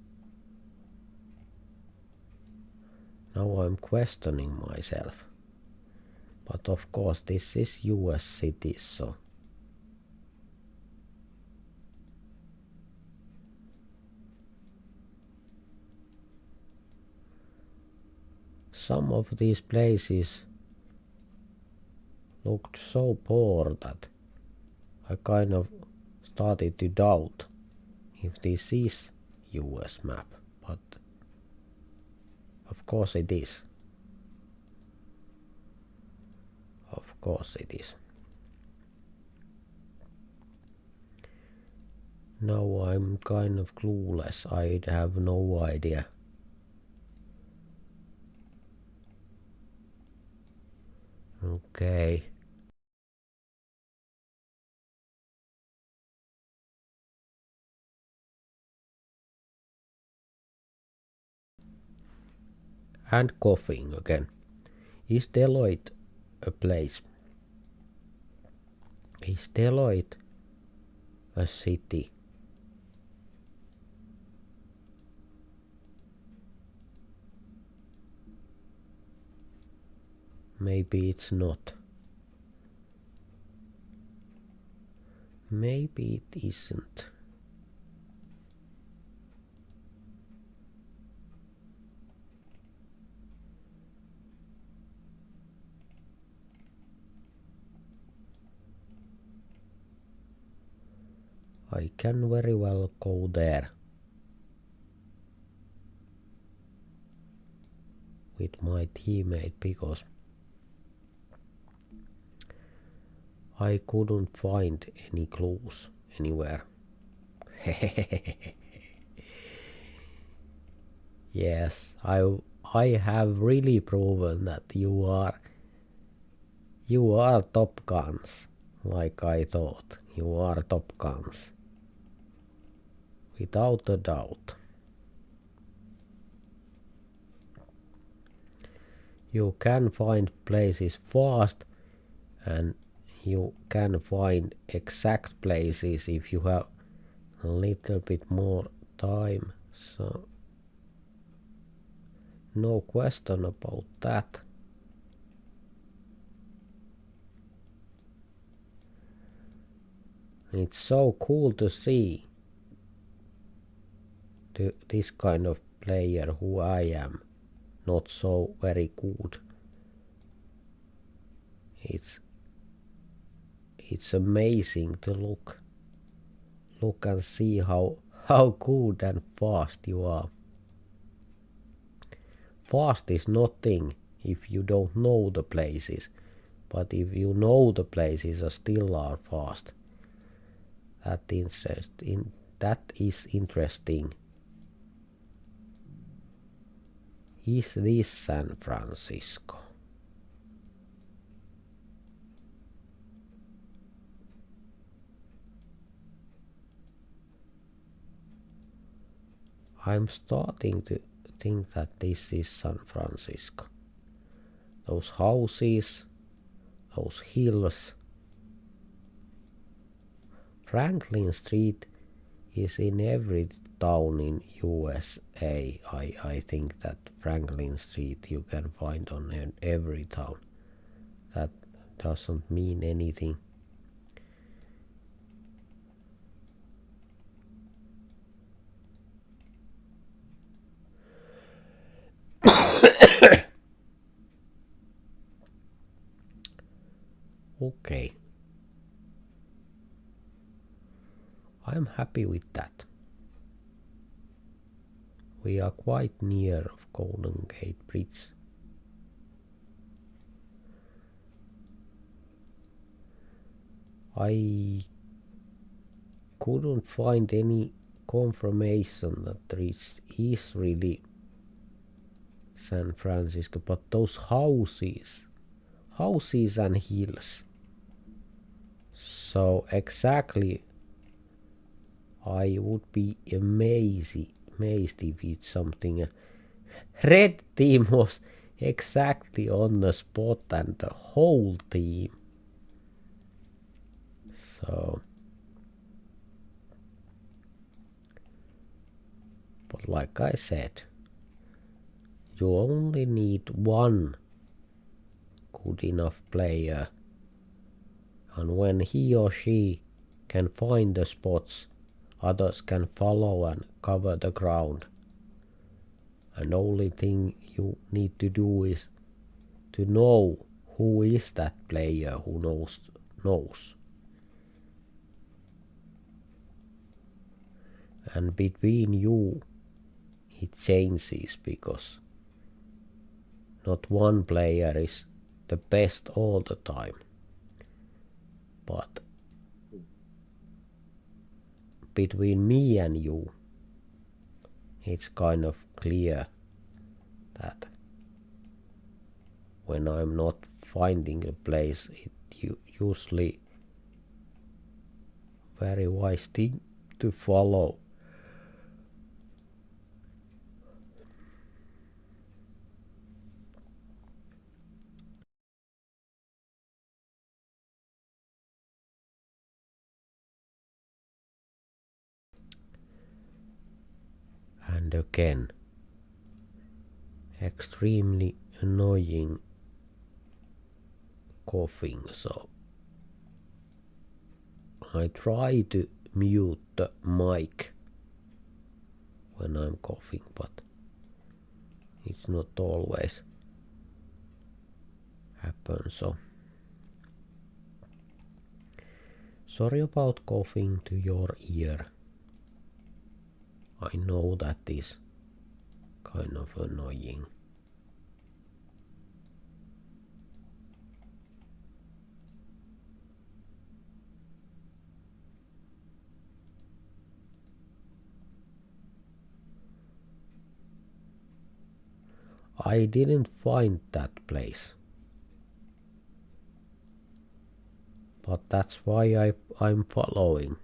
Now I'm questioning myself. But of course this is US cities, so. Some of these places looked so poor that I kind of started to doubt if this is US map, but of course it is. Of course it is. Now I'm kind of clueless. I have no idea. Okay. And coughing again. Is Deloitte a place? Is Deloitte a city? Maybe it's not. Maybe it isn't. I can very well go there with my teammate because I couldn't find any clues anywhere. Yes, I have really proven that you are Top Guns, like I thought. You are Top Guns. Without a doubt. You can find places fast and you can find exact places if you have a little bit more time. So no question about that. It's so cool to see this kind of player who I am. Not so very good. It's amazing to look and see how good and fast you are. Fast is nothing if you don't know the places, but if you know the places and still are fast, that is interesting. Is this San Francisco? I'm starting to think that this is San Francisco. Those houses, those hills. Franklin Street is in every town in USA. I think that Franklin Street you can find on every town. That doesn't mean anything. Okay. I'm happy with that. We are quite near of Golden Gate Bridge. I couldn't find any confirmation that there is really San Francisco, but those houses and hills. So exactly, I would be amazed if it's something. Red team was exactly on the spot and the whole team. So, but like I said, you only need one good enough player, and when he or she can find the spots, others can follow and cover the ground. And only thing you need to do is to know who is that player who knows. And between you it changes because not one player is the best all the time. But between me and you, it's kind of clear that when I'm not finding a place, it usually very wise thing to follow. And again, extremely annoying coughing, so I try to mute the mic when I'm coughing, but it's not always happen. Sorry about coughing to your ear. I know that is kind of annoying. I didn't find that place. But that's why I'm following.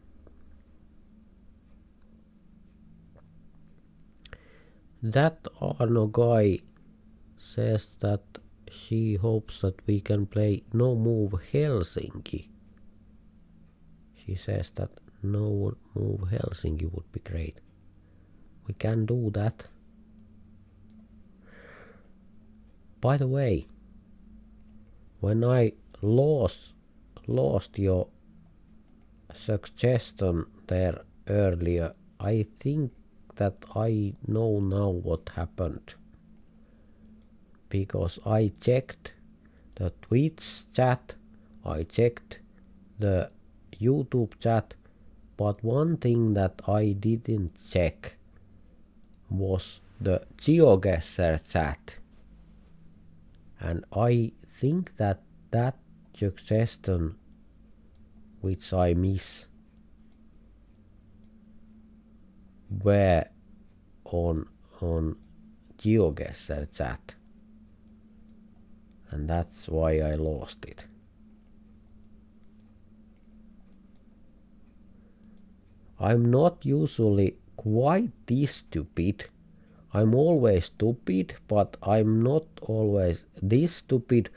That Arno guy says that she hopes that we can play No Move Helsinki. She says that No Move Helsinki would be great. We can do that. By the way, when I lost your suggestion there earlier, I think that I know now what happened. Because I checked the Twitch chat, I checked the YouTube chat, but one thing that I didn't check was the GeoGuessr chat. And I think that suggestion which I miss were on GeoGuessr chat. And that's why I lost it. I'm not usually quite this stupid. I'm always stupid, but I'm not always this stupid,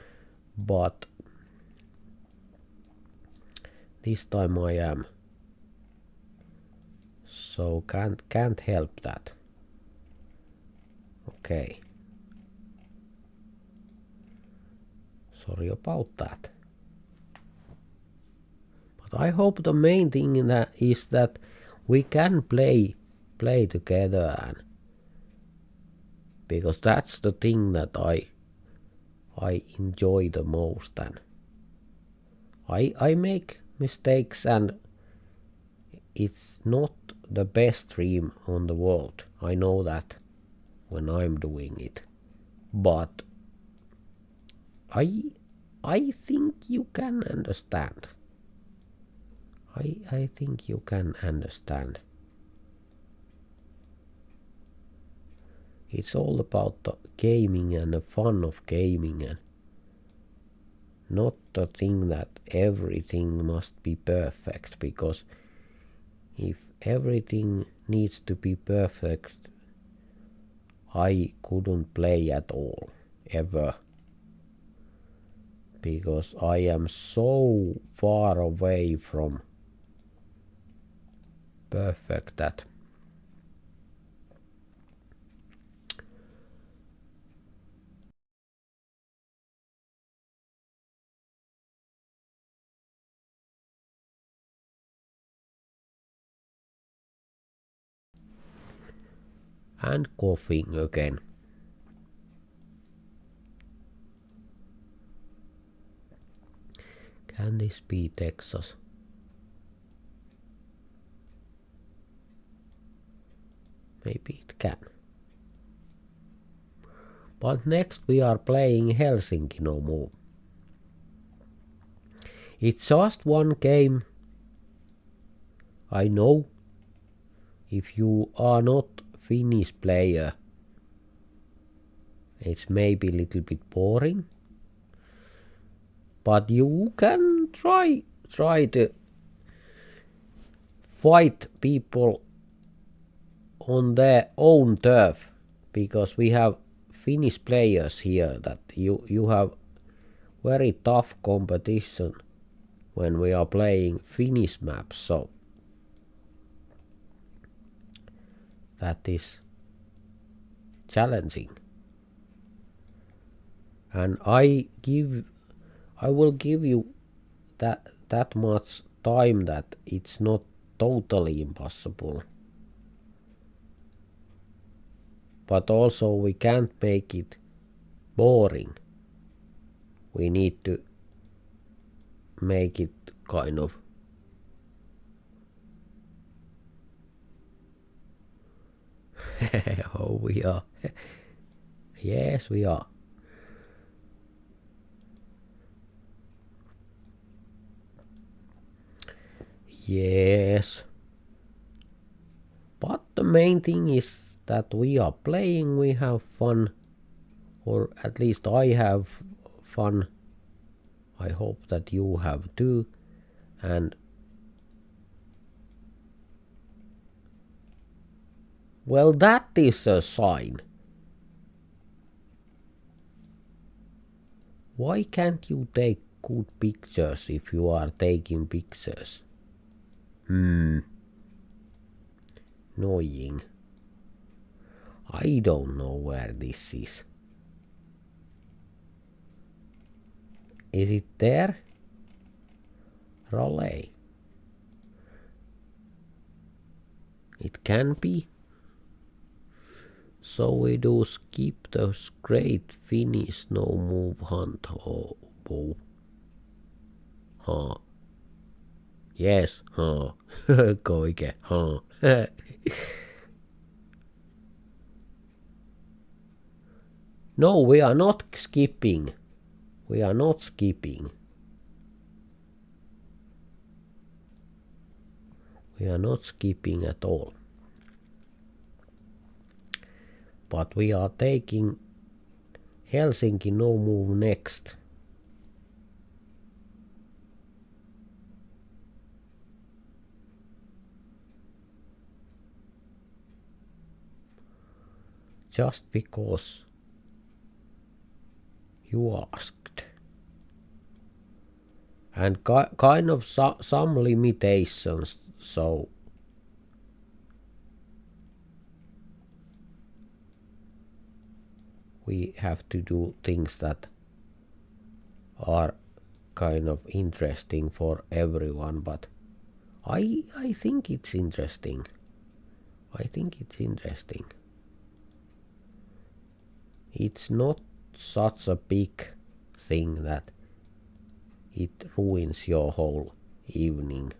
but this time I am. So can't help that. Okay. Sorry about that. But I hope the main thing is that we can play together, and because that's the thing that I enjoy the most, and I make mistakes, and it's not the best stream on the world. I know that when I'm doing it, but I think you can understand. I think you can understand. It's all about the gaming and the fun of gaming, and not the thing that everything must be perfect, because if everything needs to be perfect, I couldn't play at all, ever. Because I am so far away from perfect that and coughing again. Can this be Texas? Maybe it can. But next we are playing Helsinki No More. It's just one game. I know if you are not Finnish player, it's maybe a little bit boring. But you can try to fight people on their own turf, because we have Finnish players here that you have very tough competition when we are playing Finnish maps, so that is challenging. And I will give you that much time that it's not totally impossible. But also we can't make it boring. We need to make it kind of Oh, we are. Yes, we are. Yes. But the main thing is that we are playing, we have fun. Or at least I have fun. I hope that you have too. And well, that is a sign. Why can't you take good pictures if you are taking pictures? Annoying. I don't know where this is. Is it there? Relay. It can be. So we do skip the great Finnish no move hunt. Oh, oh. Huh. Yes, huh. Koike, huh. No, we are not skipping. We are not skipping. We are not skipping at all. But we are taking Helsinki no move next. Just because you asked. And kind of some limitations, so we have to do things that are kind of interesting for everyone, but I think it's interesting. I think it's interesting. It's not such a big thing that it ruins your whole evening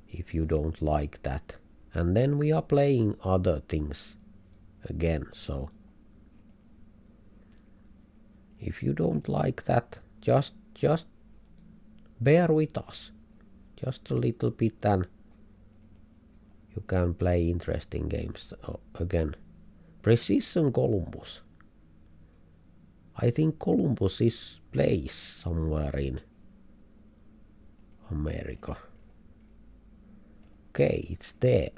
if you don't like that. And then we are playing other things again, so if you don't like that, just bear with us just a little bit and you can play interesting games again. Precision Columbus. I think Columbus is place somewhere in America. Okay, it's there.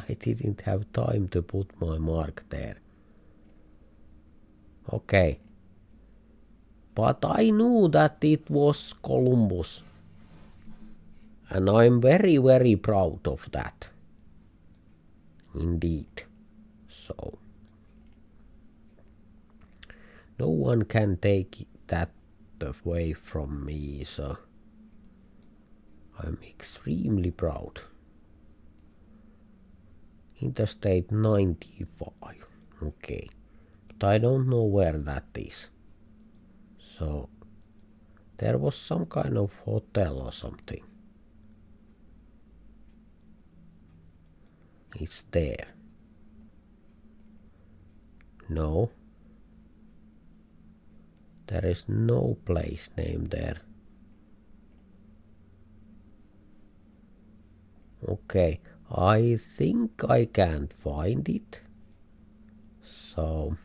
I didn't have time to put my mark there. Okay. But I knew that it was Columbus. And I'm very, very proud of that. Indeed. So no one can take that away from me, so I'm extremely proud. Interstate 95. Okay. But I don't know where that is. So there was some kind of hotel or something. It's there. No. There is no place name there. Okay, I think I can't find it. So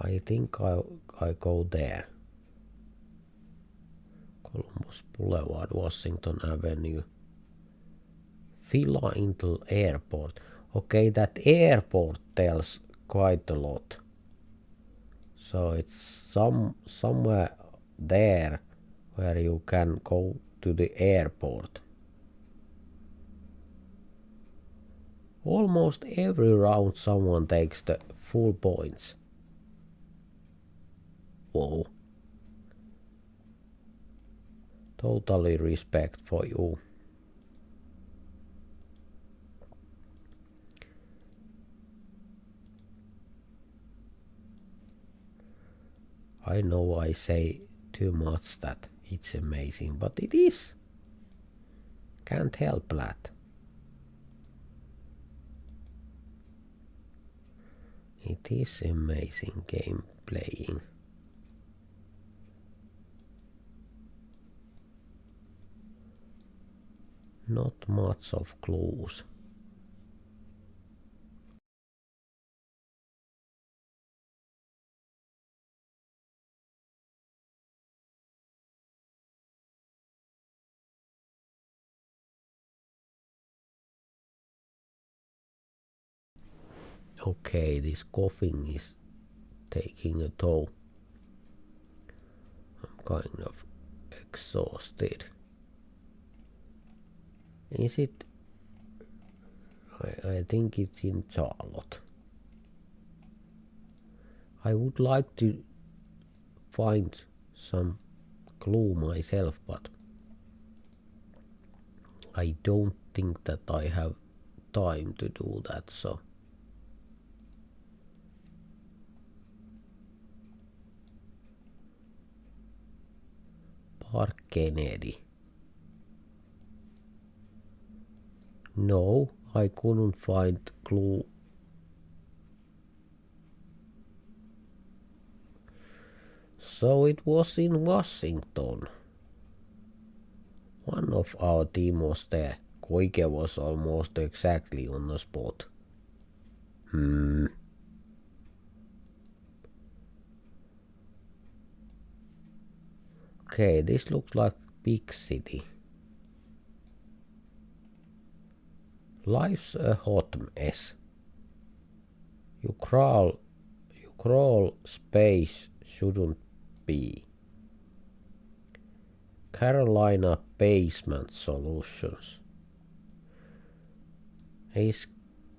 I think I go there. Columbus Boulevard, Washington Avenue. Villa Intel Airport. Okay, that airport tells quite a lot. So it's somewhere there where you can go to the airport. Almost every round someone takes the full points. Whoa. Totally respect for you. I know I say too much that it's amazing, but it is. Can't help that. It is amazing game playing. Not much of clues. Okay, this coughing is taking a toll. I'm kind of exhausted. Is it? I think it's in Charlotte. I would like to find some clue myself, but I don't think that I have time to do that, so Park Kennedy. No, I couldn't find clue. So it was in Washington. One of our team was there. Koike was almost exactly on the spot. Okay, this looks like big city. Life's a hot mess. You crawl, space shouldn't be. Carolina Basement Solutions. Is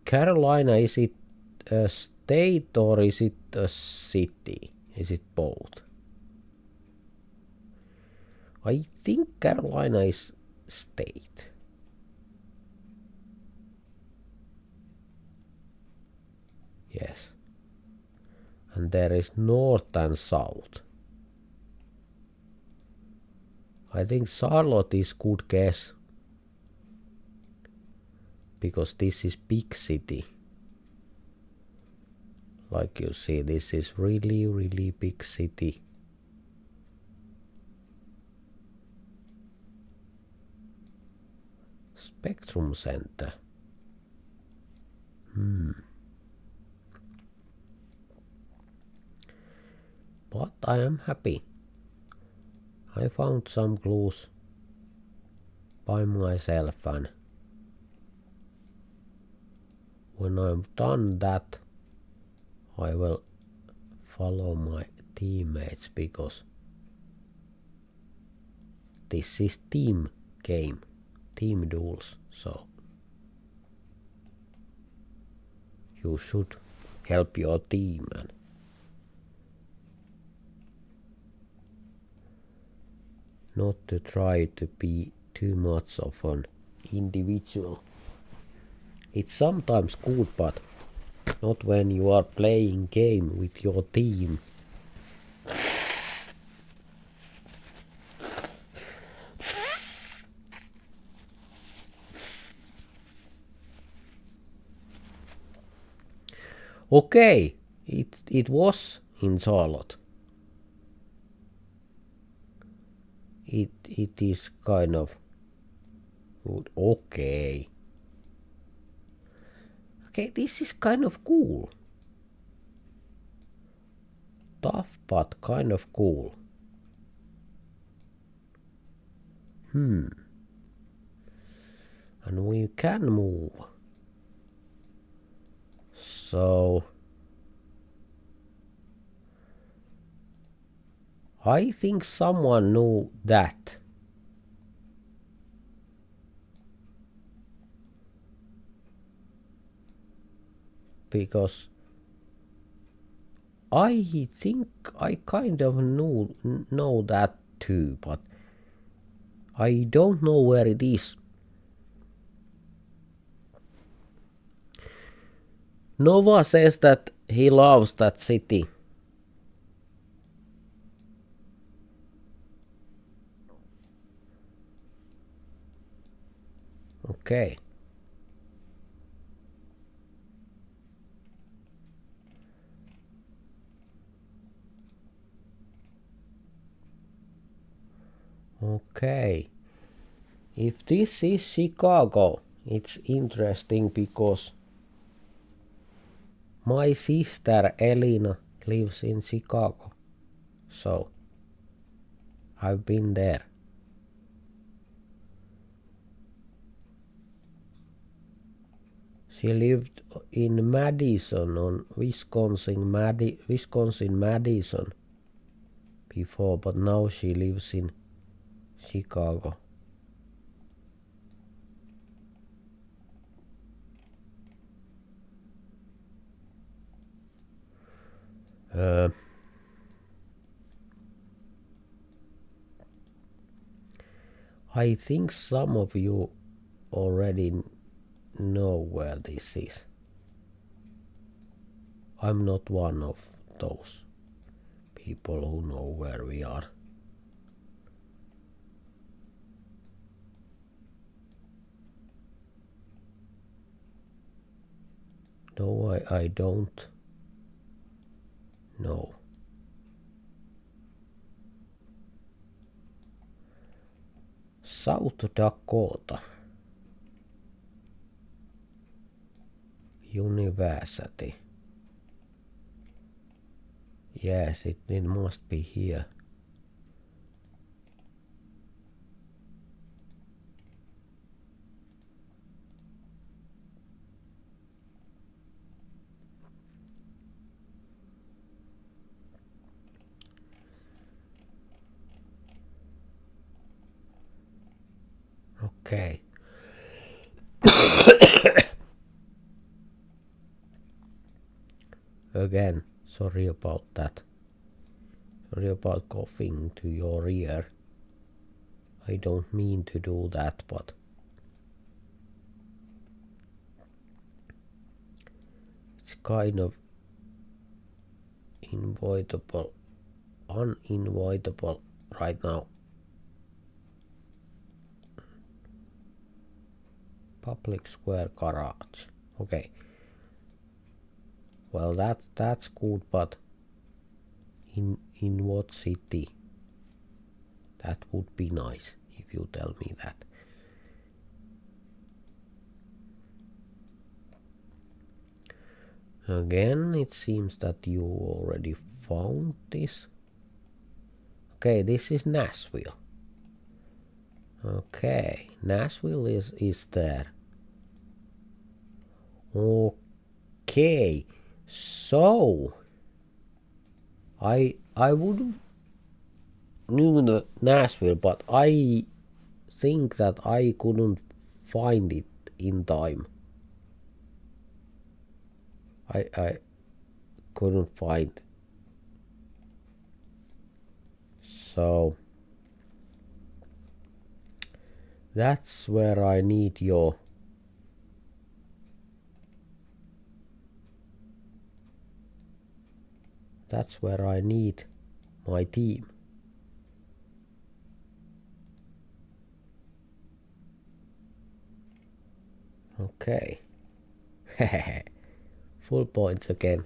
Carolina, is it a state or is it a city? Is it both? I think Carolina is state. Yes. And there is north and south. I think Charlotte is good guess. Because this is big city. Like you see, this is really, really big city. Spectrum Center. But I am happy. I found some clues by myself, and when I've done that, I will follow my teammates, because this is team game, team duels, so you should help your team and not to try to be too much of an individual. It's sometimes good, but not when you are playing game with your team. Okay, it was in Charlotte. It is kind of good. Okay. Okay, this is kind of cool. Tough, but kind of cool. And we can move. So I think someone knew that. Because I think I kind of know that too, but I don't know where it is. Nova says that he loves that city. Okay. Okay. If this is Chicago, it's interesting because my sister Elina lives in Chicago. So I've been there. She lived in Madison on Wisconsin Madison before, but now she lives in Chicago. I think some of you already know where this is. I'm not one of those people who know where we are. No, I don't know. South Dakota University. Yes, it must be here. Okay. Again, sorry about that. Sorry about coughing to your ear. I don't mean to do that, but it's kind of unavoidable right now. Public Square Garage. Okay. Well, that's good, but in what city? That would be nice if you tell me that. Again, it seems that you already found this. Okay, this is Nashville. Okay, Nashville is there. Okay, so I would knew the Nashville, but I think that I couldn't find it in time. I couldn't find. So that's where I need your my team. Okay. Full points again.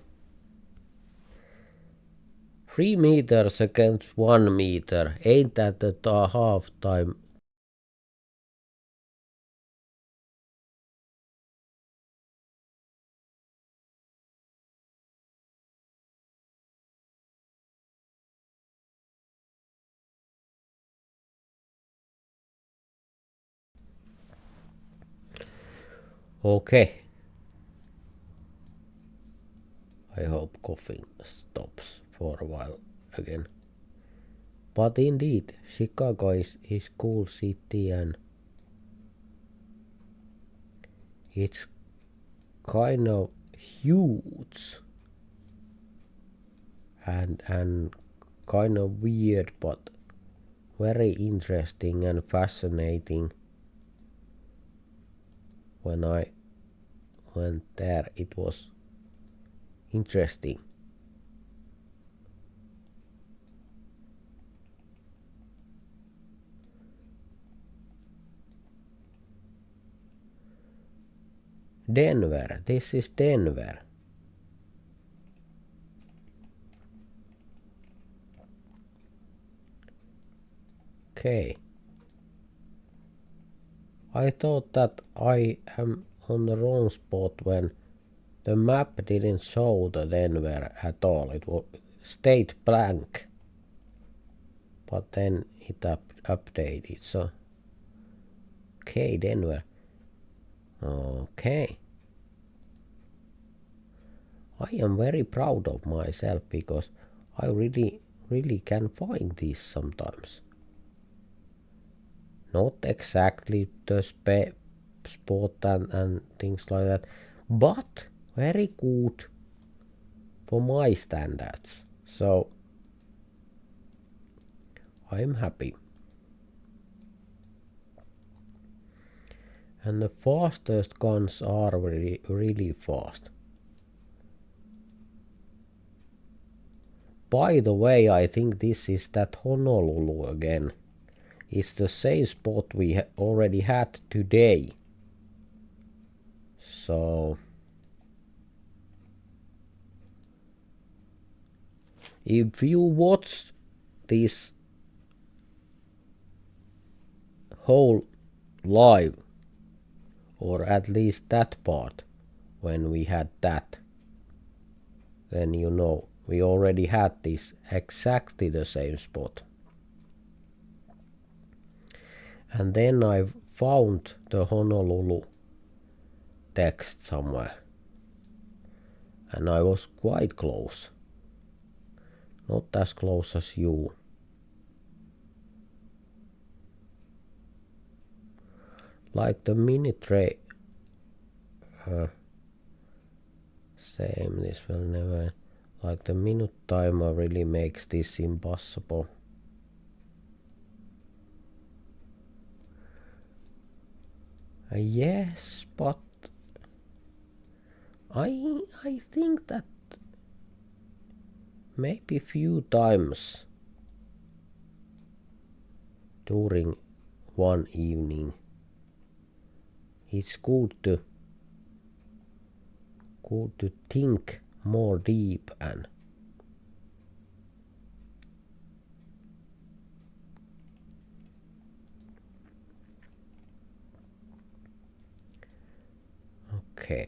3 meters against 1 meter. Ain't that the half time? Okay. I hope coughing stops for a while again. But indeed, Chicago is cool city and it's kind of huge and kind of weird, but very interesting and fascinating. When I went there, it was interesting. Denver. This is Denver. Okay. I thought that I am on the wrong spot when the map didn't show the Denver at all. It was stayed blank. But then it updated. So, okay, Denver. Okay. I am very proud of myself because I really can find these sometimes. Not exactly the spot and things like that, but very good for my standards. So I'm happy. And the fastest guns are really fast. By the way, I think this is that Honolulu again. It's the same spot we already had today. So if you watch this whole live, or at least that part when we had that, then you know we already had this exactly the same spot. And then I found the Honolulu text somewhere. And I was quite close. Not as close as you. Like the minute ray. Same, this will never. Like the minute timer really makes this impossible. Yes, but I think that maybe few times during one evening it's good to think more deep and okay.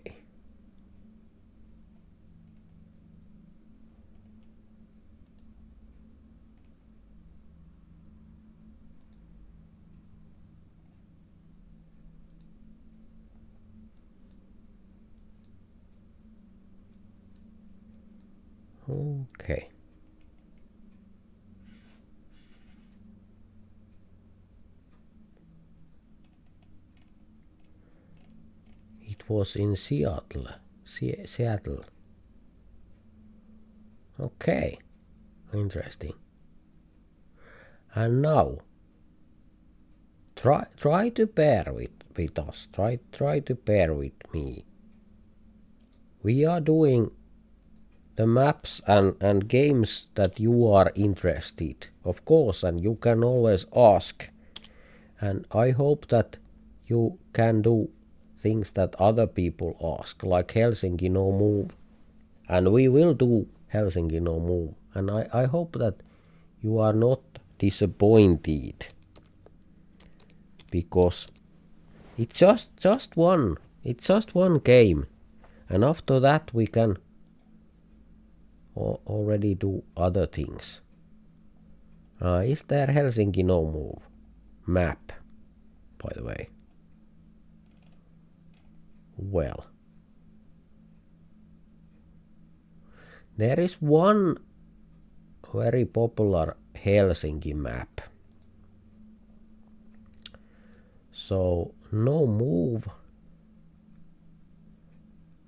Okay. It was in Seattle. Seattle. Okay. Interesting. And now try to bear with us. Try to bear with me. We are doing the maps and games that you are interested, of course, and you can always ask. And I hope that you can do things that other people ask, like Helsinki no move. And we will do Helsinki no move. And I hope that you are not disappointed. Because it's just one game. And after that we can already do other things. Is there Helsinki no move map, by the way? Well, there is one very popular Helsinki map. So no move,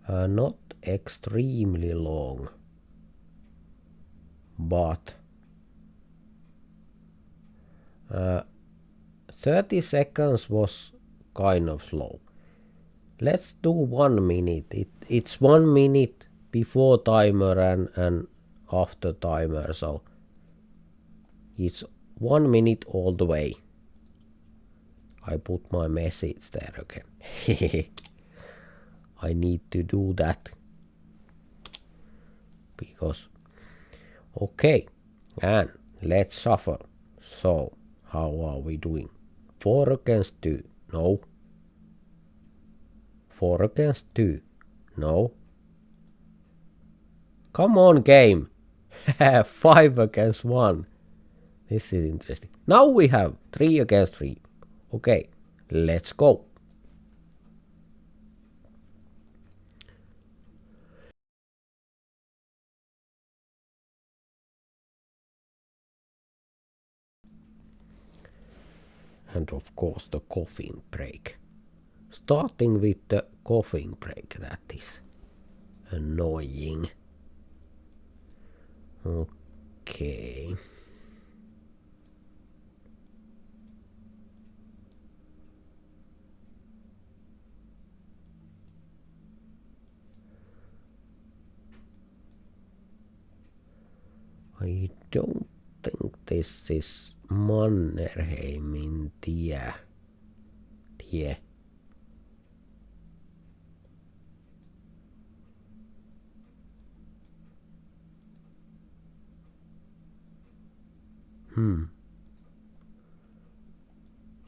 not extremely long, but 30 seconds was kind of slow. Let's do 1 minute. It's 1 minute before timer and after timer, so it's 1 minute all the way. I put my message there again. I need to do that. Because, okay, and let's shuffle. So, how are we doing? 4 against 2, no. 4 against 2, no. Come on, game. 5 against 1. This is interesting. Now we have 3 against 3. Okay, let's go. And of course the coughing break. Starting with the coughing break, that is annoying. Okay. I don't think this is Mannerheimin tie.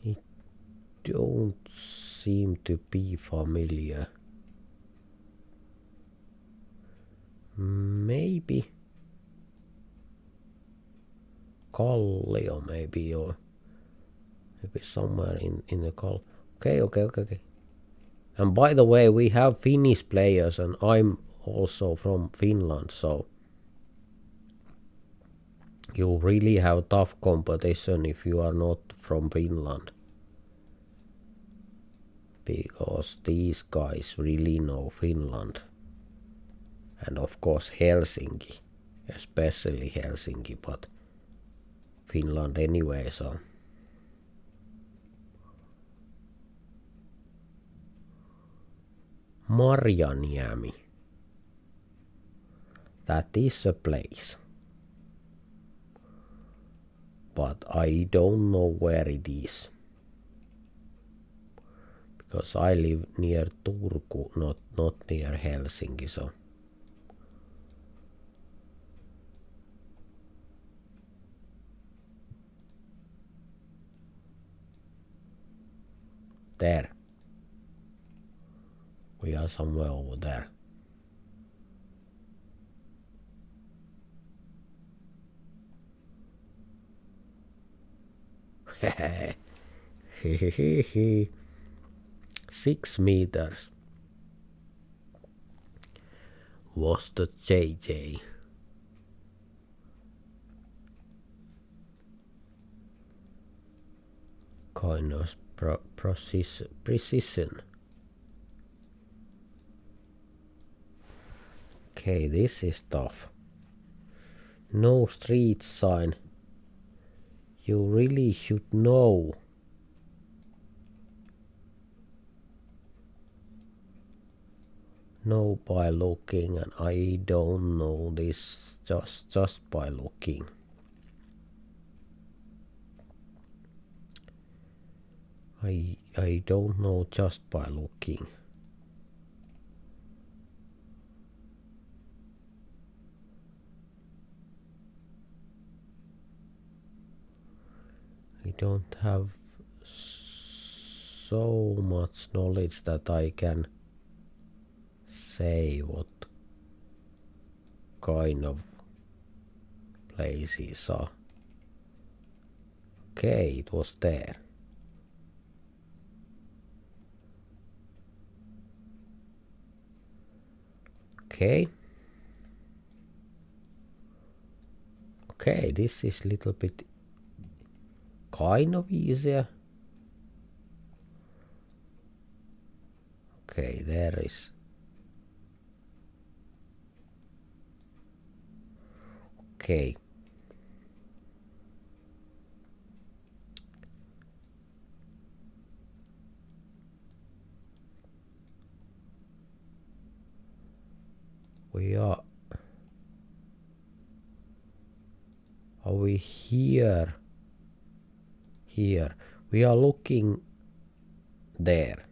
It don't seem to be familiar. Maybe Kallio, maybe, or maybe somewhere in the Kall. Okay. And by the way, we have Finnish players, and I'm also from Finland, so you really have tough competition if you are not from Finland. Because these guys really know Finland. And of course Helsinki, especially Helsinki, but Finland anyway, so. Marjaniemi. That is a place. But I don't know where it is. Because I live near Turku, not near Helsinki, so. There. We are somewhere over there. Hehehe. 6 meters was the JJ. Kind of precision. Okay, this is tough. No street sign. You really should know. Know by looking, and I don't know this just by looking. I don't know just by looking. I don't have so much knowledge that I can say what kind of places are. Okay, it was there. Okay. Okay, this is a little bit kind of easier. Okay, there is. Okay. We are we here? Here. We are looking there.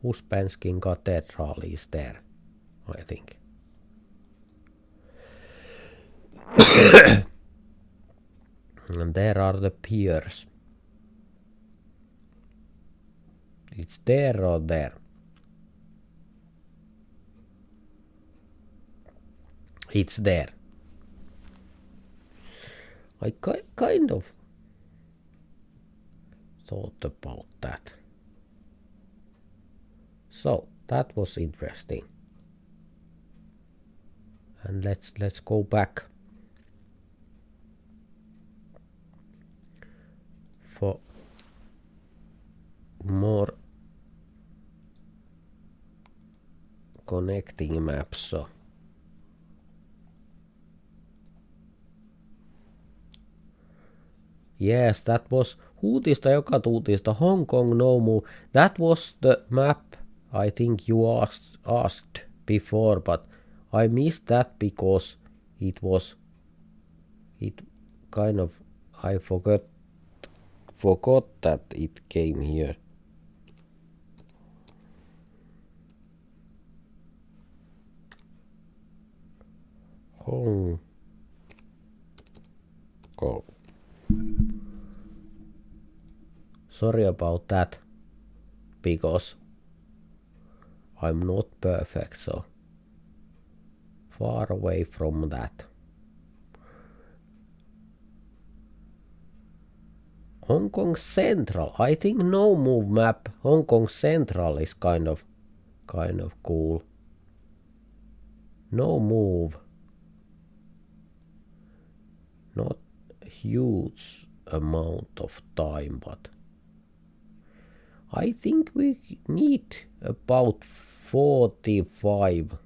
Uspenskin Cathedral is there, I think. And there are the piers. It's there or there? It's there. I kind of thought about that. So that was interesting. And let's go back for more connecting maps. So yes, that was Huutista joka tuutista, Hong Kong no move. That was the map I think you asked before, but I missed that because it kind of, I forgot that it came here. Hong Kong. Sorry about that, because I'm not perfect, so far away from that. Hong Kong Central. I think no move map. Hong Kong Central is kind of cool. No move. Not a huge amount of time, but I think we need about 45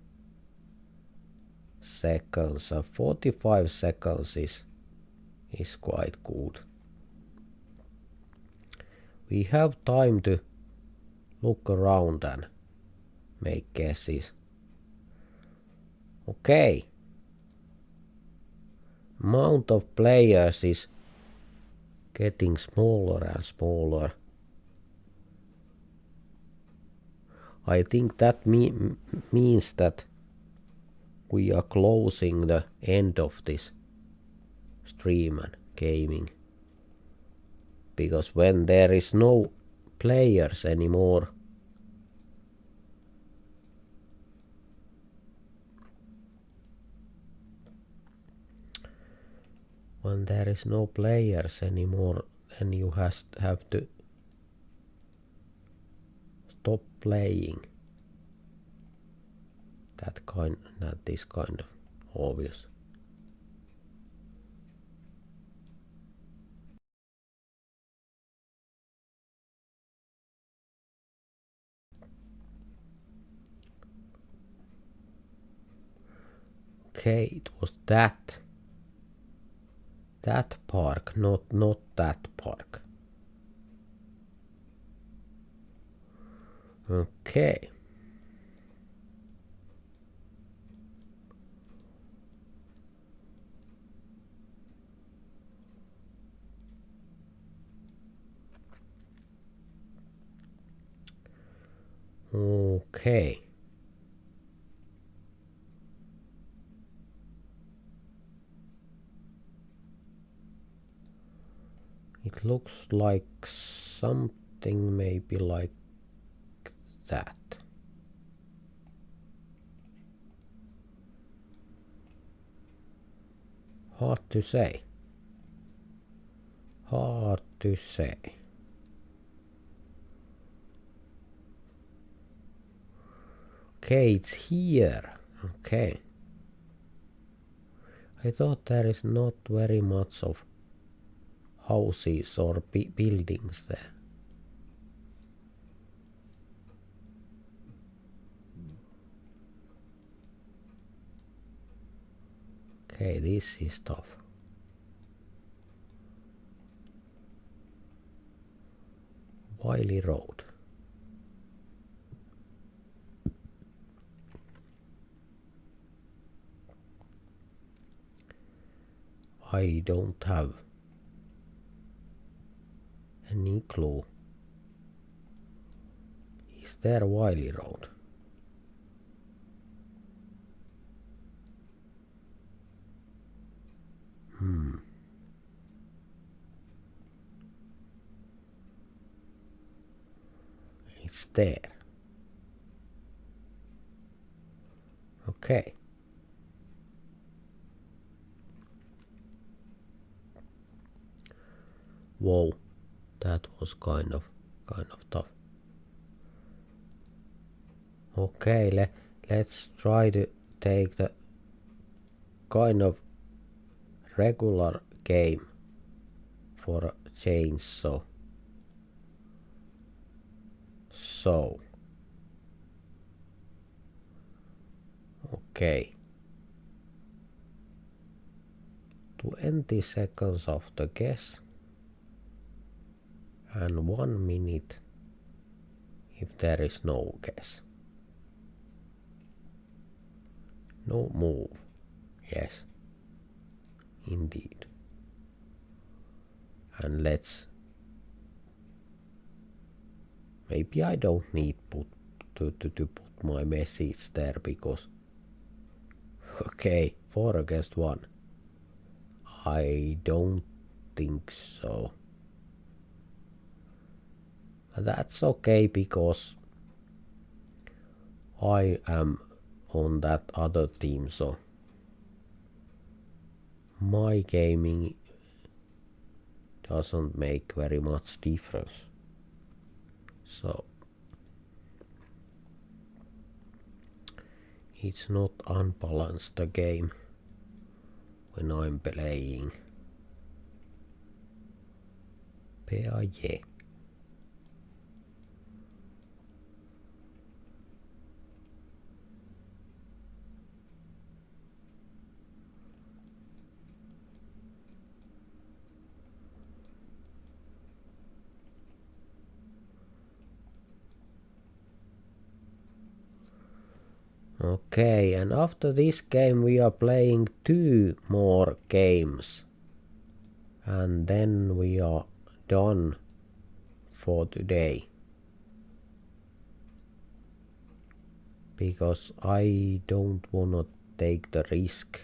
seconds. 45 seconds is quite good. We have time to look around and make guesses. Okay. Amount of players is getting smaller and smaller. I think that means that we are closing the end of this stream and gaming. Because when there is no players anymore, then you have to stop playing. That is kind of obvious. Okay, it was that park, not that park. Okay. Okay. It looks like something maybe like that. Hard to say. Hard to say. Okay, it's here. Okay. I thought there is not very much of houses or buildings there. Okay, this is tough. Wiley Road. I don't have any clue. Is there Wiley Road? It's there. Okay. Whoa, that was kind of tough. Okay, let's try to take the kind of regular game for a change. So okay, 20 seconds of the guess and 1 minute if there is no guess. No move. Yes, indeed. And let's, maybe I don't need to put my message there because, okay, 4 against 1. I don't think so. That's okay because I am on that other team, so my gaming doesn't make very much difference. So it's not unbalanced the game when I'm playing. PAJ. Okay, and after this game we are playing 2 more games and then we are done for today. Because I don't wanna take the risk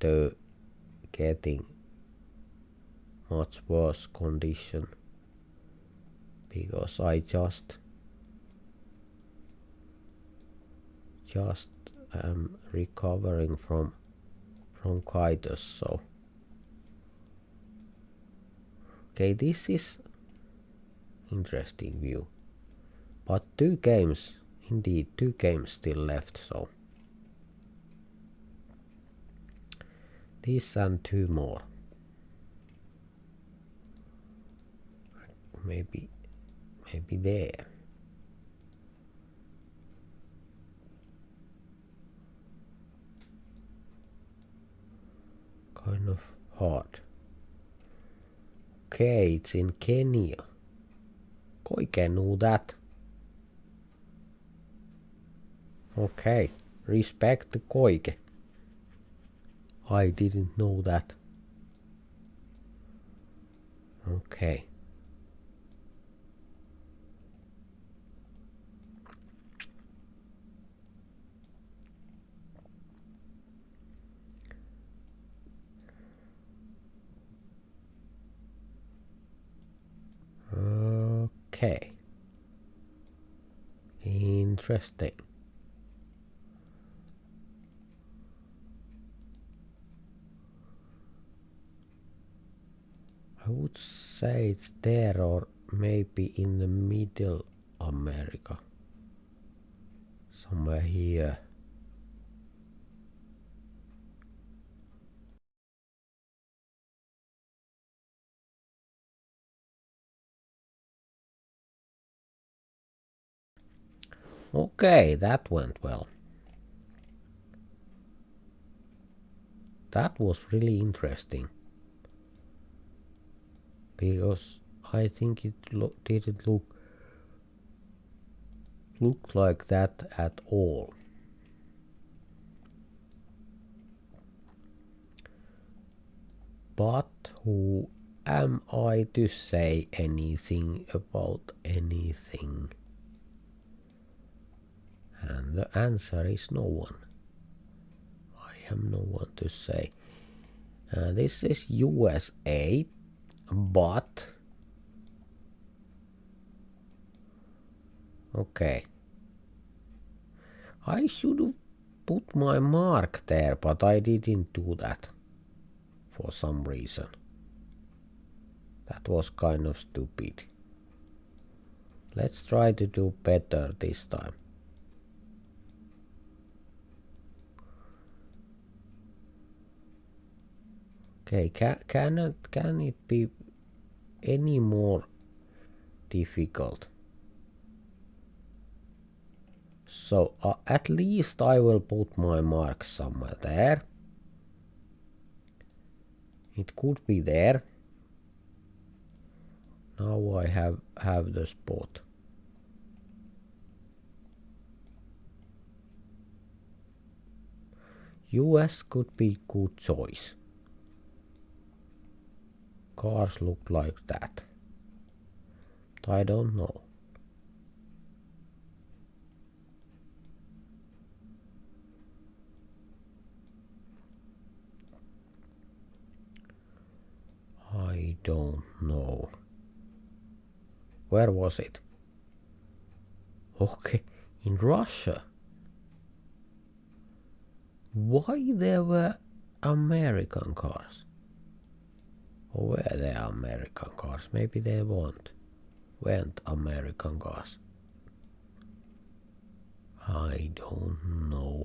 to getting much worse condition because I just am recovering from bronchitis. So okay, this is interesting view, but 2 games, indeed 2 games still left, so this and 2 more. Maybe there. Kind of hard. Okay, it's in Kenya. Koike knew that. Okay, respect to Koike. I didn't know that. Okay. Okay. Interesting. I would say it's there or maybe in the middle America. Somewhere here. Okay, that went well. That was really interesting. Because I think it didn't look like that at all. But who am I to say anything about anything? And the answer is no one. I am no one to say. This is USA, but okay. I should put my mark there, but I didn't do that for some reason. That was kind of stupid. Let's try to do better this time. Okay, can it be any more difficult? So at least I will put my mark somewhere there. It could be there. Now I have the spot. US could be good choice. Cars look like that. But I don't know. I don't know. Where was it? Okay, in Russia. Why there were American cars? Or were there American cars? Maybe they weren't American cars. I don't know.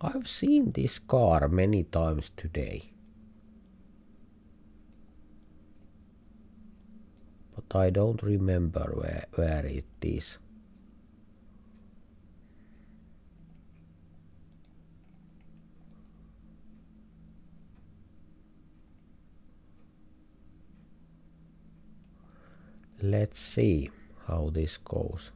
I've seen this car many times today. But I don't remember where it is. Let's see how this goes.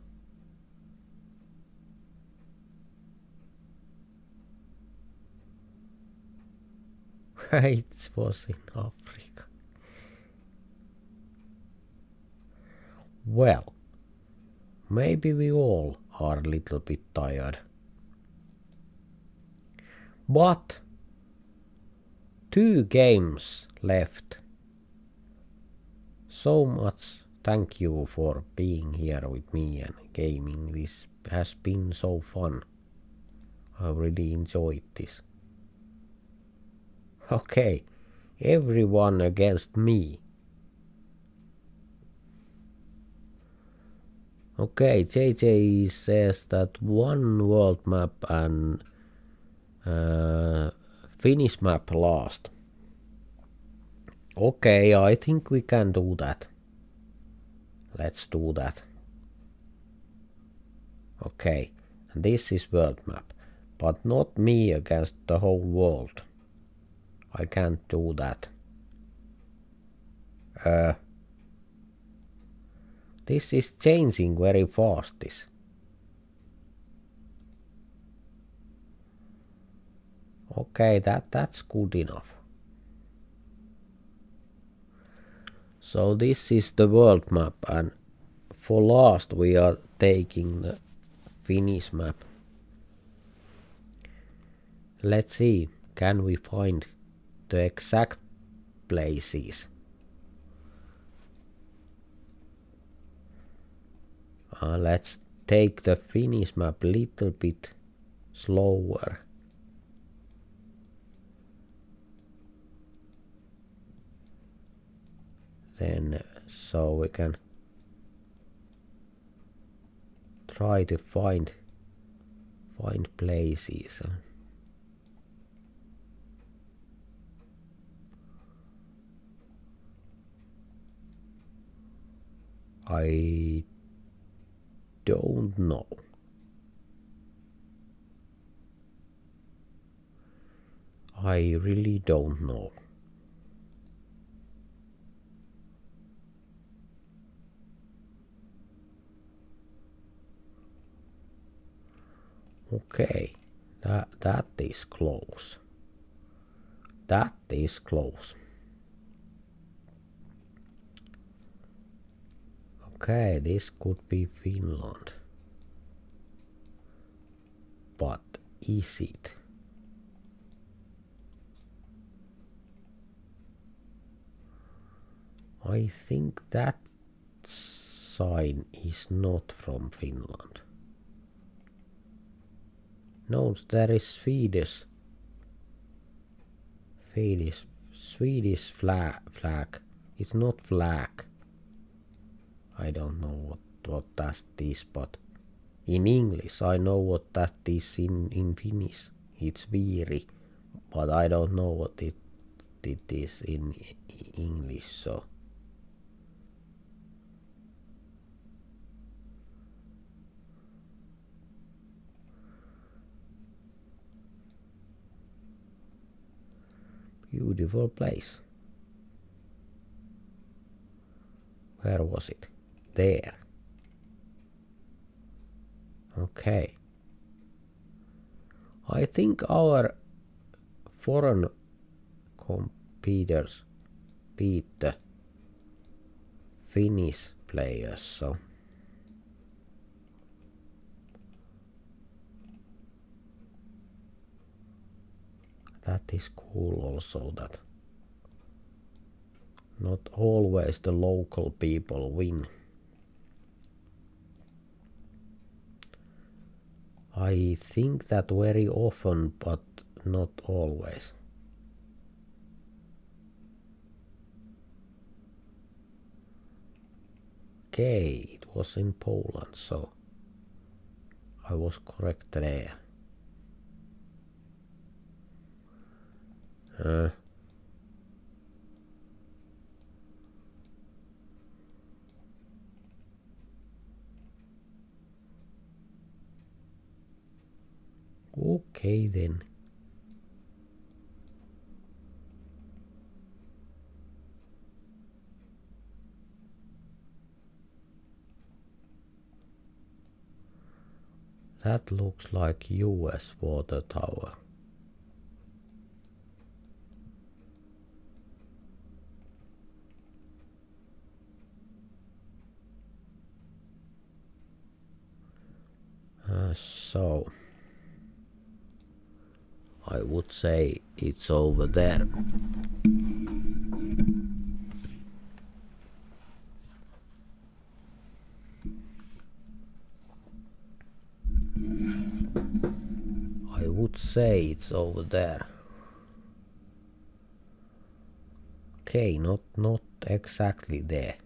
It was in Africa. Well, maybe we all are a little bit tired. But 2 games left. So much thank you for being here with me and gaming. This has been so fun. I really enjoyed this. Okay, everyone against me. Okay, JJ says that 1 world map and Finnish map last. Okay, I think we can do that. Let's do that. Okay, this is world map, but not me against the whole world. I can't do that. This is changing very fast, this. Okay, that's good enough. So this is the world map, and for last we are taking the Finnish map. Let's see, can we find the exact places? Let's take the Finnish map a little bit slower. Then so we can try to find places. I don't know. I really don't know. Okay, That is close. That is close. Okay, this could be Finland. But is it? I think that sign is not from Finland. No, there is Swedish flag. It's not flag. I don't know what that is, but in English I know what that is in Finnish. It's viiri, but I don't know what it is in English, so beautiful place. Where was it? There. Okay. I think our foreign competitors beat the Finnish players, so that is cool also, that not always the local people win. I think that very often, but not always. Okay, it was in Poland, so I was correct there. Okay then. That looks like US water tower. So I would say it's over there. I would say it's over there. Okay, not exactly there.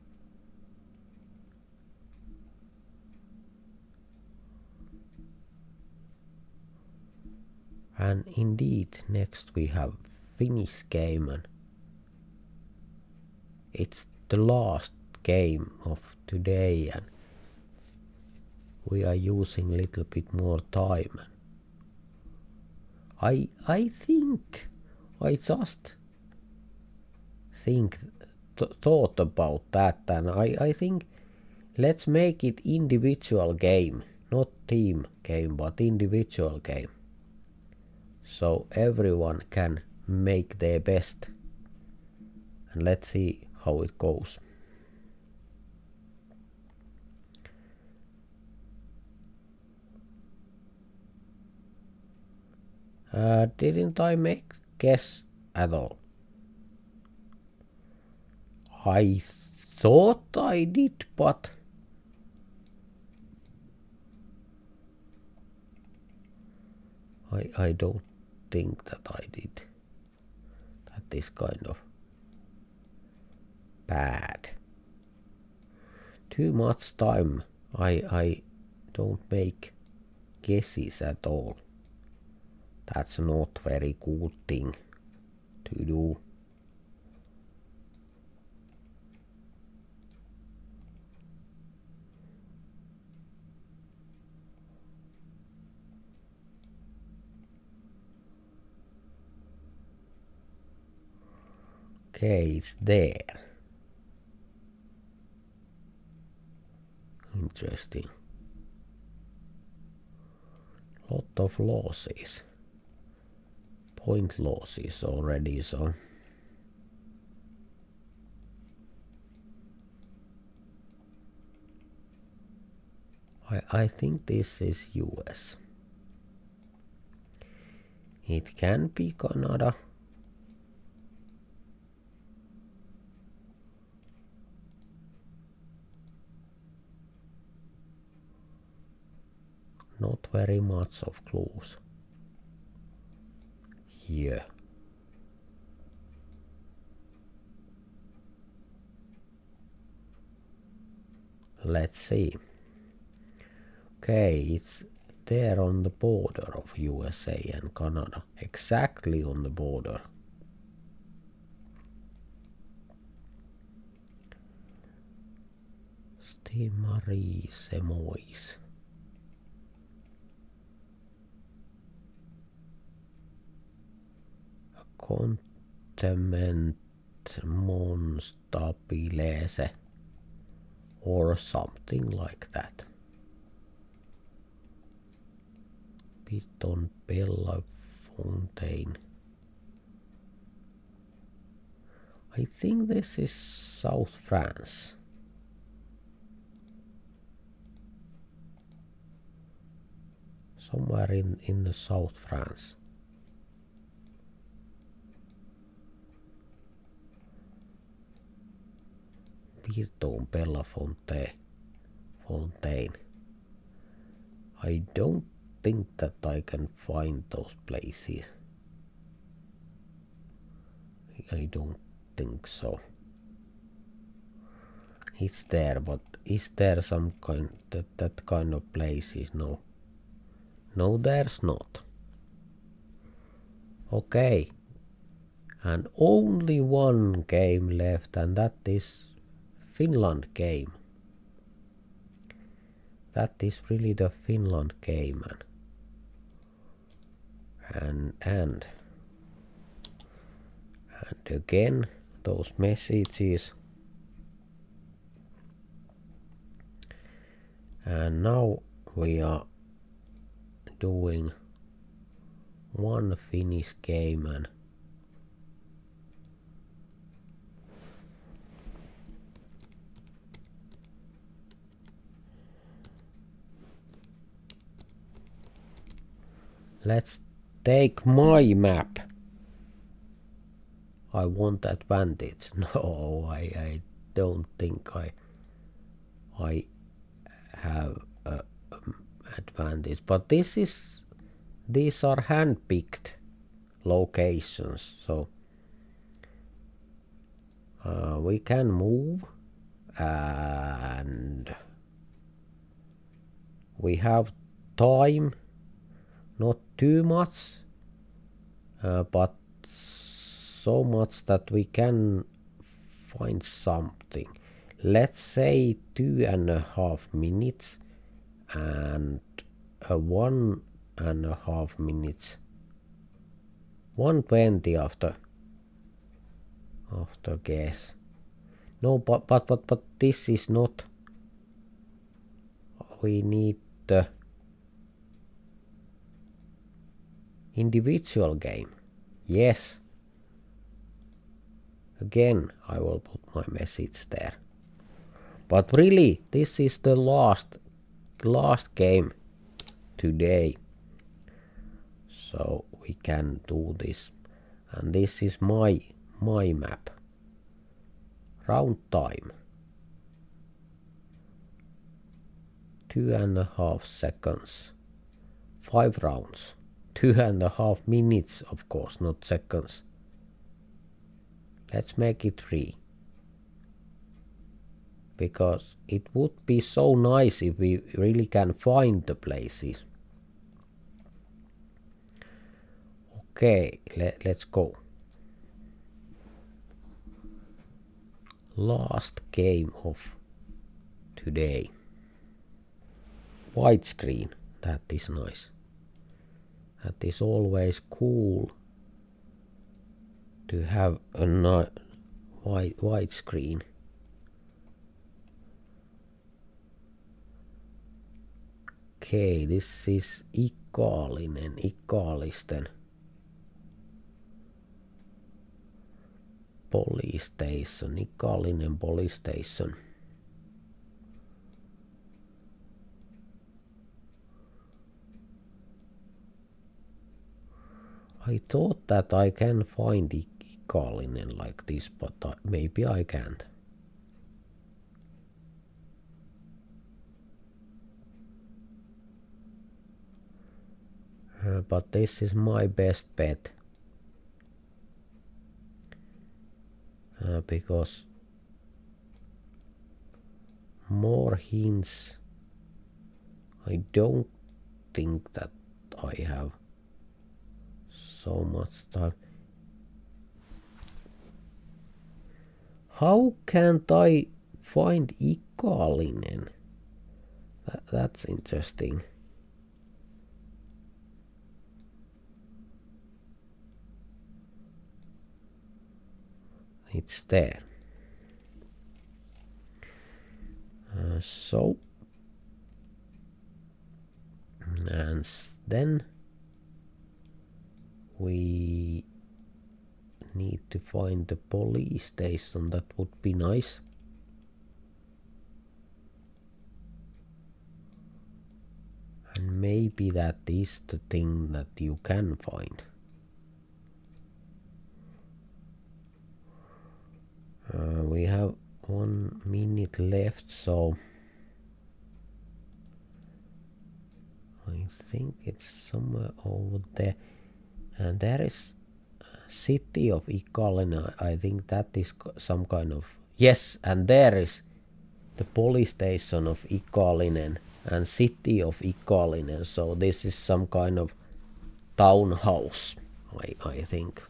And indeed, next we have Finnish game, and it's the last game of today, and we are using a little bit more time. I think I just thought about that, and I think let's make it individual game, not team game, but individual game. So everyone can make their best, and let's see how it goes. Didn't I make guess at all? I thought I did, but I don't think that I did. That is kind of bad. Too much time. I don't make guesses at all. That's not very good thing to do. Okay, it's there. Interesting. Lot of losses. Point losses already, so I think this is US. It can be Canada. Not very much of clues here. Let's see. Okay, it's there on the border of USA and Canada. Exactly on the border. Marie Semois. Contement monstabilese or something like that. Piton Bella Fontaine. I think this is South France. Somewhere in the South France. Piton Bella Fontaine. I don't think that I can find those places. I don't think so. It's there, but is there some kind that kind of places? No. No, there's not. Okay. And only one game left, and that is Finland game. That is really the Finland game, and again those messages. And now we are doing one Finnish game, and let's take my map. I want advantage. No, I don't think I have advantage. But these are hand-picked locations, so we can move, and we have time. Not too much, but so much that we can find something. Let's say 2.5 minutes and 1.5 minutes. 1:20 after guess. No, but this is not. We need the individual game. Yes. Again, I will put my message there. But really, this is the last game today. So we can do this. And this is my map. Round time. 2.5 seconds. 5 rounds. 2.5 minutes, of course, not seconds. Let's make it 3. Because it would be so nice if we really can find the places. Okay, let's go. Last game of today. Widescreen, that is nice. That is always cool to have a widescreen. Okay, this is Ikaalisten police station. Ikaalinen police station. I thought that I can find Ikaalinen like this, but maybe I can't. But this is my best bet. Because more hints, I don't think that I have so much time. How can't I find Ikaalinen? That's interesting. It's there. So, and then we need to find the police station. That would be nice. And maybe that is the thing that you can find. We have 1 minute left, so I think it's somewhere over there. And there is city of Ikaalinen. I think that is some kind of... Yes, and there is the police station of Ikaalinen and city of Ikaalinen. So this is some kind of townhouse, I think.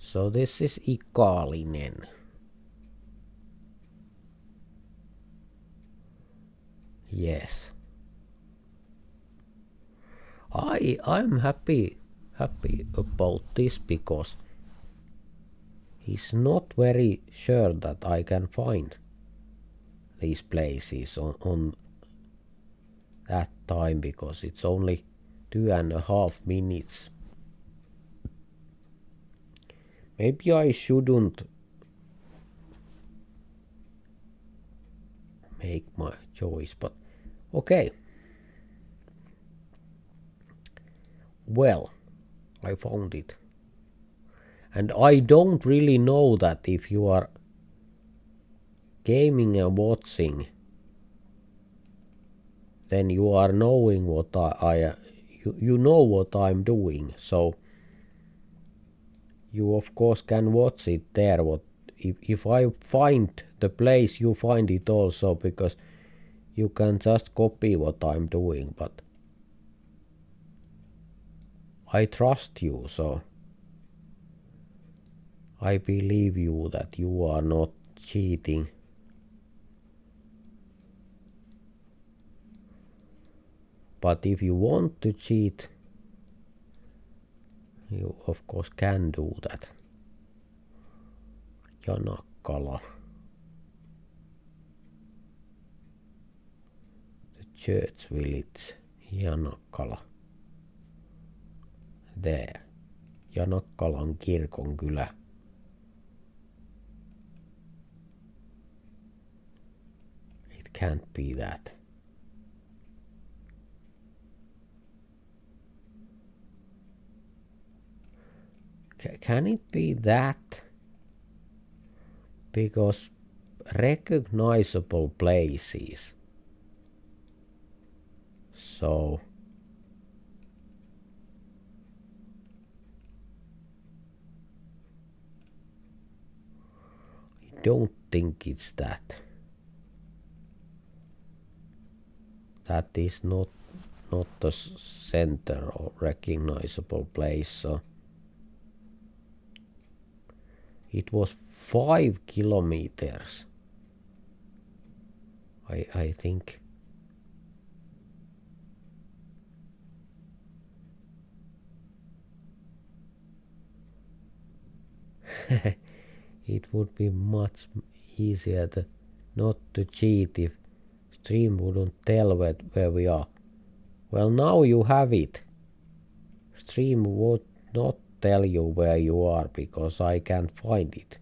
So this is Ikaalinen. Yes. I'm happy about this because he's not very sure that I can find these places on that time, because it's only 2.5 minutes. Maybe I shouldn't make my choice, but okay. Well, I found it. And I don't really know that if you are gaming and watching, then you are knowing what you know what I'm doing. So you of course can watch it there. If I find the place, you find it also, because you can just copy what I'm doing. But I trust you, so I believe you that you are not cheating. But if you want to cheat, you of course can do that. Janakkala. The church village. Janakkala. There. Janakkalan kirkon kylä. It can't be that. Can it be that? Because recognizable places. So I don't think it's that. That is not the center or recognizable place. So it was 5 kilometers. I think. It would be much easier to not to cheat if stream wouldn't tell where we are. Well, now you have it. Stream would not tell you where you are because I can't find it.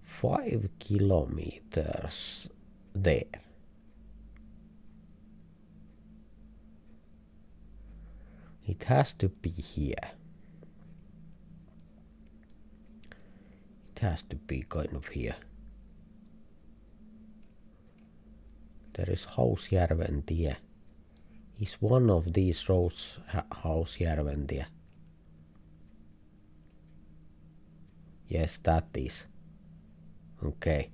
Five kilometers there. It has to be here. It has to be kind of here. There is Hausjärven tie. Is one of these roads Hausjärven tie? Yes, that is. Okay.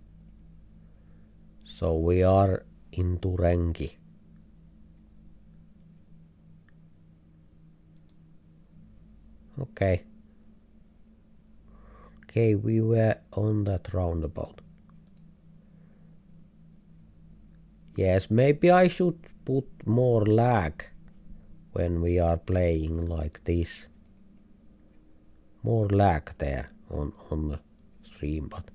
So we are in Turenki. Okay. Okay, we were on that roundabout. Yes, maybe I should put more lag when we are playing like this. More lag there on the stream, but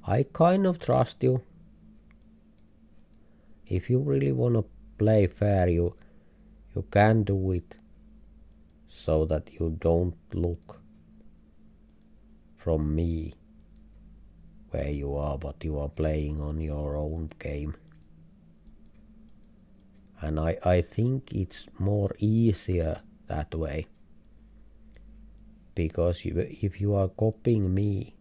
I kind of trust you. If you really wanna play fair, you can do it so that you don't look from me where you are, but you are playing on your own game. And I think it's more easier that way. Because if you are copying me,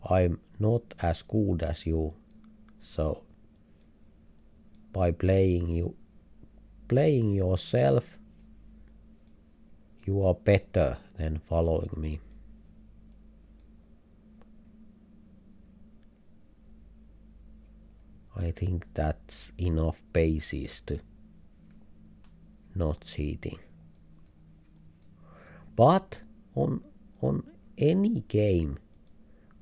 I'm not as good as you. So by playing yourself, you are better than following me. I think that's enough basis to not cheating. But on any game,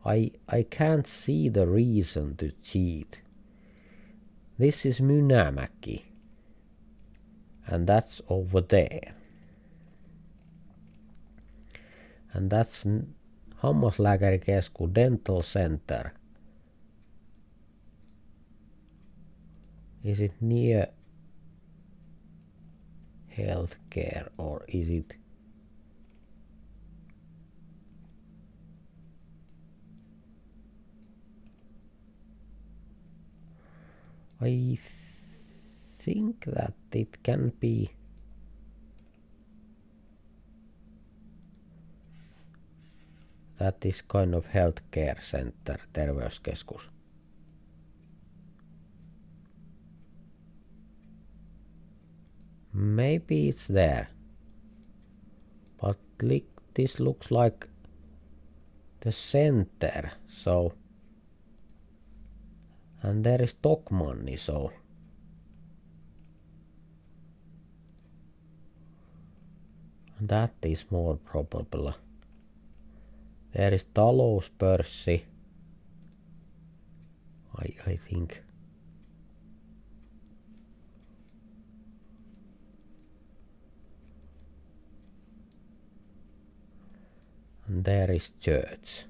I can't see the reason to cheat. This is Mynämäki, and that's over there. And that's Hammaslääkärikeskus Dental Center. Is it near healthcare or is it I think that it can be that is kind of healthcare center, terveyskeskus. Maybe it's there. But this looks like the center, so and there is Tokmanni, so that is more probable. There is Talouspörssi, I think. And there is church.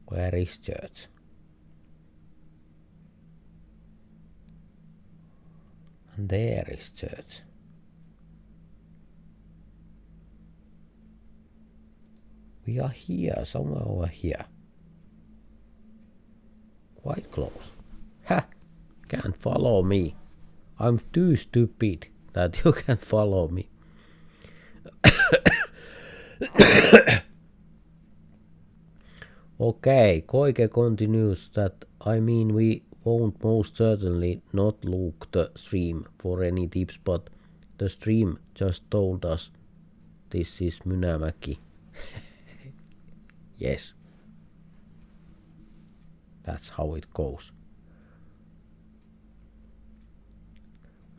Where is church? And there is church. We are here, somewhere over here. Quite close. Ha! Can't follow me. I'm too stupid that you can follow me. Okay, Koike continues that we won't most certainly not look the stream for any tips, but the stream just told us this is Mynämäki. Yes. That's how it goes.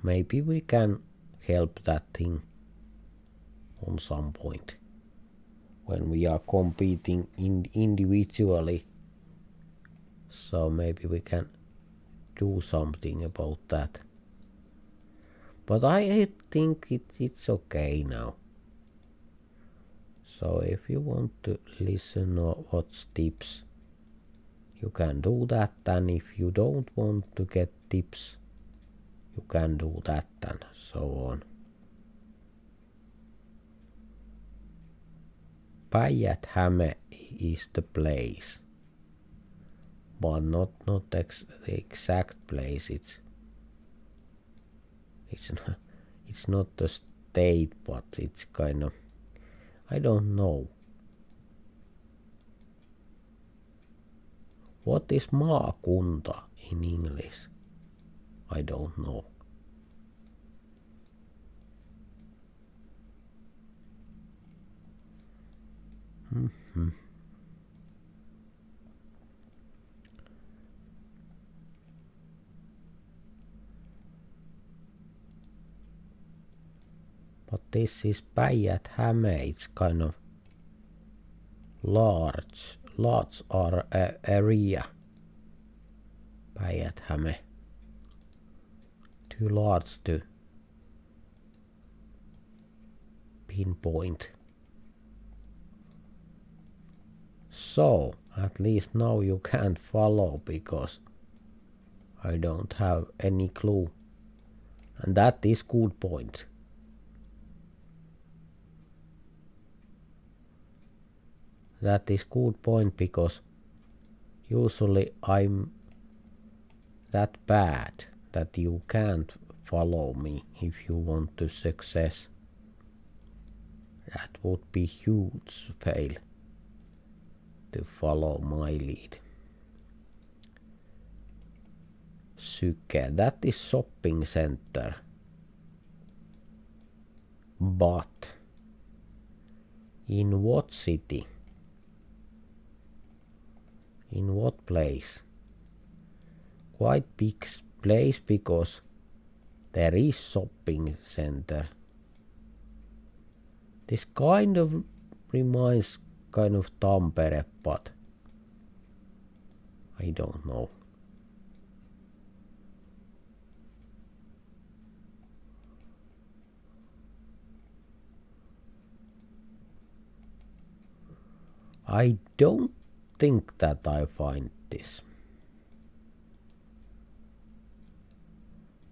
Maybe we can help that thing on some point when we are competing individually. So maybe we can do something about that. But I think it's okay now. So if you want to listen or watch tips, you can do that, and if you don't want to get tips, you can do that and so on. Päijät-Häme is the place, but not the exact place. It's not the state, but it's kind of, I don't know. What is maakunta in English? I don't know. But this is Päijät-Häme. It's kind of large area. Päijät-Häme. Too large to pinpoint. So, at least now you can't follow because I don't have any clue. And that is good point. That is good point because usually I'm that bad that you can't follow me if you want to success. That would be huge fail to follow my lead. Syke, that is shopping center. But in what city? In what place? Quite big place because there is shopping center. This kind of reminds kind of Tampere, but I don't know. I don't think that I find this.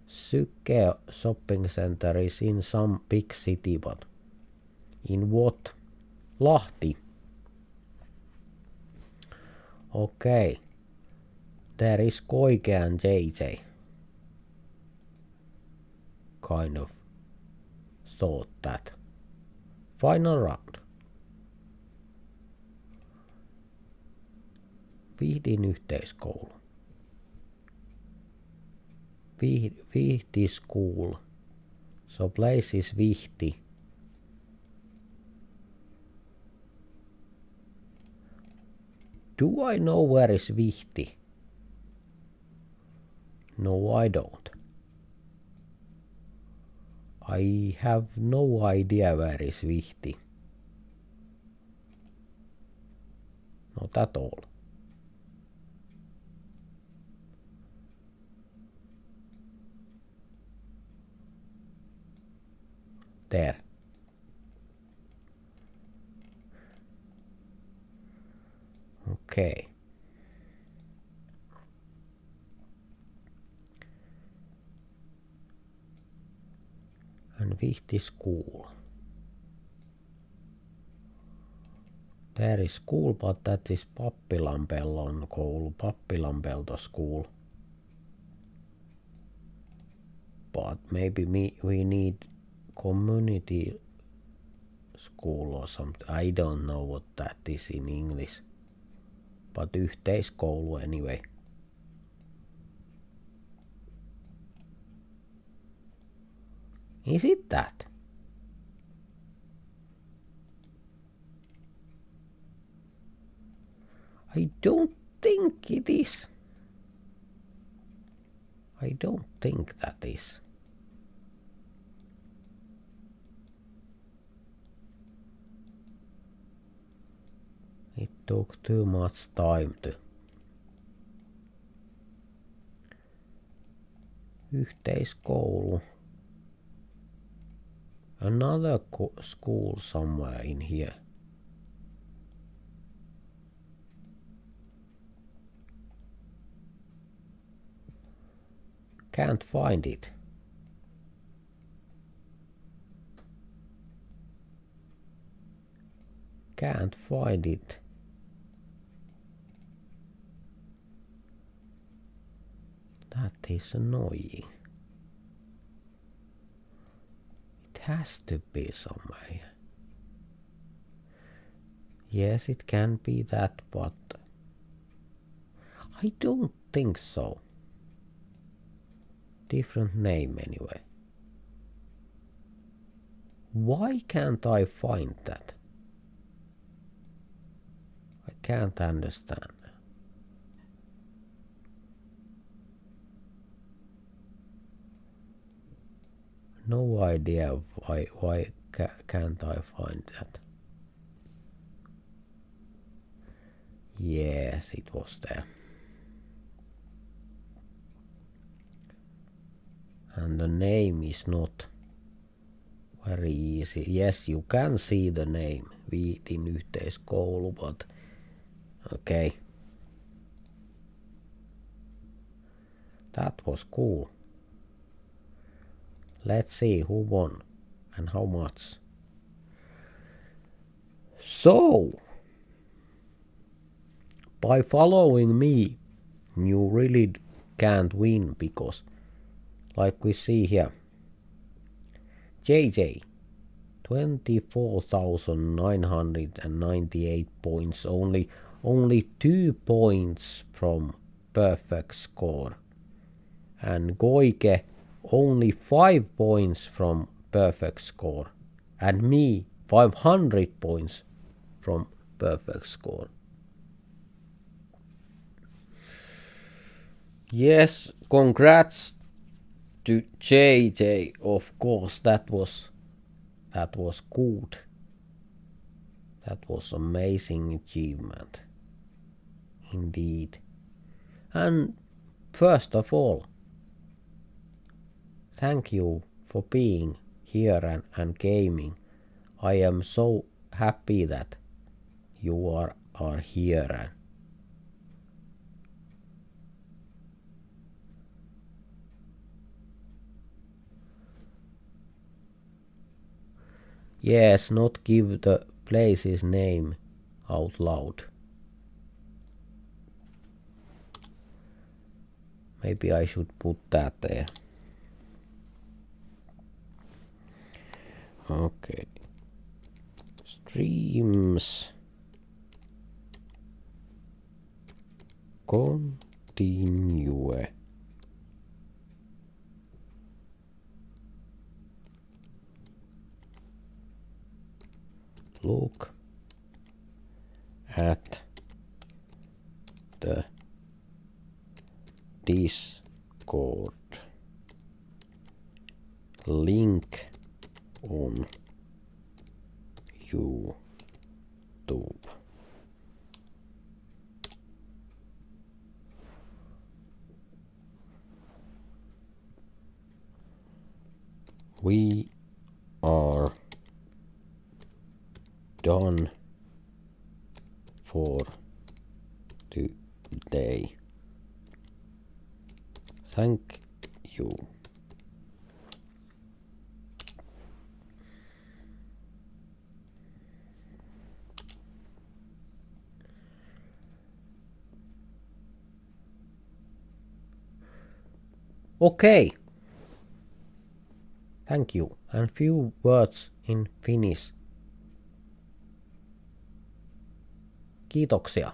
Syke shopping center is in some big city, but in what? Lahti. Okay. There is Koike and JJ. Kind of thought that. Final round. Vihdin yhteiskoulu. Vihti school. So place is Vihti. Do I know where is Vihti? No, I don't. I have no idea where is Vihti. Not at all. There. Okay. And Vihti school. There is school, but that is Pappilanpellon koulu, Pappilanpelto school. But maybe we need community school or something. I don't know what that is in English. But yhteiskoulu anyway. Is it that? I don't think it is. I don't think that is. It took too much time to Yhteiskoulu. Another school somewhere in here. Can't find it. Can't find it. That is annoying. It has to be somewhere here. Yes, it can be that, but I don't think so. Different name anyway. Why can't I find that? I can't understand. No idea why can't I find that. Yes, it was there. And the name is not very easy. Yes, you can see the name. Viitin yhteiskoulu, but okay. That was cool. Let's see who won and how much. So, by following me, you really can't win because, like we see here, JJ, 24,998 points, only 2 points from perfect score. And Goike, only 5 points from perfect score. And me, 500 points from perfect score. Yes, congrats to JJ, of course, that was good. That was amazing achievement. Indeed. And first of all, thank you for being here and gaming. I am so happy that you are here. Yes, not give the place's name out loud. Maybe I should put that there. Okay. Streams continue. Look at the Discord link on YouTube. We are done for today. Thank you. Okay. Thank you. And few words in Finnish. Kiitoksia.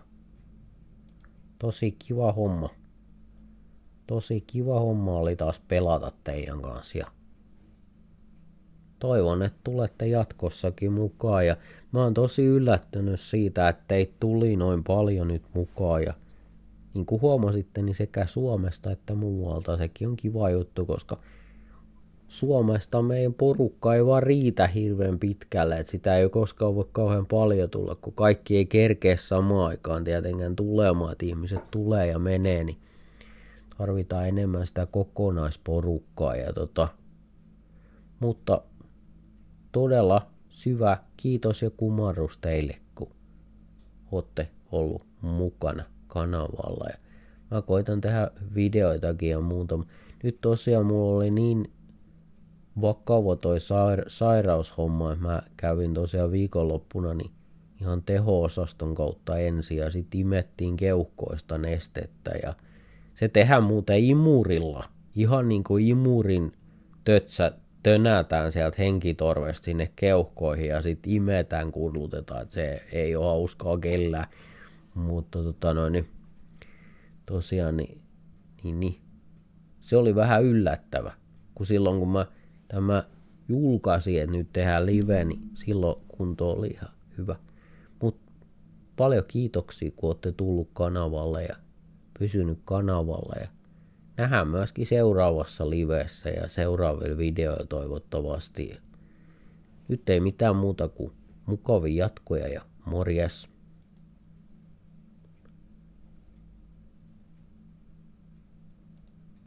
Tosi kiva homma. Tosi kiva homma oli taas pelata teidän kanssa. Ja toivon, että tulette jatkossakin mukaan. Ja mä oon tosi yllättynyt siitä, että teitä tuli noin paljon nyt mukaan. Ja niin kuin huomasitte, niin sekä Suomesta että muualta sekin on kiva juttu, koska Suomesta meidän porukka ei vaan riitä hirveän pitkälle, että sitä ei koskaan voi kauhean paljon tulla, kun kaikki ei kerkeä samaan aikaan tietenkään tulemaan, että ihmiset tulee ja menee, niin tarvitaan enemmän sitä kokonaisporukkaa ja mutta todella syvä kiitos ja kumarrus teille, kun olette ollut mukana kanavalla. Ja mä koitan tehdä videoitakin ja muuta. Nyt tosiaan mulla oli niin vakava toi sairaushomma, että mä kävin tosiaan viikonloppuna niin ihan teho-osaston kautta ensin ja sit imettiin keuhkoista nestettä ja se tehdään muuten imurilla. Ihan niinku imurin tönätään sieltä henkitorvesta sinne keuhkoihin ja sit imetään, kurlutetaan, että se ei ole hauskaa kellään. Mutta tosiaan niin, se oli vähän yllättävä, kun silloin kun mä tämä julkaisin, että nyt tehdään live, niin silloin kunto oli ihan hyvä. Mutta paljon kiitoksia, kun olette tullut kanavalle ja pysynyt kanavalla ja nähdään myöskin seuraavassa livessä ja seuraavilla videoilla toivottavasti. Nyt ei mitään muuta kuin mukavia jatkoja ja morjes!